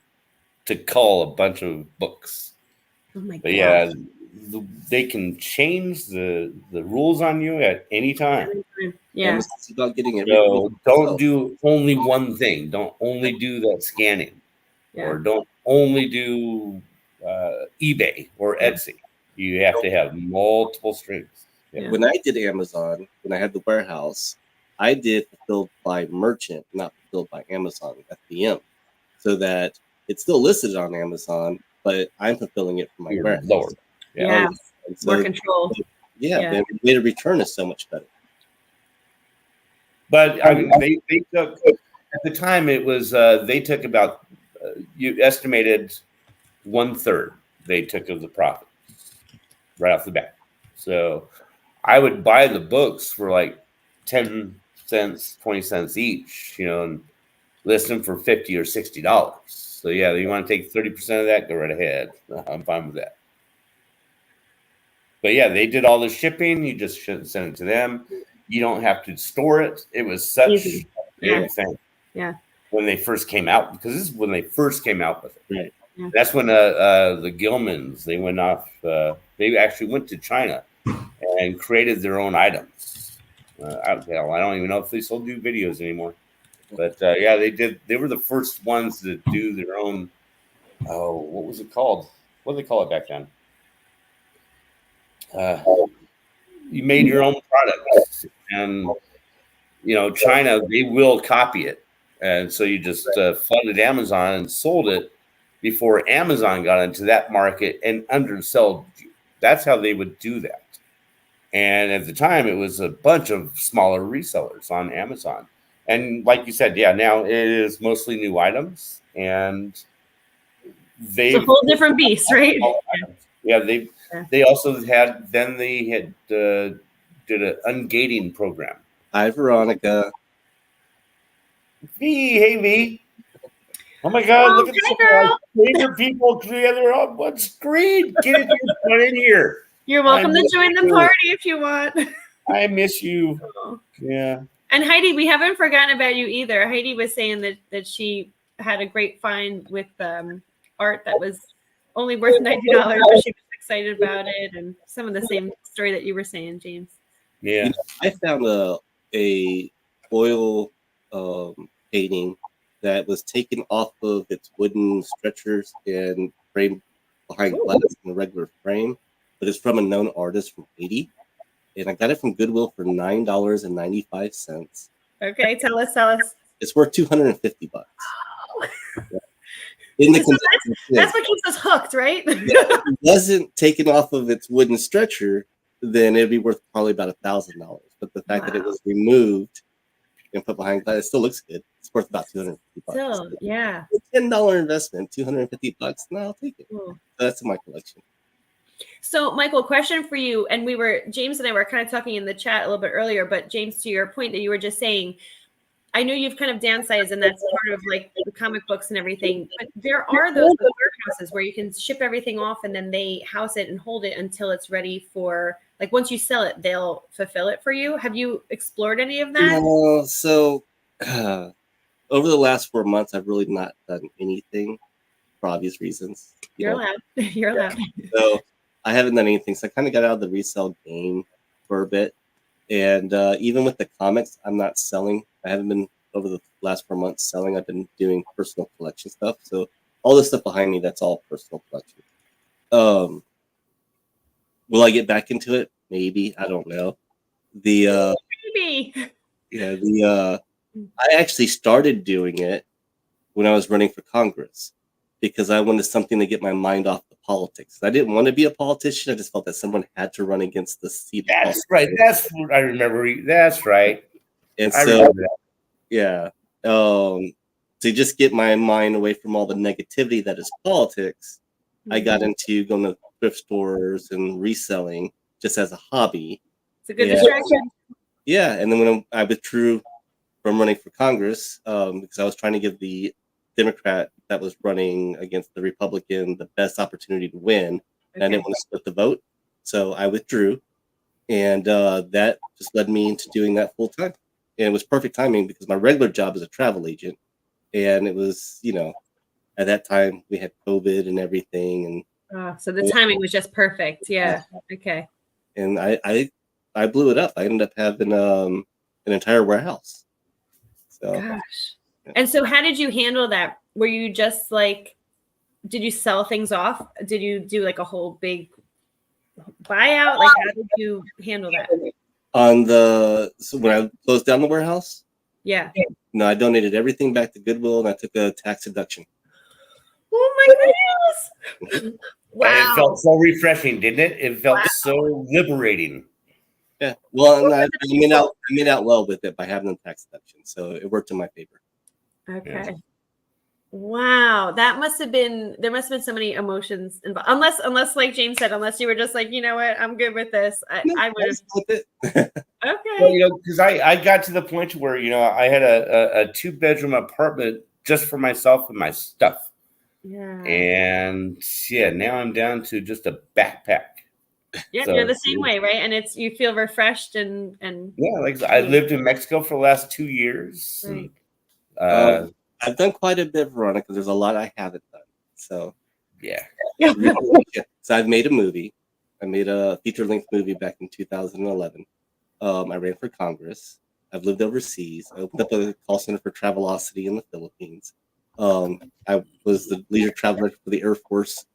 to cull a bunch of books. Oh my But god. they can change the rules on you at any time. Yeah. Amazon's about getting So don't do only one thing. Don't only do that scanning, or don't only do eBay or Etsy. You have to have multiple streams. Yeah. When I did Amazon, when I had the warehouse, I did fulfilled by merchant, not fulfilled by Amazon FBM, so that it's still listed on Amazon, but I'm fulfilling it from my warehouse. Lower. Yeah. So, more control. Yeah, the rate of return is so much better. But I mean, they took at the time it was they took about you estimated 1/3 they took of the profit right off the bat. So I would buy the books for like 10 cents, 20 cents each, and list them for $50 or $60. So yeah, you want to take 30% of that, go right ahead. I'm fine with that. But yeah, they did all the shipping. You just shouldn't send it to them. You don't have to store it. It was such a big thing. Yeah. When they first came out, because this is when they first came out with it. Right. Yeah. That's when the Gilmans, they went off. They actually went to China and created their own items. I don't even know if they still do videos anymore. But yeah, they did. They were the first ones to do their own. Oh, what was it called? What did they call it back then? You made your own products, and China, they will copy it, and so you just funded Amazon and sold it before Amazon got into that market and undersold you. That's how they would do that. And at the time, it was a bunch of smaller resellers on Amazon. And like you said, yeah, now it is mostly new items, and it's a whole different beast, right? Yeah, they also had did an ungating program. Hi, Veronica. V, hey V. Oh my God! Look at girl. favorite people together on one screen. Get in here. You're welcome to join the party if you want. I miss you. Yeah. And Heidi, we haven't forgotten about you either. Heidi was saying that she had a great find with art that was only worth $90, but she was excited about it, and some of the same story that you were saying, James. Yeah. I found a oil painting that was taken off of its wooden stretchers and framed behind glass in a regular frame, but it's from a known artist from Haiti. And I got it from Goodwill for $9.95. Okay, tell us. It's worth $250. That's what keeps us hooked, right? If it wasn't taken off of its wooden stretcher, then it'd be worth probably about $1,000. But the fact that it was removed and put behind glass, it still looks good. It's worth about $250. Still, yeah. $10 investment, $250. No, I'll take it. Cool. So that's in my collection. So, Michael, question for you. And James and I were kind of talking in the chat a little bit earlier, but James, to your point that you were just saying, I know you've kind of downsized, and that's part of like the comic books and everything. But there are those warehouses where you can ship everything off, and then they house it and hold it until it's ready for, like, once you sell it, they'll fulfill it for you. Have you explored any of that? No. So, over the last 4 months, I've really not done anything for obvious reasons. You're allowed. You're allowed. So I haven't done anything. So I kind of got out of the resale game for a bit. And even with the comics, I'm not selling. I haven't been over the last 4 months selling. I've been doing personal collection stuff. So all this stuff behind me, that's all personal collection. Will I get back into it? Maybe. I don't know. Maybe. Yeah, I actually started doing it when I was running for Congress because I wanted something to get my mind off the politics. I didn't want to be a politician. I just felt that someone had to run against the seat. That's right. That's what I remember. That's right. And so, yeah. To just get my mind away from all the negativity that is politics, I got into going to thrift stores and reselling just as a hobby. It's a good distraction. Yeah, and then when I withdrew from running for Congress, because I was trying to give the Democrat that was running against the Republican the best opportunity to win, and I didn't want to split the vote, so I withdrew, and that just led me into doing that full time. And it was perfect timing because my regular job is a travel agent. And it was, at that time we had COVID and everything. So the timing was just perfect. Yeah. Okay. And I blew it up. I ended up having an entire warehouse. So, gosh. And so how did you handle that? Were you just like, did you sell things off? Did you do like a whole big buyout? Like, how did you handle that? So when I closed down the warehouse, yeah, no, I donated everything back to Goodwill and I took a tax deduction. Oh my goodness! Wow, it felt so refreshing, didn't it? It felt so liberating. Yeah, well, and I made out well with it by having the tax deduction, so it worked in my favor. Okay. Yeah. Wow, there must have been so many emotions involved. Unless like James said, unless you were just like, you know what, I'm good with this. I would have with it. Okay. Well, because I got to the point where I had a 2-bedroom apartment just for myself and my stuff. Yeah. And now I'm down to just a backpack. Yeah, so, you're the same way, right? And you feel refreshed and like I lived in Mexico for the last 2 years. Right. I've done quite a bit, Veronica. There's a lot I haven't done. So yeah. So I've made a movie. I made a feature-length movie back in 2011. I ran for Congress. I've lived overseas. I opened up a call center for Travelocity in the Philippines. I was the leader traveler for the Air Force,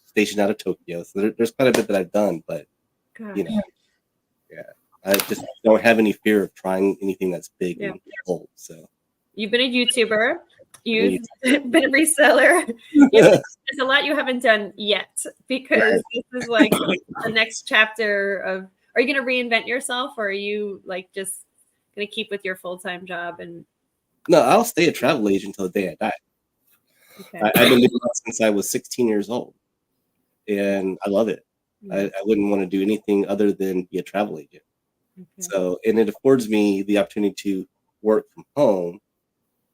stationed out of Tokyo. So there's quite a bit that I've done, but I just don't have any fear of trying anything that's big and bold. So you've been a YouTuber. You've been a reseller. There's a lot you haven't done yet because this is like the next chapter of. Are you going to reinvent yourself, or are you like just going to keep with your full-time job? And no, I'll stay a travel agent until the day I die. Okay. I've been doing that since I was 16 years old, and I love it. I wouldn't want to do anything other than be a travel agent. Okay. So, and it affords me the opportunity to work from home,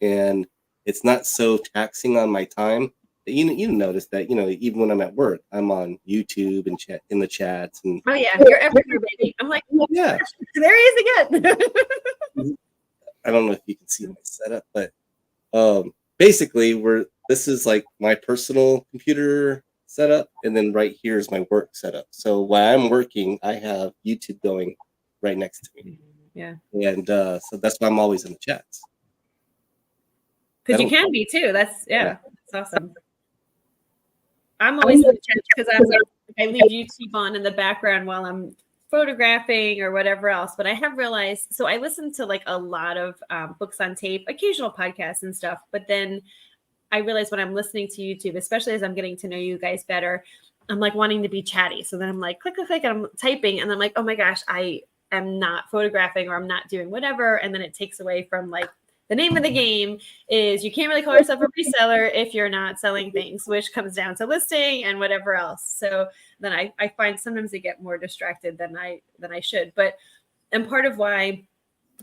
and it's not so taxing on my time. You notice that, even when I'm at work, I'm on YouTube and chat in the chats. And oh yeah, you're everywhere, baby. I'm like, yeah, there he is again. I don't know if you can see my setup, but basically, this is like my personal computer setup, and then right here is my work setup. So while I'm working, I have YouTube going right next to me. Yeah, and so that's why I'm always in the chats. Because you can be too. That's awesome. I'm always in the chat because I leave YouTube on in the background while I'm photographing or whatever else. But I have realized, so I listen to like a lot of books on tape, occasional podcasts and stuff. But then I realize when I'm listening to YouTube, especially as I'm getting to know you guys better, I'm like wanting to be chatty. So then I'm like, click, and I'm typing. And I'm like, oh my gosh, I am not photographing or I'm not doing whatever. And then it takes away from like, the name of the game is you can't really call yourself a reseller if you're not selling things, which comes down to listing and whatever else. So then I find sometimes I get more distracted than I should. And part of why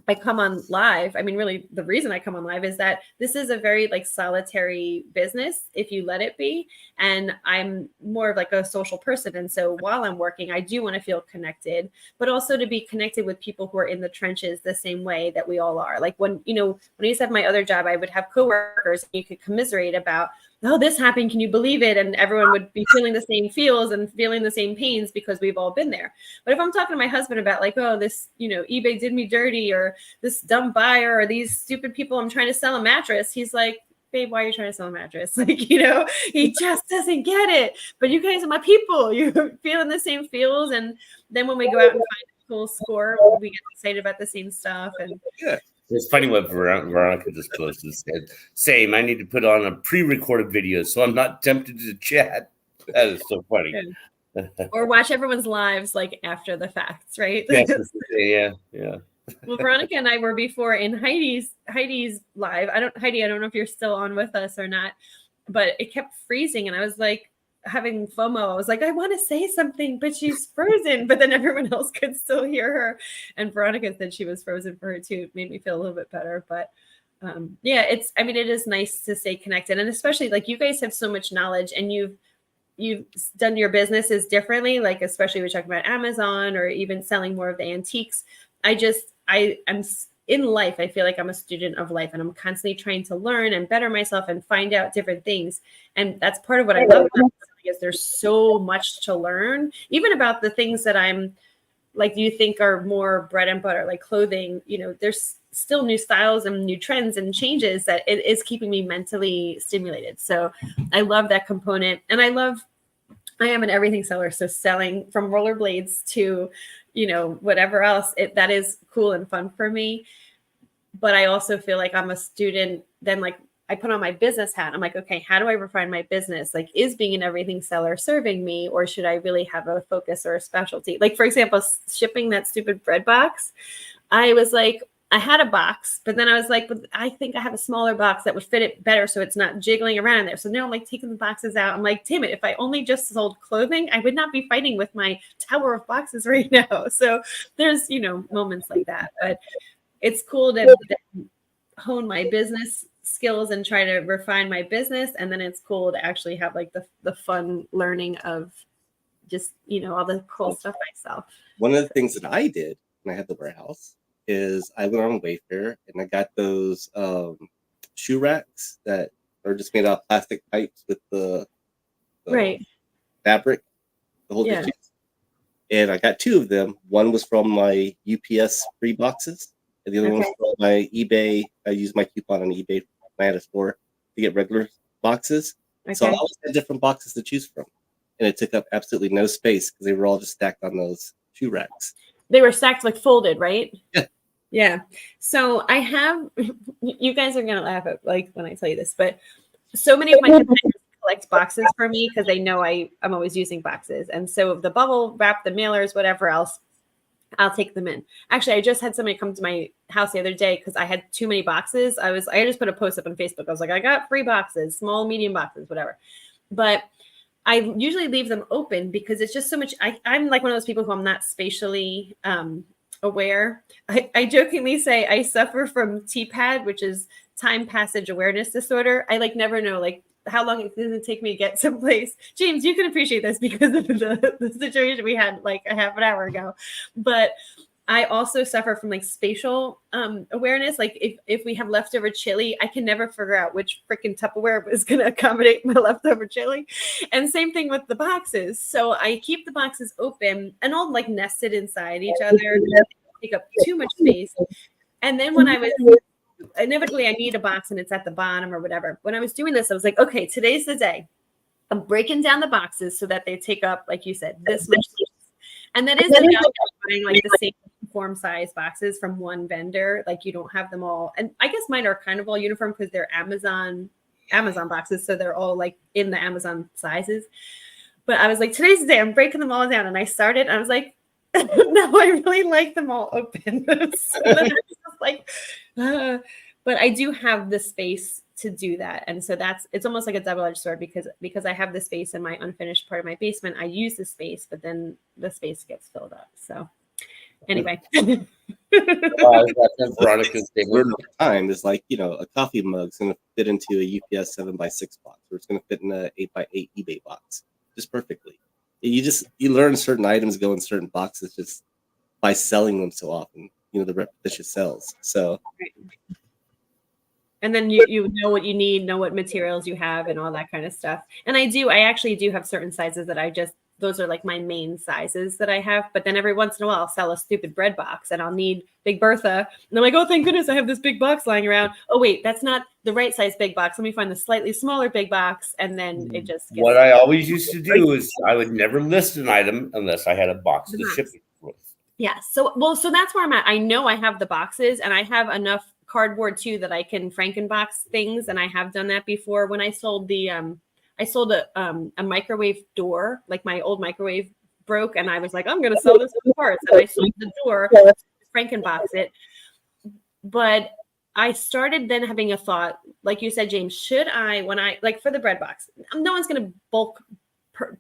I come on live, I mean, really the reason I come on live is that this is a very like solitary business if you let it be. And I'm more of like a social person. And so while I'm working, I do want to feel connected, but also to be connected with people who are in the trenches the same way that we all are. Like when I used to have my other job, I would have coworkers and you could commiserate about, oh, this happened. Can you believe it? And everyone would be feeling the same feels and feeling the same pains because we've all been there. But if I'm talking to my husband about like, oh, this, eBay did me dirty, or this dumb buyer, or these stupid people, I'm trying to sell a mattress. He's like, babe, why are you trying to sell a mattress? Like, he just doesn't get it. But you guys are my people. You're feeling the same feels. And then when we go out and find a cool score, we get excited about the same stuff. And it's funny what Veronica just posted. Said, same, I need to put on a pre-recorded video so I'm not tempted to chat. That is so funny. Or watch everyone's lives like after the facts, right? Yes, yeah. Well, Veronica and I were before in Heidi's live. I don't know if you're still on with us or not, but it kept freezing and I was like having FOMO. I was like, I want to say something, but she's frozen. But then everyone else could still hear her. And Veronica said she was frozen for her too. It made me feel a little bit better. But it is nice to stay connected. And especially like you guys have so much knowledge and you've done your businesses differently, like especially we're talking about Amazon or even selling more of the antiques. I'm in life, I feel like I'm a student of life, and I'm constantly trying to learn and better myself and find out different things. And that's part of what I love about it, is there's so much to learn, even about the things that I'm like, you think are more bread and butter, like clothing. There's still new styles and new trends and changes that it is keeping me mentally stimulated. So I love that component. And I am an everything seller. So selling from rollerblades to, whatever else, that is cool and fun for me. But I also feel like I'm a student. Then like I put on my business hat. I'm like, okay, how do I refine my business? Like, is being an everything seller serving me, or should I really have a focus or a specialty? Like, for example, shipping that stupid bread box. I was like, I had a box, but then I was like, but I think I have a smaller box that would fit it better, so it's not jiggling around in there. So now I'm like taking the boxes out. I'm like, damn it, if I only just sold clothing, I would not be fighting with my tower of boxes right now. So there's, moments like that. But it's cool to hone my business skills and try to refine my business. And then it's cool to actually have like the fun learning of just, all the cool stuff myself. One of the things that I did when I had the warehouse is I went on Wayfair and I got those shoe racks that are just made out of plastic pipes with the right fabric to hold your shoes. And I got 2 of them. One was from my UPS free boxes, and the other one was from my eBay. I used my coupon on eBay when I had a store to get regular boxes. So I always had different boxes to choose from. And it took up absolutely no space because they were all just stacked on those shoe racks. They were stacked like folded, right? Yeah. Yeah. So I have, you guys are going to laugh at like when I tell you this, but so many of my competitors collect boxes for me because they know I'm always using boxes. And so the bubble wrap, the mailers, whatever else, I'll take them in. Actually, I just had somebody come to my house the other day because I had too many boxes. I just put a post up on Facebook. I was like, I got free boxes, small, medium boxes, whatever. But I usually leave them open because it's just so much. I'm like one of those people who I'm not spatially aware. I jokingly say I suffer from TPAD, which is time passage awareness disorder. I like never know like how long it doesn't take me to get someplace. James, you can appreciate this because of the situation we had like a half an hour ago. But I also suffer from like spatial awareness. Like if we have leftover chili, I can never figure out which freaking Tupperware is going to accommodate my leftover chili. And same thing with the boxes. So I keep the boxes open and all like nested inside each other. They take up too much space. And then when I was inevitably, I need a box and it's at the bottom or whatever. When I was doing this, I was like, okay, today's the day. I'm breaking down the boxes so that they take up, like you said, this much space. And that is the value of buying like the same uniform size boxes from one vendor. Like you don't have them all. And I guess mine are kind of all uniform because they're Amazon boxes. So they're all like in the Amazon sizes. But I was like, today's the day. I'm breaking them all down. And I started, and I was like, no, I really like them all open. So then I was just like, but I do have the space to do that. And so it's almost like a double-edged sword because I have the space in my unfinished part of my basement. I use the space, but then the space gets filled up. So anyway. Veronica's learn over time is like, a coffee mug's going to fit into a UPS 7x6 box, or it's going to fit in a 8x8 eBay box just perfectly. You learn certain items go in certain boxes just by selling them so often, the repetition sells. So and then you know what you need, know what materials you have and all that kind of stuff. And I actually do have certain sizes that those are like my main sizes that I have. But then every once in a while I'll sell a stupid bread box and I'll need Big Bertha. And I'm like, oh, thank goodness I have this big box lying around. Oh, wait, that's not the right size big box. Let me find the slightly smaller big box. And then it just gets. What I always used to do is I would never list an item unless I had a box to ship it with. Yeah. So that's where I'm at. I know I have the boxes and I have enough cardboard too that I can Frankenbox things. And I have done that before. When I sold a microwave door, like my old microwave broke, and I was like, I'm going to sell this in parts. And I sold the door, Frankenbox it. But I started then having a thought, like you said, James, should I, like for the bread box, no one's going to bulk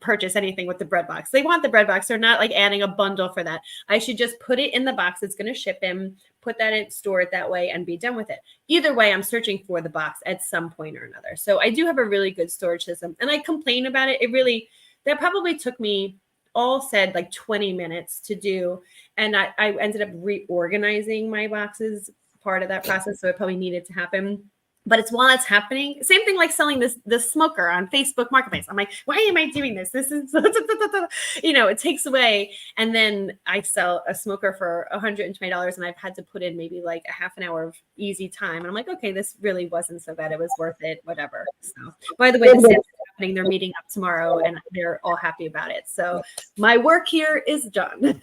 purchase anything with the bread box. They want the bread box. They're not like adding a bundle for that. I should just put it in the box it's going to ship in, put that in, store it that way, and be done with it. Either way, I'm searching for the box at some point or another. So I do have a really good storage system, and I complain about it. That probably took me all said like 20 minutes to do. And I ended up reorganizing my boxes part of that process, so it probably needed to happen. But it's while it's happening, same thing like selling this smoker on Facebook Marketplace. I'm like, why am I doing this? This is, it takes away. And then I sell a smoker for $120, and I've had to put in maybe like a half an hour of easy time. And I'm like, okay, this really wasn't so bad. It was worth it, whatever. So, by the way, the sales is happening. They're meeting up tomorrow, and they're all happy about it. So my work here is done.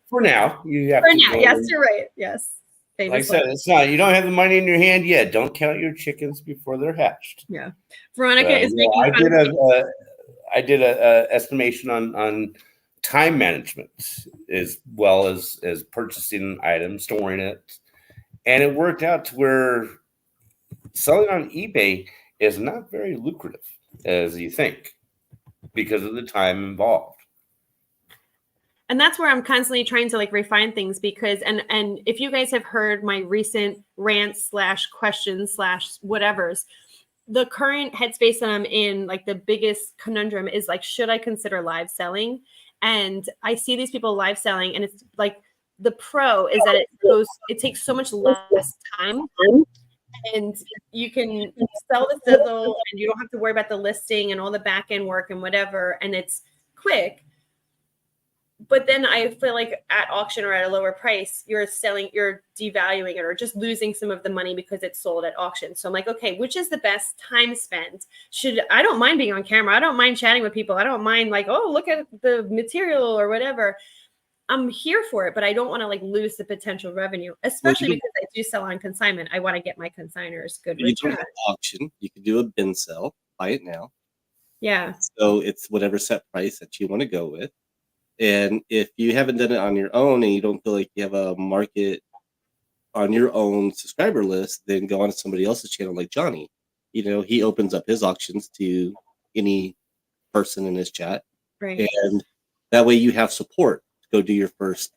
For now, you have For to now, go yes, you're right. Yes. Like I said, it's not. You don't have the money in your hand yet. Don't count your chickens before they're hatched. Yeah, Veronica is making I fun did of I did a estimation on time management as well as purchasing an item, storing it, and it worked out to where selling on eBay is not very lucrative as you think because of the time involved. And that's where I'm constantly trying to like refine things because, and if you guys have heard my recent rants / questions / whatevers, the current headspace that I'm in, like the biggest conundrum is like, should I consider live selling? And I see these people live selling, and it's like the pro is that it takes so much less time, and you can sell the sizzle, and you don't have to worry about the listing and all the back end work and whatever, and it's quick. But then I feel like at auction or at a lower price, you're devaluing it or just losing some of the money because it's sold at auction. So I'm like, okay, which is the best time spent? I don't mind being on camera. I don't mind chatting with people. I don't mind like, oh, look at the material or whatever. I'm here for it, but I don't want to like lose the potential revenue, especially because I do sell on consignment. I want to get my consigners good return. You don't have auction. You could do a bin sell, buy it now. Yeah. So it's whatever set price that you want to go with. And if you haven't done it on your own and you don't feel like you have a market on your own subscriber list, then go on to somebody else's channel like Johnny. He opens up his auctions to any person in his chat. Right. And that way you have support to go do your first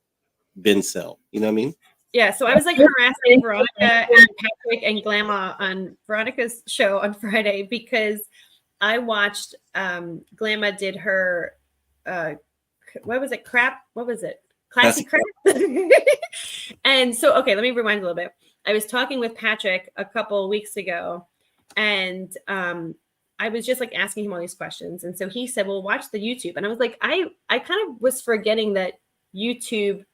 bin sell. You know what I mean? Yeah. So I was like harassing Veronica and Patrick and Glamma on Veronica's show on Friday because I watched Glamma did her what was it? Classy crap. And so, okay, let me rewind a little bit. I was talking with Patrick a couple weeks ago, and I was just like asking him all these questions. And so he said, well, watch the YouTube. And I was like, I kind of was forgetting that YouTube,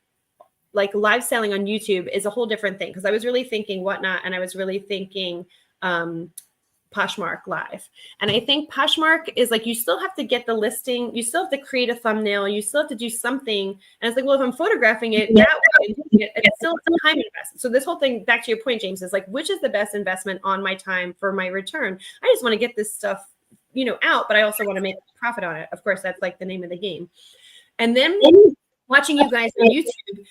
like live selling on YouTube is a whole different thing. Cause I was really thinking Whatnot, and I was really thinking Poshmark live. And I think Poshmark is like, you still have to get the listing. You still have to create a thumbnail. You still have to do something. And it's like, well, if I'm photographing it that way, it's still a time investment. So this whole thing, back to your point, James, is like, which is the best investment on my time for my return? I just want to get this stuff, out, but I also want to make profit on it. Of course, that's like the name of the game. And then watching you guys on YouTube,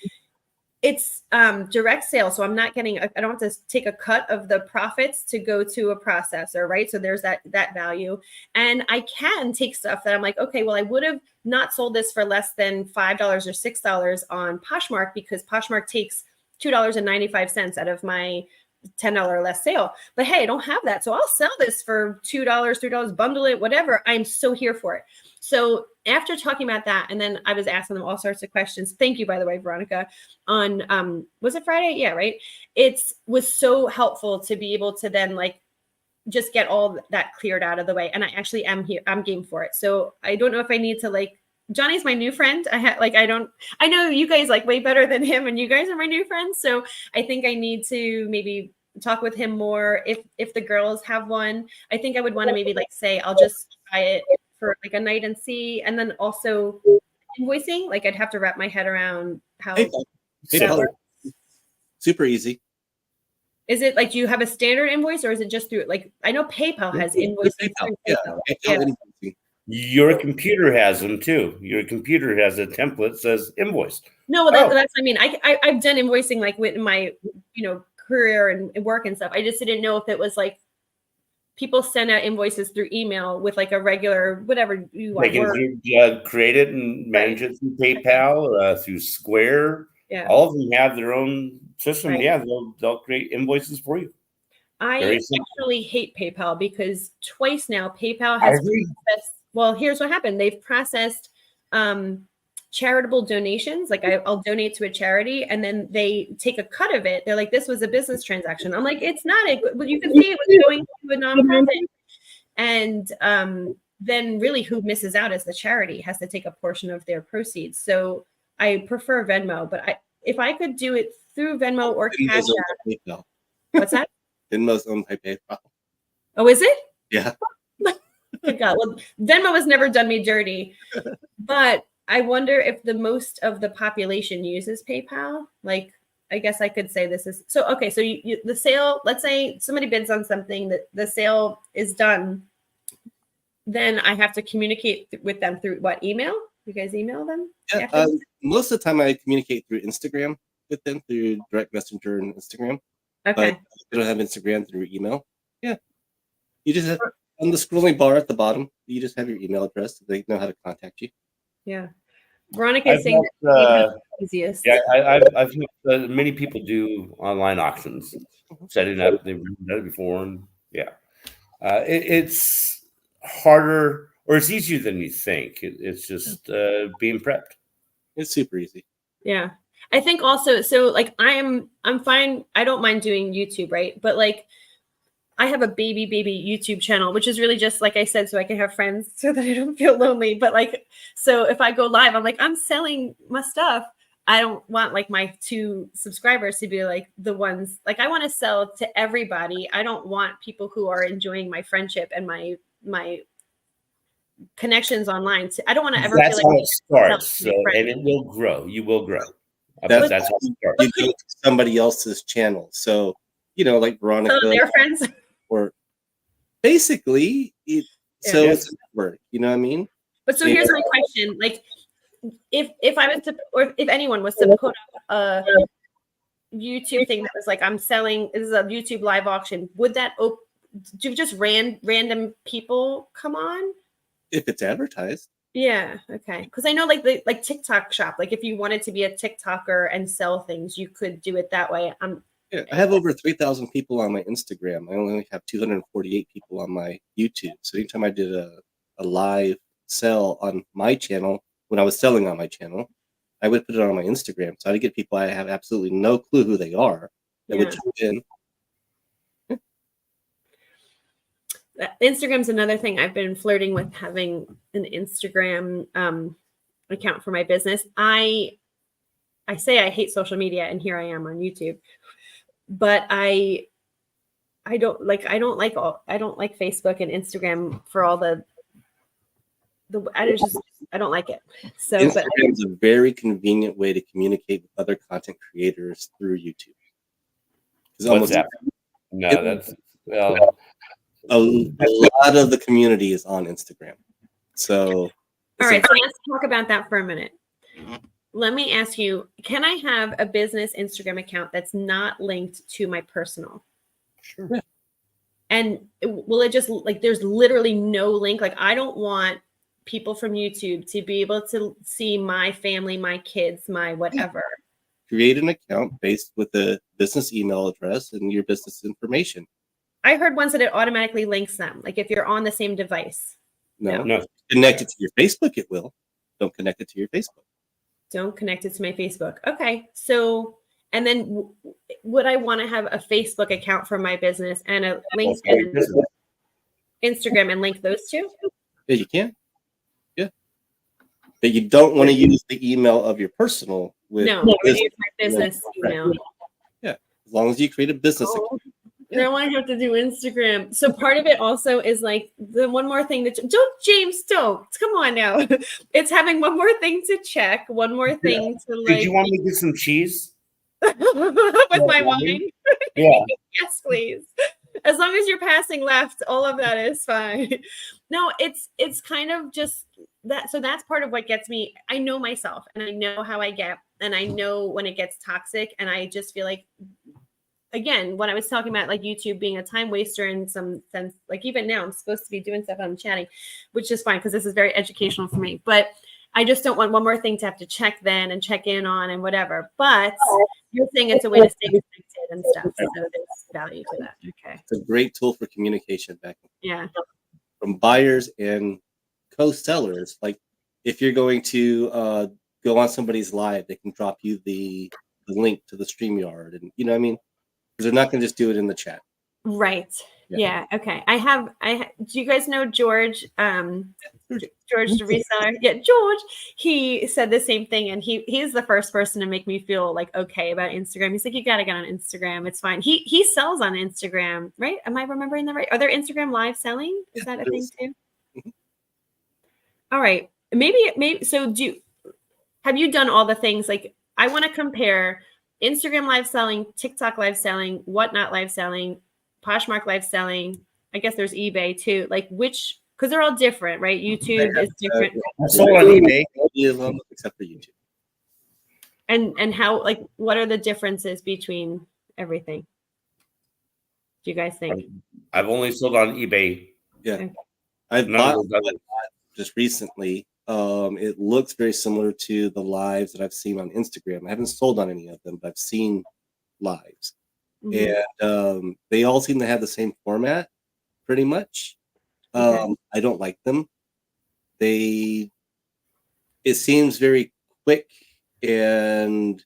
it's direct sale. So I'm not getting, I don't have to take a cut of the profits to go to a processor, right? So there's that value. And I can take stuff that I'm like, okay, well, I would have not sold this for less than $5 or $6 on Poshmark because Poshmark takes $2.95 out of my $10 less sale. But hey, I don't have that. So I'll sell this for $2, $3, bundle it, whatever. I'm so here for it. So after talking about that, and then I was asking them all sorts of questions. Thank you, by the way, Veronica, on, was it Friday? Yeah, right. It was so helpful to be able to then like just get all that cleared out of the way. And I actually am here. I'm game for it. So I don't know if I need to like, Johnny's my new friend. I know you guys like way better than him, and you guys are my new friends. So I think I need to maybe talk with him more. If the girls have one, I think I would want to maybe like say, I'll just try it for like a night and see. And then also invoicing, like I'd have to wrap my head around how PayPal. Super easy. Is it like, do you have a standard invoice, or is it just through like, I know PayPal has invoices. PayPal. Your computer has them too. Your computer has a template that says invoice. No, well, that's what I mean. I've done invoicing like with my, career and work and stuff. I just didn't know if it was like people send out invoices through email with like a regular, whatever you want. They can create it and manage it through PayPal, through Square. Yeah. All of them have their own system. Right. Yeah, they'll create invoices for you. I actually hate PayPal because twice now PayPal has processed, well, here's what happened. They've processed charitable donations. Like I'll donate to a charity and then they take a cut of it. They're like, this was a business transaction. I'm like, it's not well, you can see it was going to a nonprofit. And then really who misses out is the charity, has to take a portion of their proceeds. So I prefer Venmo, but if I could do it through Venmo or Cash App. What's that? Venmo's owned by PayPal. Oh, is it? Yeah. Oh God. Well, Venmo has never done me dirty, but I wonder if the most of the population uses PayPal. Like, I guess I could say this is so. Okay, so the sale. Let's say somebody bids on something, that the sale is done. Then I have to communicate with them through what, email? You guys email them? Yeah. Most of the time, I communicate through Instagram with them, through direct messenger and Instagram. Okay. But if you don't have Instagram, through email. Yeah. You just have on the scrolling bar at the bottom. You just have your email address. So they know how to contact you. Yeah. Veronica is saying that easiest. Yeah, I've many people do online auctions, setting up. They've done it before, and yeah, it's harder, or it's easier than you think. It's just being prepped. It's super easy. Yeah, I think also. So like, I'm fine. I don't mind doing YouTube, right? But like, I have a baby YouTube channel, which is really just, like I said, so I can have friends so that I don't feel lonely. But like, so if I go live, I'm like, I'm selling my stuff. I don't want like my 2 subscribers to be like the ones, like I want to sell to everybody. I don't want people who are enjoying my friendship and my connections online. I don't want to ever That's feel like how it starts. So, and it will grow. You will grow. That's how it starts. You go to somebody else's channel. So, like Veronica. So their friends. Or basically, so it's a network, you know what I mean? But so here's my question: like, if I was to, or if anyone was to put up a YouTube thing that was like, I'm selling, this is a YouTube live auction, would that do just random people come on? If it's advertised. Yeah. Okay. Because I know like TikTok shop, like if you wanted to be a TikToker and sell things, you could do it that way. Yeah, I have over 3,000 people on my Instagram. I only have 248 people on my YouTube. So anytime I did a live sell on my channel, when I was selling on my channel, I would put it on my Instagram. So I get people I have absolutely no clue who they are that would jump in. Instagram's another thing I've been flirting with, having an Instagram account for my business. I say I hate social media, and here I am on YouTube. But I don't like Facebook and Instagram for all the I don't like it. So Instagram is a very convenient way to communicate with other content creators through YouTube. What's that? No, that's a lot of the community is on Instagram. So all right, so let's talk about that for a minute. Let me ask you, can I have a business Instagram account that's not linked to my personal? Sure. And will it just, like, there's literally no link? Like, I don't want people from YouTube to be able to see my family, my kids, my whatever. Create an account based with a business email address and your business information. I heard once that it automatically links them, like if you're on the same device. No. Connect it to your Facebook, it will. Don't connect it to your Facebook. Don't connect it to my Facebook. Okay. So, and then would I want to have a Facebook account for my business and a LinkedIn, Instagram, and link those two? Yeah, you can. Yeah. But you don't want to use the email of your personal with no, use my business email. Yeah. As long as you create a business account. Now I have to do Instagram. So part of it also is like the one more thing that don't come on now. It's having one more thing to check, one more thing to like. Did you want me to get some cheese with my wine? Yeah. Yes, please. As long as you're passing left, all of that is fine. No, it's kind of just that. So that's part of what gets me. I know myself, and I know how I get, and I know when it gets toxic, and I just feel like. Again, when I was talking about like YouTube being a time waster in some sense, like even now I'm supposed to be doing stuff, I'm chatting, which is fine because this is very educational for me. But I just don't want one more thing to have to check then and check in on and whatever. But you're saying it's a way to stay connected and stuff. So there's value to that. Okay. It's a great tool for communication back from buyers and co-sellers. Like if you're going to go on somebody's live, they can drop you the link to the StreamYard, and you know what I mean? Because they're not going to just do it in the chat. Right. Yeah. Yeah. Okay. Do you guys know George? George the reseller. Yeah, George. He said the same thing, and he's the first person to make me feel like okay about Instagram. He's like, you got to get on Instagram. It's fine. He sells on Instagram, right? Am I remembering that right? Are there Instagram live selling? Is that a thing too? Mhm. All right. Maybe. So have you done all the things? Like, I want to compare Instagram live selling, TikTok live selling, Whatnot live selling, Poshmark live selling. I guess there's eBay too. Like because they're all different, right? YouTube is different. I sold on eBay. Except for YouTube. And how, like, what are the differences between everything? Do you guys think? I've only sold on eBay. Yeah. Okay. I've None of bought those others. just recently. It looks very similar to the lives that I've seen on Instagram. I haven't sold on any of them, but I've seen lives. Mhm. And they all seem to have the same format pretty much. Okay. I don't like them. It seems very quick and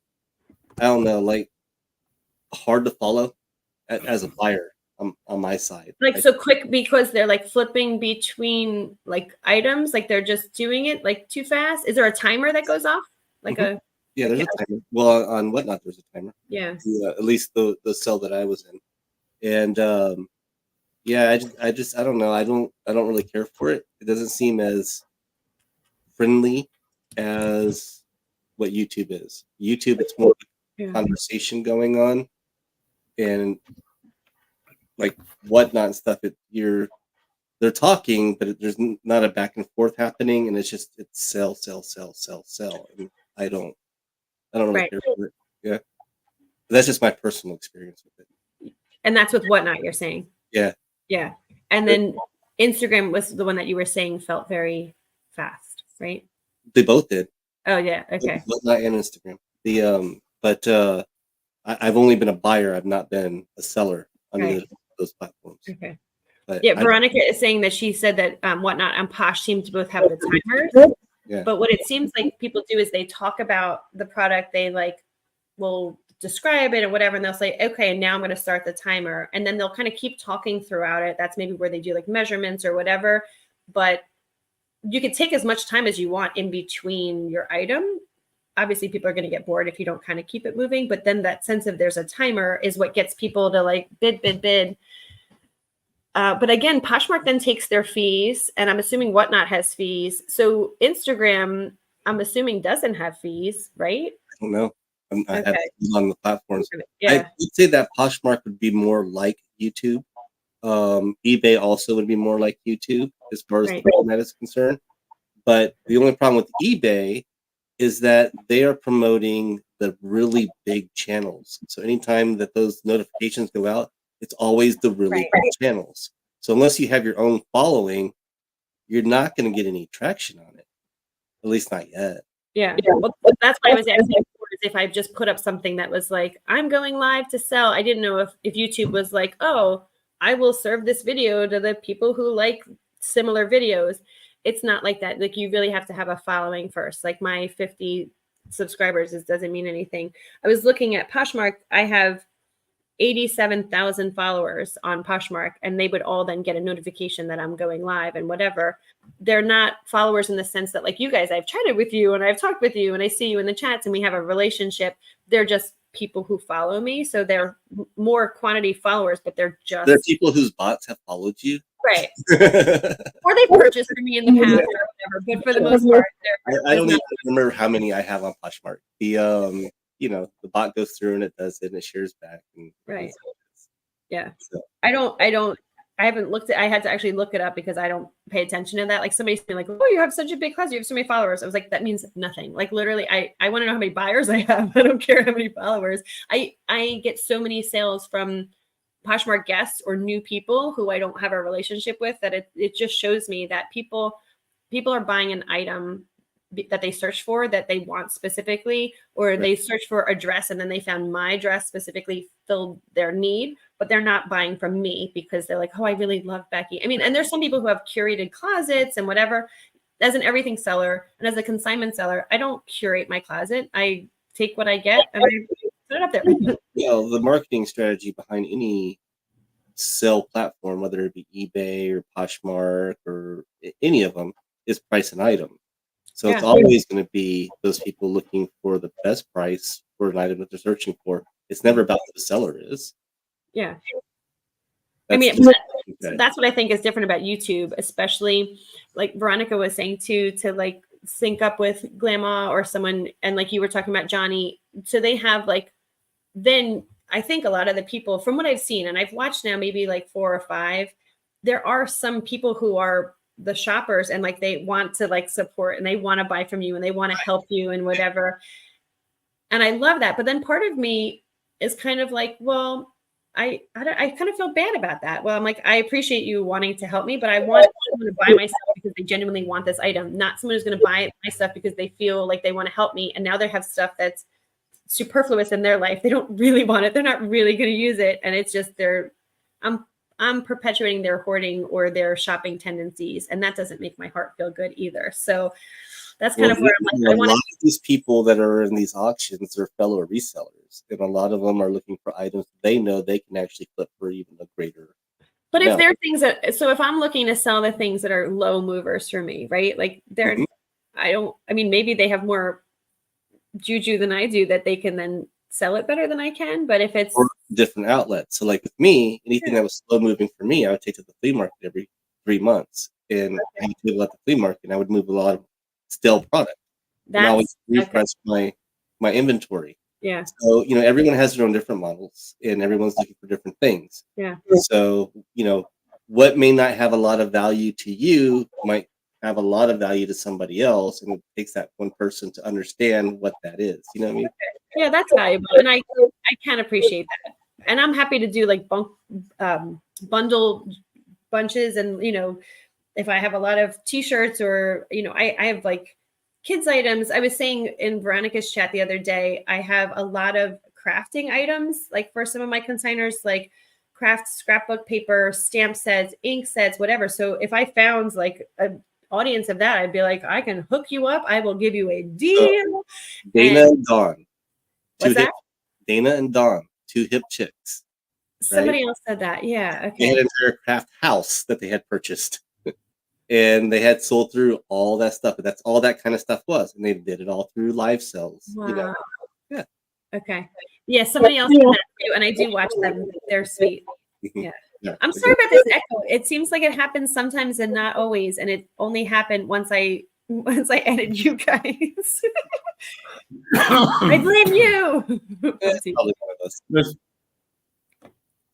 I don't know, like hard to follow as a buyer on my side. Like, so quick because they're like flipping between like items, like they're just doing it like too fast. Is there a timer that goes off? Like Mhm. Yeah, there's a timer. Well, on Whatnot, there's a timer. Yeah. At least the cell that I was in. And yeah, I don't know. I don't really care for it. It doesn't seem as friendly as what YouTube is. YouTube, it's more Yeah. conversation going on, and like Whatnot and stuff. They're talking, but there's not a back and forth happening, and it's sell, sell, sell, sell, sell. And I don't really care for it. Yeah, that's just my personal experience with it. And that's with Whatnot, you're saying? Yeah. Yeah. And then Instagram was the one that you were saying felt very fast, right? They both did. Oh yeah. Okay. Whatnot and Instagram. But I've only been a buyer. I've not been a seller on either of those platforms. Okay. But Yeah, Veronica is saying that she said that Whatnot and Posh seem to both have the timers. Yeah. But what it seems like people do is they talk about the product, they like will describe it or whatever, and they'll say, okay, now I'm going to start the timer. And then they'll kind of keep talking throughout it. That's maybe where they do like measurements or whatever. But you can take as much time as you want in between your item. Obviously, people are going to get bored if you don't kind of keep it moving. But then that sense of there's a timer is what gets people to like bid, bid, bid. But again, Poshmark then takes their fees, and I'm assuming Whatnot has fees. So Instagram, I'm assuming, doesn't have fees, right? I don't know. I haven't been on the platforms. Yeah. I would say that Poshmark would be more like YouTube. eBay also would be more like YouTube as far as the format is concerned. But the only problem with eBay is that they are promoting the really big channels. So anytime that those notifications go out, it's always the really big channels. So unless you have your own following, you're not going to get any traction on it. At least not yet. Yeah. Well, that's why I was asking before, is if I just put up something that was like, I'm going live to sell. I didn't know if YouTube was like, oh, I will serve this video to the people who like similar videos. It's not like that. Like, you really have to have a following first. Like, my 50 subscribers doesn't mean anything. I was looking at Poshmark. I have 87,000 followers on Poshmark, and they would all then get a notification that I'm going live and whatever. They're not followers in the sense that, like, you guys, I've chatted with you and I've talked with you and I see you in the chats and we have a relationship. They're just people who follow me. So they're more quantity followers, but they're people whose bots have followed you. Right. Or they purchased from me in the past or whatever. But for the most part, I don't even remember how many I have on Poshmark. The bot goes through and it does it and it shares back. And yeah. So. I haven't looked at, I had to actually look it up because I don't pay attention to that. Like, somebody's been like, oh, you have such a big class, you have so many followers. I was like, that means nothing. Like, literally, I want to know how many buyers I have. I don't care how many followers. I get so many sales from Poshmark guests or new people who I don't have a relationship with that it just shows me that people are buying an item that they search for, that they want specifically, or they search for a dress and then they found my dress specifically filled their need, but they're not buying from me because they're like, oh, I really love Becky. I mean, and there's some people who have curated closets and whatever. as an everything seller and as a consignment seller, I don't curate my closet. I take what I get and I put it up there. The marketing strategy behind any sell platform, whether it be eBay or Poshmark or any of them, is price an item. So it's always going to be those people looking for the best price for an item that they're searching for. It's never about who the seller is. Yeah. That's that's what I think is different about YouTube, especially like Veronica was saying too, to like sync up with Glama or someone. And like you were talking about Johnny. So they have like, then I think a lot of the people from what I've seen, and I've watched now maybe like 4 or 5, there are some people who are the shoppers and like they want to like support and they want to buy from you and they want to help you and whatever. And I love that. But then part of me is kind of like, well, I kind of feel bad about that. Well, I'm like, I appreciate you wanting to help me, but I want someone to buy my stuff because they genuinely want this item, not someone who's going to buy my stuff because they feel like they want to help me. And now they have stuff that's superfluous in their life. They don't really want it. They're not really going to use it. And it's just I'm perpetuating their hoarding or their shopping tendencies. And that doesn't make my heart feel good either. So that's kind of where I'm like, a lot of these people that are in these auctions are fellow resellers. And a lot of them are looking for items they know they can actually flip for even a greater. But if there are things that, so if I'm looking to sell the things that are low movers for me, right? Like they're, maybe they have more juju than I do that they can then sell it better than I can. But if it's or different outlets. So like with me, anything that was slow moving for me, I would take to the flea market every 3 months. And I would move at the flea market and I would move a lot of stale product. And I always refresh my inventory. Yeah. So, everyone has their own different models and everyone's looking for different things. Yeah. So, what may not have a lot of value to you might have a lot of value to somebody else. And it takes that one person to understand what that is. You know what I mean? Yeah, that's valuable. And I can appreciate that. And I'm happy to do like bundle bunches. And, if I have a lot of t-shirts or, I have like kids items. I was saying in Veronica's chat the other day, I have a lot of crafting items, like for some of my consigners, like craft scrapbook paper, stamp sets, ink sets, whatever. So if I found like an audience of that, I'd be like, I can hook you up. I will give you a deal. Dana and Dawn. What's that? Dana and Dawn, 2 hip chicks. Somebody else said that. Yeah. Okay. They had an entire craft house that they had purchased. And they had sold through all that stuff. But that's all that kind of stuff was. And they did it all through live sales. Wow. Yeah. Okay. Yeah, somebody else said that too. And I do watch them. They're sweet. Yeah. I'm sorry about this echo. It seems like it happens sometimes and not always. And it only happened once I added you guys. I blame you. Probably one of us.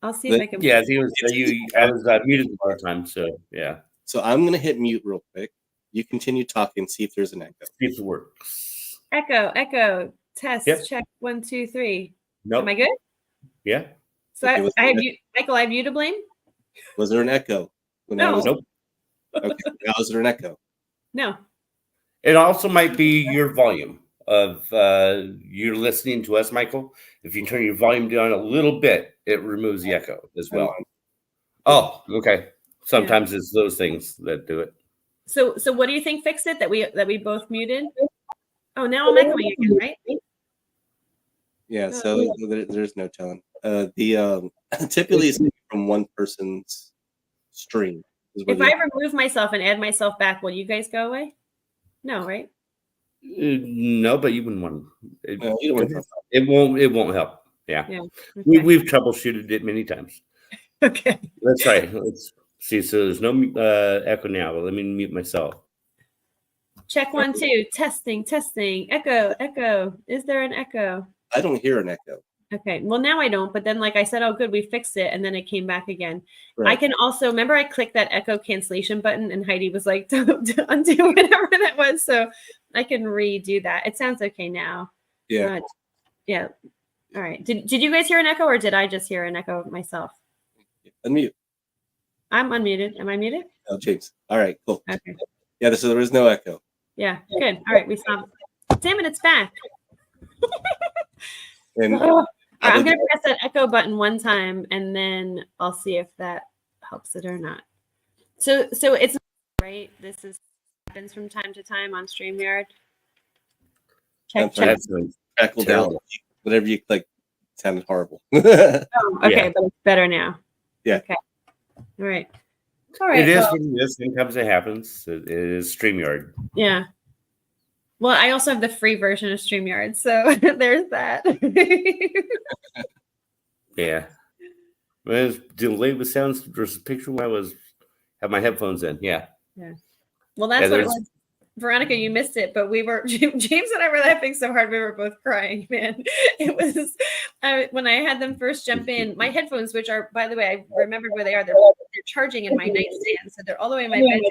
I'll see if I can. Yeah, I was muted the whole time, so yeah. So I'm going to hit mute real quick. You continue talking, see if there's an echo. See if it works. Echo, test, check, 1, 2, 3. Nope. Am I good? Yeah. So I have you, Michael, I have you to blame? Was there an echo? No. Nope. Okay, now is there an echo? No. It also might be your volume of you're listening to us, Michael. If you turn your volume down a little bit, it removes the echo as well. Oh, okay. Sometimes it's those things that do it. So what do you think fixed it that we both muted? Oh, now I'm echoing again, right? Yeah, so there's no telling. Typically it's from one person's stream. If I remove myself and add myself back, will you guys go away? No, right? No, but you wouldn't want to. It won't help. Yeah. Okay. We've troubleshooted it many times. Okay. Let's try. Let's see. So there's no echo now. But let me mute myself. Check 1, 2. Testing. Echo. Is there an echo? I don't hear an echo. Okay. Well, now I don't. But then, like I said, oh, good, we fixed it, and then it came back again. Right. I can also remember I clicked that echo cancellation button, and Heidi was like, to undo whatever that was. So I can redo that. It sounds okay now. Yeah. Yeah. All right. Did you guys hear an echo, or did I just hear an echo myself? Unmute. I'm unmuted. Am I muted? Oh, James. All right. Cool. Okay. Yeah. So there is no echo. Yeah. Good. All right. We stopped. Damn it! It's back. And I'm going to press that echo button one time, and then I'll see if that helps it or not. So it's right. This is happens from time to time on StreamYard. I'm Check, sorry, check. That's crackle down. terrible. Whatever you click sounded horrible. Oh, okay, Yeah. but it's better now. Yeah. Okay. All right. It is Well, what it is. Sometimes it happens. It is StreamYard. yeah. Well, I also have the free version of StreamYard, so there's that. Yeah. When it's delayed with sounds versus picture when I have my headphones in. Yeah. Yeah. Well, that's what it was. Veronica, you missed it, but we were James and I were laughing so hard we were both crying, man. It was when I had them first jump in. My headphones, which are, by the way, I remembered where they are. They're charging in my nightstand, so they're all the way in my bedroom.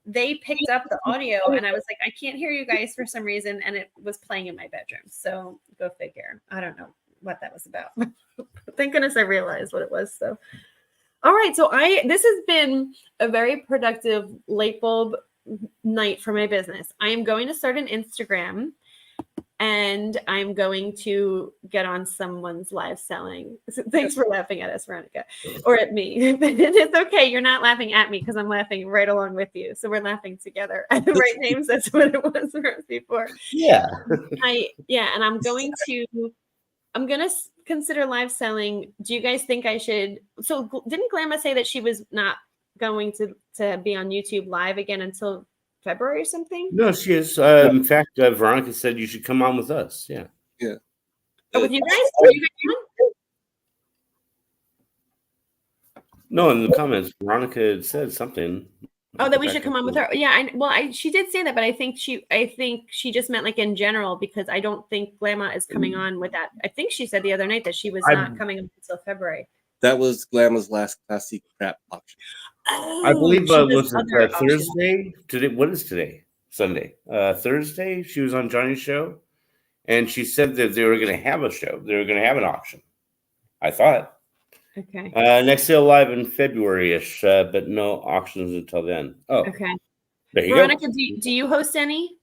They picked up the audio, and I was like, I can't hear you guys for some reason, and it was playing in my bedroom. So go figure. I don't know what that was about. Thank goodness I realized what it was. So, all right. So this has been a very productive light bulb night for my business. I am going to start an Instagram, and I'm going to get on someone's live selling. So thanks for laughing at us, Veronica, or at me. It's okay. You're not laughing at me because I'm laughing right along with you. So we're laughing together. Right, James? That's what it was before. Yeah. And I'm going to consider live selling. Do you guys think I should? So didn't Glamma say that she was not going to be on YouTube live again until February or something? No, she is. In fact, Veronica said you should come on with us. Yeah. Yeah. Oh, with you guys? Are you guys on? No, in the comments, Veronica had said something. Oh, that we should come on with her. Yeah, she did say that, but I think she just meant like in general, because I don't think Glamma is coming on with that. I think she said the other night that she was not coming on until February. That was Glamma's last classic crap auction. I believe it was Thursday. Today, what is today? Sunday. Thursday, she was on Johnny's show, and she said that they were going to have a show. They were going to have an auction. I thought. Okay. Next sale live in February-ish, but no auctions until then. Oh, okay. There you Veronica, go. do you host any?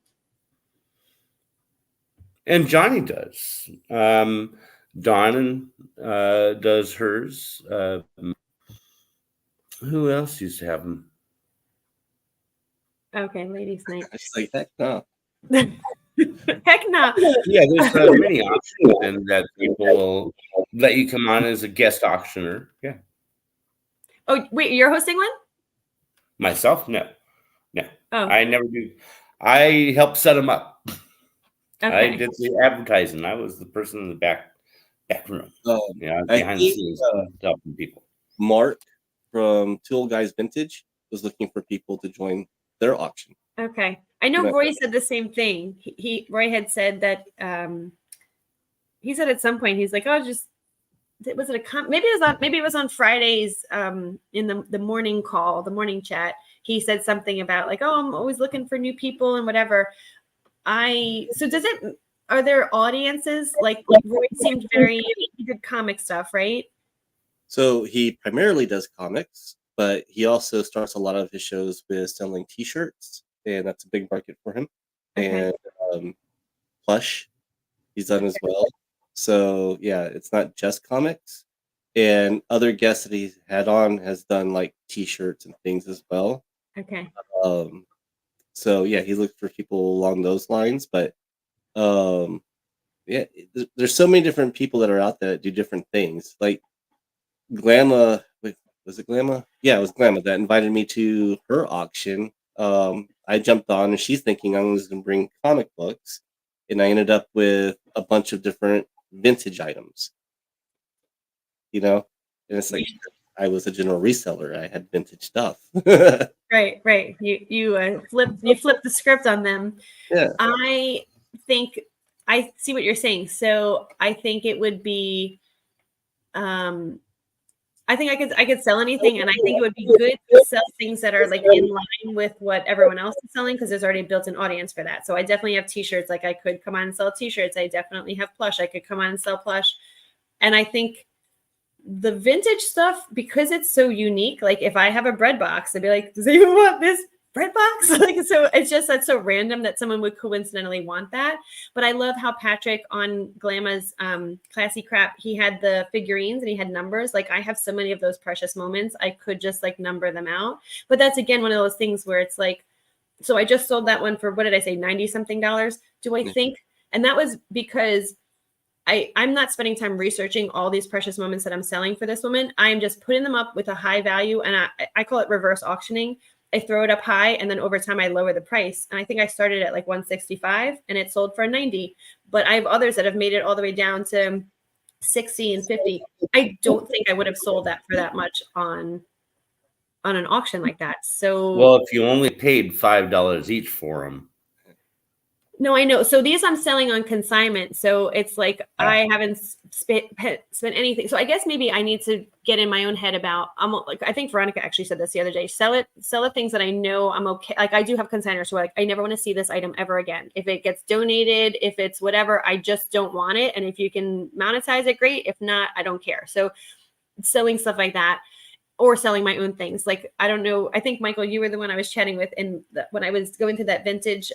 And Johnny does. Dawn does hers. Who else used to have them? Okay, ladies' night. I just like, heck no. Heck no. Yeah, there's many options, and that people will let you come on as a guest auctioneer. Yeah. Oh, wait, you're hosting one? Myself? No. Oh. I never do. I helped set them up. Okay. I did the advertising. I was the person in the back room. Behind the scenes, helping people. Mark from Two Old Guys Vintage was looking for people to join their auction. Okay. I know Roy said the same thing. Roy had said that he said at some point, he's like, oh, was it maybe it was on Fridays in the morning call, the morning chat. He said something about like, oh, I'm always looking for new people and whatever. Are there audiences? Like Roy seemed he did comic stuff, right? So he primarily does comics, but he also starts a lot of his shows with selling T-shirts, and that's a big market for him. Okay. And plush, he's done as well. So yeah, it's not just comics. And other guests that he's had on has done like T-shirts and things as well. Okay. So yeah, he looked for people along those lines, but yeah, there's so many different people that are out there that do different things. Like Glamma, was it Glamma? Yeah, it was Glamma that invited me to her auction. I jumped on, and she's thinking I was going to bring comic books, and I ended up with a bunch of different vintage items. And it's like I was a general reseller. I had vintage stuff. Right. You flipped the script on them. Yeah. I think I see what you're saying. So I think it would be, I think I could sell anything, and I think it would be good to sell things that are like in line with what everyone else is selling, because there's already a built-in audience for that. So I definitely have T-shirts. Like I could come on and sell T-shirts. I definitely have plush. I could come on and sell plush. And I think the vintage stuff, because it's so unique, like if I have a bread box, I'd be like, does anyone want this bread box? Like, so it's just, that's so random that someone would coincidentally want that. But I love how Patrick on Glamma's Classy Crap, he had the figurines and he had numbers. Like I have so many of those precious moments. I could just like number them out. But that's again, one of those things where it's like, So I just sold that one for, what did I say, 90 something dollars? Do I think? And that was because I'm not spending time researching all these precious moments that I'm selling for this woman. I'm just putting them up with a high value, and I call it reverse auctioning. I throw it up high, and then over time I lower the price. And I think I started at like 165 and it sold for 90. But I have others that have made it all the way down to 60 and 50. I don't think I would have sold that for that much on an auction like that. So well, if you only paid $5 each for them. no, I know. So these I'm selling on consignment. So it's like I haven't spent anything. So I guess maybe I need to get in my own head about, like, I think Veronica actually said this the other day, sell it things that I know I'm okay. Like I do have consigners who are like, I never want to see this item ever again. If it gets donated, if it's whatever, I just don't want it. And if you can monetize it, great. If not, I don't care. So selling stuff like that. Or selling my own things. Like, I don't know. I think, Michael, you were the one I was chatting with. And when I was going to that vintage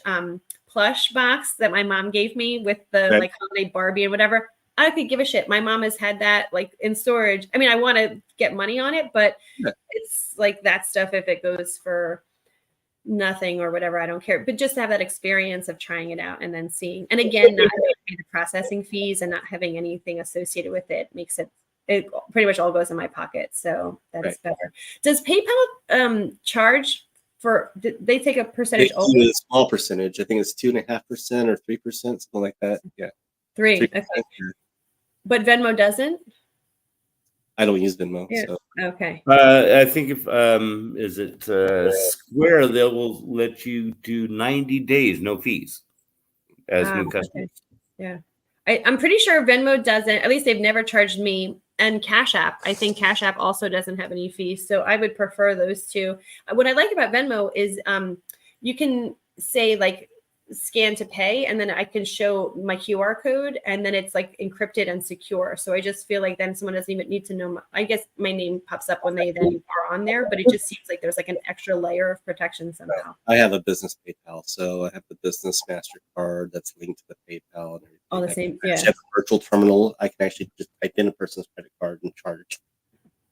plush box that my mom gave me with the like holiday Barbie and whatever, I could give a shit. My mom has had that like in storage. I mean, I want to get money on it, but it's like that stuff. If it goes for nothing or whatever, I don't care. But just to have that experience of trying it out and then seeing, and again, not having to pay the processing fees and not having anything associated with it makes it pretty much all goes in my pocket. So that is better. Does PayPal charge for, they take a percentage? They do a small percentage. I think it's 2.5% or 3%, something like that. Yeah. 3%. Okay. But Venmo doesn't? I don't use Venmo. Yeah. So. Okay. I think if is it Square, they will let you do 90 days, no fees as new customers. Okay. Yeah. I'm pretty sure Venmo doesn't, at least they've never charged me. And Cash App, I think Cash App also doesn't have any fees. So I would prefer those two. What I like about Venmo is you can say like scan to pay, and then I can show my QR code, and then it's like encrypted and secure. So I just feel like then someone doesn't even need to know. I guess my name pops up when they then are on there, but it just seems like there's like an extra layer of protection somehow. I have a business PayPal, so I have the business MasterCard that's linked to the PayPal and everything. All the same, I have a virtual terminal. I can actually just type in a person's credit card and charge.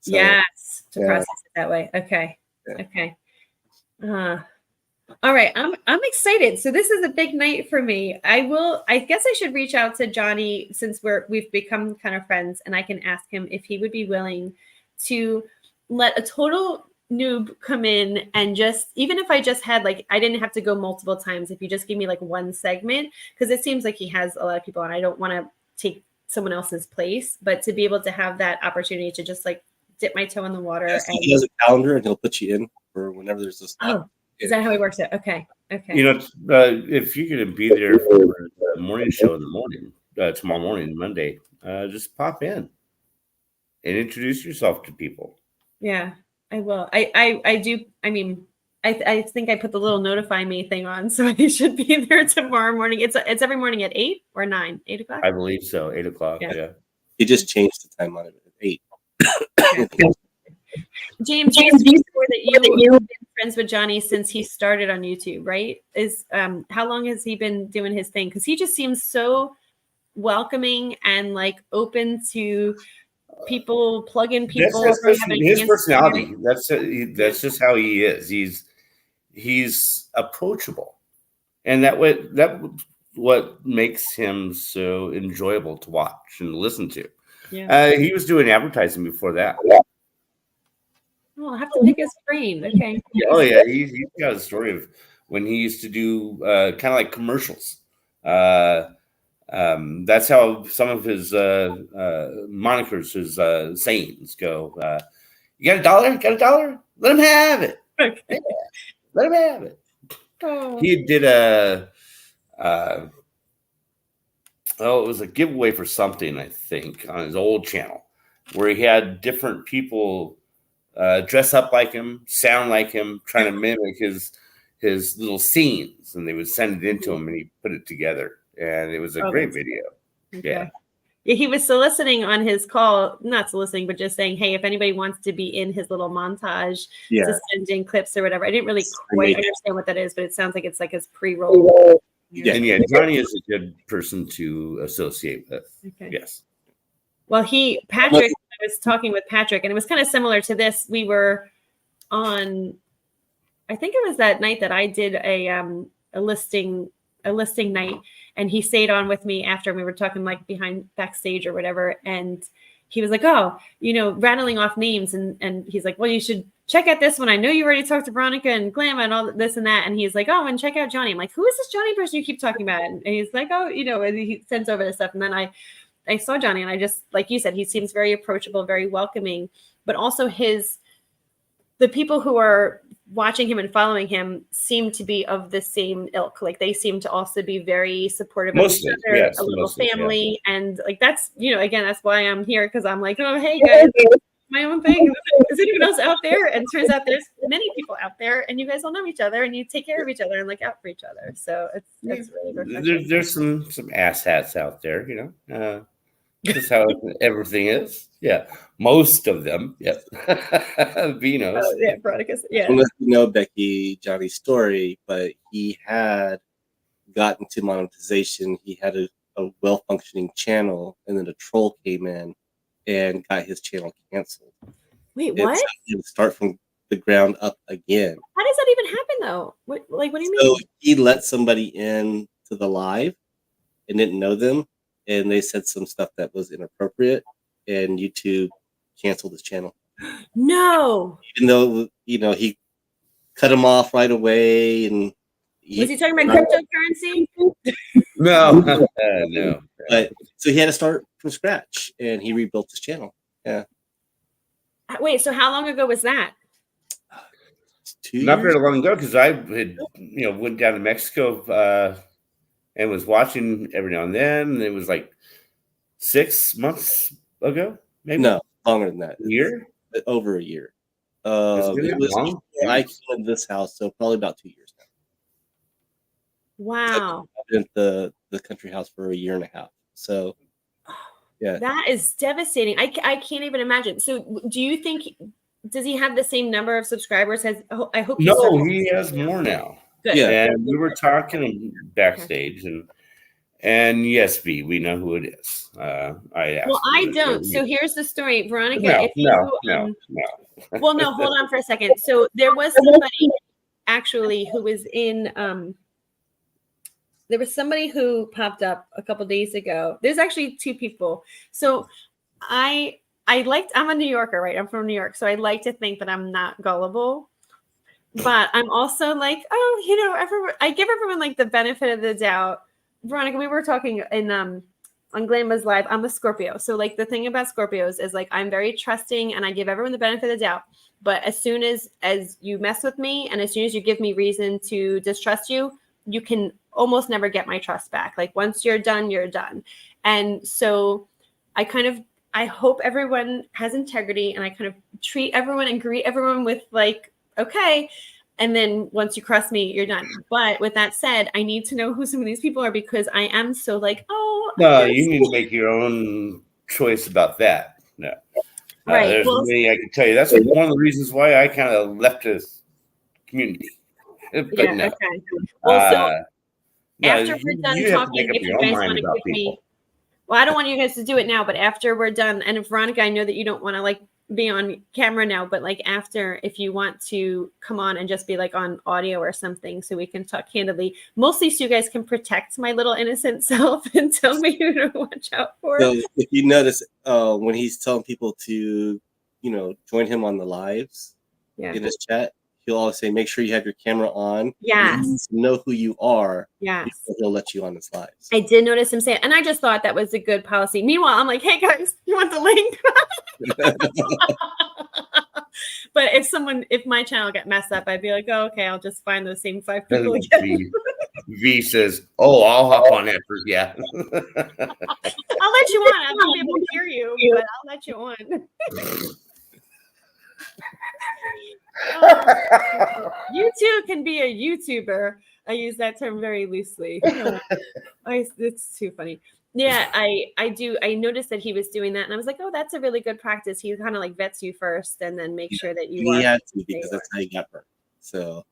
So, yes, to process it that way. Okay. Yeah. Okay. All right. I'm excited. So this is a big night for me. I guess I should reach out to Johnny since we've become kind of friends, and I can ask him if he would be willing to let a total noob come in and just, even if I just had like, I didn't have to go multiple times, if you just give me like one segment, because it seems like he has a lot of people and I don't want to take someone else's place, but to be able to have that opportunity to just like dip my toe in the water. Yes, he has a calendar and he'll put you in for whenever there's a spot. Oh, is that how he works it? Okay. You know, if you're going to be there for the morning show in the morning, tomorrow morning, Monday, just pop in and introduce yourself to people. Yeah, I will. I do. I mean, I think I put the little notify me thing on, so I should be there tomorrow morning. It's every morning at 8 or 9, 8 o'clock. I believe so. 8 o'clock. Yeah. He just changed the time on it at 8. James, you said that you've been friends with Johnny since he started on YouTube, right? How long has he been doing his thing? Because he just seems so welcoming and like open to people, plug in people. His personality. That's just how he is. He's approachable, and that what makes him so enjoyable to watch and listen to. Yeah. He was doing advertising before that. Oh, I'll have to pick his brain. Okay. Oh yeah, he's got a story of when he used to do kind of like commercials. That's how some of his monikers, his sayings go. You got $1? Got $1? Let him have it. Okay. Yeah, let him have it. Oh. He did it was a giveaway for something, I think, on his old channel, where he had different people dress up like him, sound like him, trying to mimic his little scenes, and they would send it into him, and he put it together. And it was a great video. Okay. Yeah, he was soliciting on his call, not soliciting, but just saying, hey, if anybody wants to be in his little montage, to send in clips or whatever. I didn't really quite understand what that is, but it sounds like it's like his pre-roll. Yeah, and Johnny is a good person to associate with. Okay. Yes. Well, Patrick, I was talking with Patrick, and it was kind of similar to this. We were on I think it was that night that I did a listing night, and he stayed on with me after. We were talking like behind backstage or whatever, and he was like, "Oh, rattling off names," and he's like, "Well, you should check out this one. I know you already talked to Veronica and Glam and all this and that." And he's like, "Oh, and check out Johnny." I'm like, "Who is this Johnny person you keep talking about?" And he's like, "Oh, and he sends over the stuff." And then I saw Johnny, and I just, like you said, he seems very approachable, very welcoming, but also the people who are watching him and following him seem to be of the same ilk. Like they seem to also be very supportive of each other, yes, a little mostly, family. Yeah. And like, that's, again, that's why I'm here. Because I'm like, oh, hey guys, my own thing. Is anyone else out there? And it turns out there's many people out there, and you guys all know each other, and you take care of each other and look out for each other. So it's really refreshing. There's some asshats out there, just how everything is. Yeah, most of them. Yep. Vinos. Oh, yeah, Veronica's. Yeah. I don't know if you know, Becky, Johnny's story, but he had gotten to monetization. He had a well-functioning channel, and then a troll came in and got his channel canceled. Wait, what? He would start from the ground up again. How does that even happen, though? What do you mean? So he let somebody in to the live and didn't know them, and they said some stuff that was inappropriate, and YouTube canceled his channel. No. Even though, he cut him off right away. And was he talking about cryptocurrency? No, no. But so he had to start from scratch, and he rebuilt his channel. Yeah. Wait, so how long ago was that? Not very long ago, because I had, went down to Mexico and was watching every now and then. And it was like 6 months ago, maybe. No, longer than that. A year? Over a year. It was long? I came in this house, so probably about 2 years now. Wow. I've been at the country house for a year and a half. So, yeah. That is devastating. I can't even imagine. So, do you think, does he have the same number of subscribers? I hope. No, he has more now. Good. Yeah. And we were talking backstage, and yes, V, we know who it is. I asked. Well, I don't. So here's the story, Veronica. No. Well, no, hold on for a second. So there was somebody actually who was in. There was somebody who popped up a couple days ago. There's actually two people. So I'm a New Yorker, right? I'm from New York, so I like to think that I'm not gullible. But I'm also like, oh, I give everyone like the benefit of the doubt. Veronica, we were talking in on Glamma's Live. I'm a Scorpio. So like the thing about Scorpios is like I'm very trusting and I give everyone the benefit of the doubt. But as soon as you mess with me and as soon as you give me reason to distrust you, you can almost never get my trust back. Like once you're done, you're done. And so I hope everyone has integrity and I kind of treat everyone and greet everyone with like, okay. And then once you cross me, you're done. But with that said, I need to know who some of these people are because I am so like, oh. No, you need to make your own choice about that. No. Right. There's many I can tell you. That's one of the reasons why I kind of left this community. But yeah, no. okay. Well, so after no, we're done you have to talking, make up if you your own guys mind want to about give people. me, well, I don't want you guys to do it now, but after we're done, and Veronica, I know that you don't want to like be on camera now, but like after, if you want to come on and just be like on audio or something so we can talk candidly, mostly so you guys can protect my little innocent self and tell me who to watch out for. So if you notice when he's telling people to, join him on the lives in his chat, he'll always say, make sure you have your camera on. Yes. Know who you are. Yes. He'll let you on his lives. I did notice him say it, and I just thought that was a good policy. Meanwhile, I'm like, hey guys, you want the link? But if my channel got messed up, I'd be like, oh, okay, I'll just find those same 5 people again. V says, oh, I'll hop on that for yeah. I'll let you on. I won't be able to hear you, but I'll let you on. You too can be a YouTuber. I use that term very loosely. It's too funny. Yeah, I do. I noticed that he was doing that, and I was like, oh, that's a really good practice. He kind of like vets you first, and then make sure that you are. He had to because that's how he got burned. So.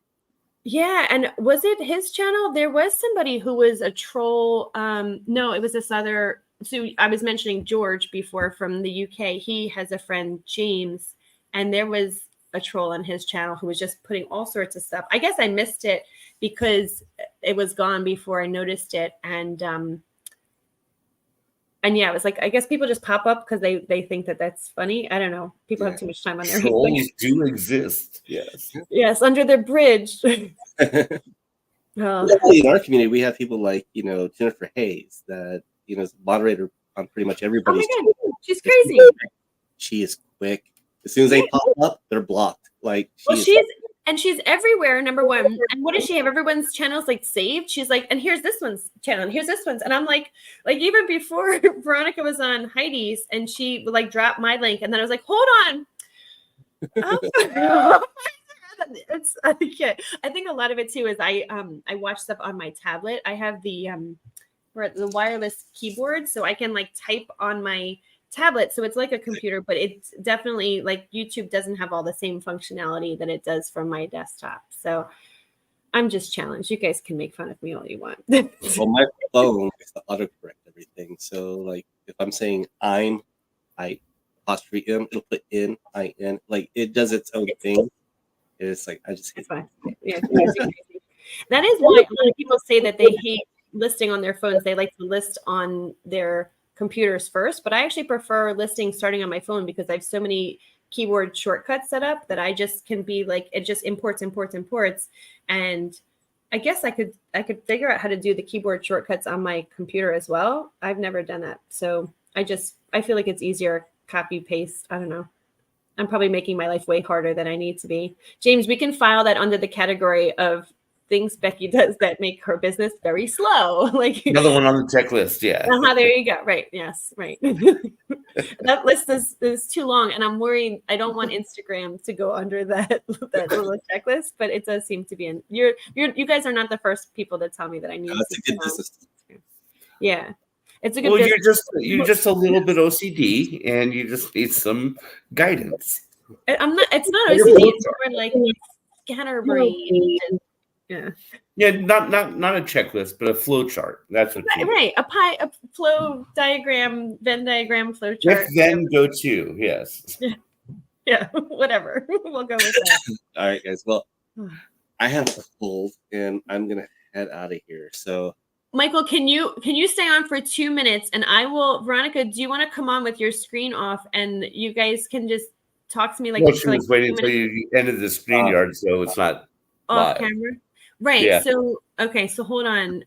Yeah, and was it his channel? There was somebody who was a troll. No, it was this other. So I was mentioning George before from the UK. He has a friend, James, and there was a troll on his channel who was just putting all sorts of stuff. I guess I missed it because it was gone before I noticed it. And yeah, it was like, I guess people just pop up because they think that that's funny. I don't know. People have too much time on their hands. Trolls do exist. Yes. Yes, under the bridge. Luckily, in our community, we have people like, Jennifer Hayes that, is a moderator on pretty much Oh everybody's my God, she's crazy. She is quick. As soon as they pop up, they're blocked. Like, she's everywhere, number one. And what does she have? Everyone's channels like saved. She's like, and here's this one's channel, and here's this one's. And I'm like even before Veronica was on Heidi's, and she would like drop my link, and then I was like, hold on. I think a lot of it too is I watch stuff on my tablet. I have the wireless keyboard, so I can like type on my tablet, so it's like a computer, but it's definitely like YouTube doesn't have all the same functionality that it does from my desktop. So I'm just challenged. You guys can make fun of me all you want. Well, my phone is to autocorrect everything. So like if I'm saying I apostrophe M, it'll put in, I-N. Like it does its own thing. It's like it's fine. Yeah, that is why a lot of people say that they hate listing on their phones. They like to list on their computers first, but I actually prefer listing starting on my phone because I have so many keyboard shortcuts set up that I just can be like, it just imports. And I guess I could figure out how to do the keyboard shortcuts on my computer as well. I've never done that. So I feel like it's easier, copy paste. I don't know. I'm probably making my life way harder than I need to be. James, we can file that under the category of things Becky does that make her business very slow. Like another one on the checklist. Yeah. There you go. Right. Yes. Right. That list is too long, and I'm worried. I don't want Instagram to go under that little checklist, but it does seem to be in. You guys are not the first people to tell me that I need. That's a good business. Yeah. It's a good. Well, you're just a little bit OCD, and you just need some guidance. I'm not. It's not OCD. It's more like scatterbrained. Yeah. Yeah, not a checklist, but a flow chart. That's what. Right. A flow diagram, Venn diagram, flow chart. If then go to, yes. Yeah. Whatever. We'll go with that. All right, guys. Well, I have a cold, and I'm gonna head out of here. So. Michael, can you stay on for 2 minutes, and I will. Veronica, do you want to come on with your screen off, and you guys can just talk to me like? Well, she was waiting until you ended the StreamYard, so it's not off live. camera. Right. Yeah. So okay. So hold on.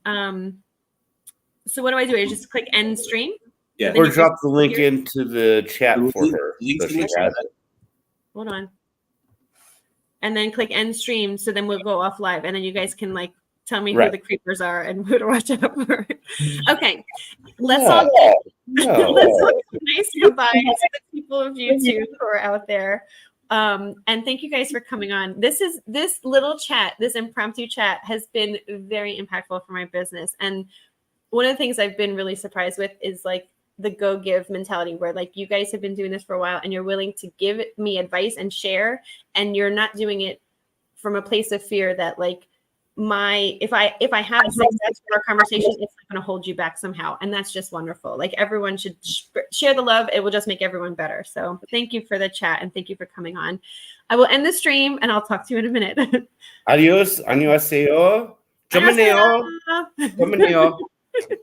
So what do? I just click end stream. Yeah. Or drop the link into the chat for her. Hold on. And then click end stream. So then we'll go off live, and then you guys can like tell me who the creepers are and who to watch out for. Okay. Let's all get nice goodbye to the people of YouTube who are out there. And thank you guys for coming on. This little chat, this impromptu chat has been very impactful for my business. And one of the things I've been really surprised with is like the go give mentality, where like you guys have been doing this for a while and you're willing to give me advice and share, and you're not doing it from a place of fear that like if I have success for our conversation, it's not going to hold you back somehow. And that's just wonderful. Like everyone should share the love. It will just make everyone better. So thank you for the chat, and thank you for coming on. I will end the stream, and I'll talk to you in a minute. Adios. Annyeonghaseyo. Jomeneo.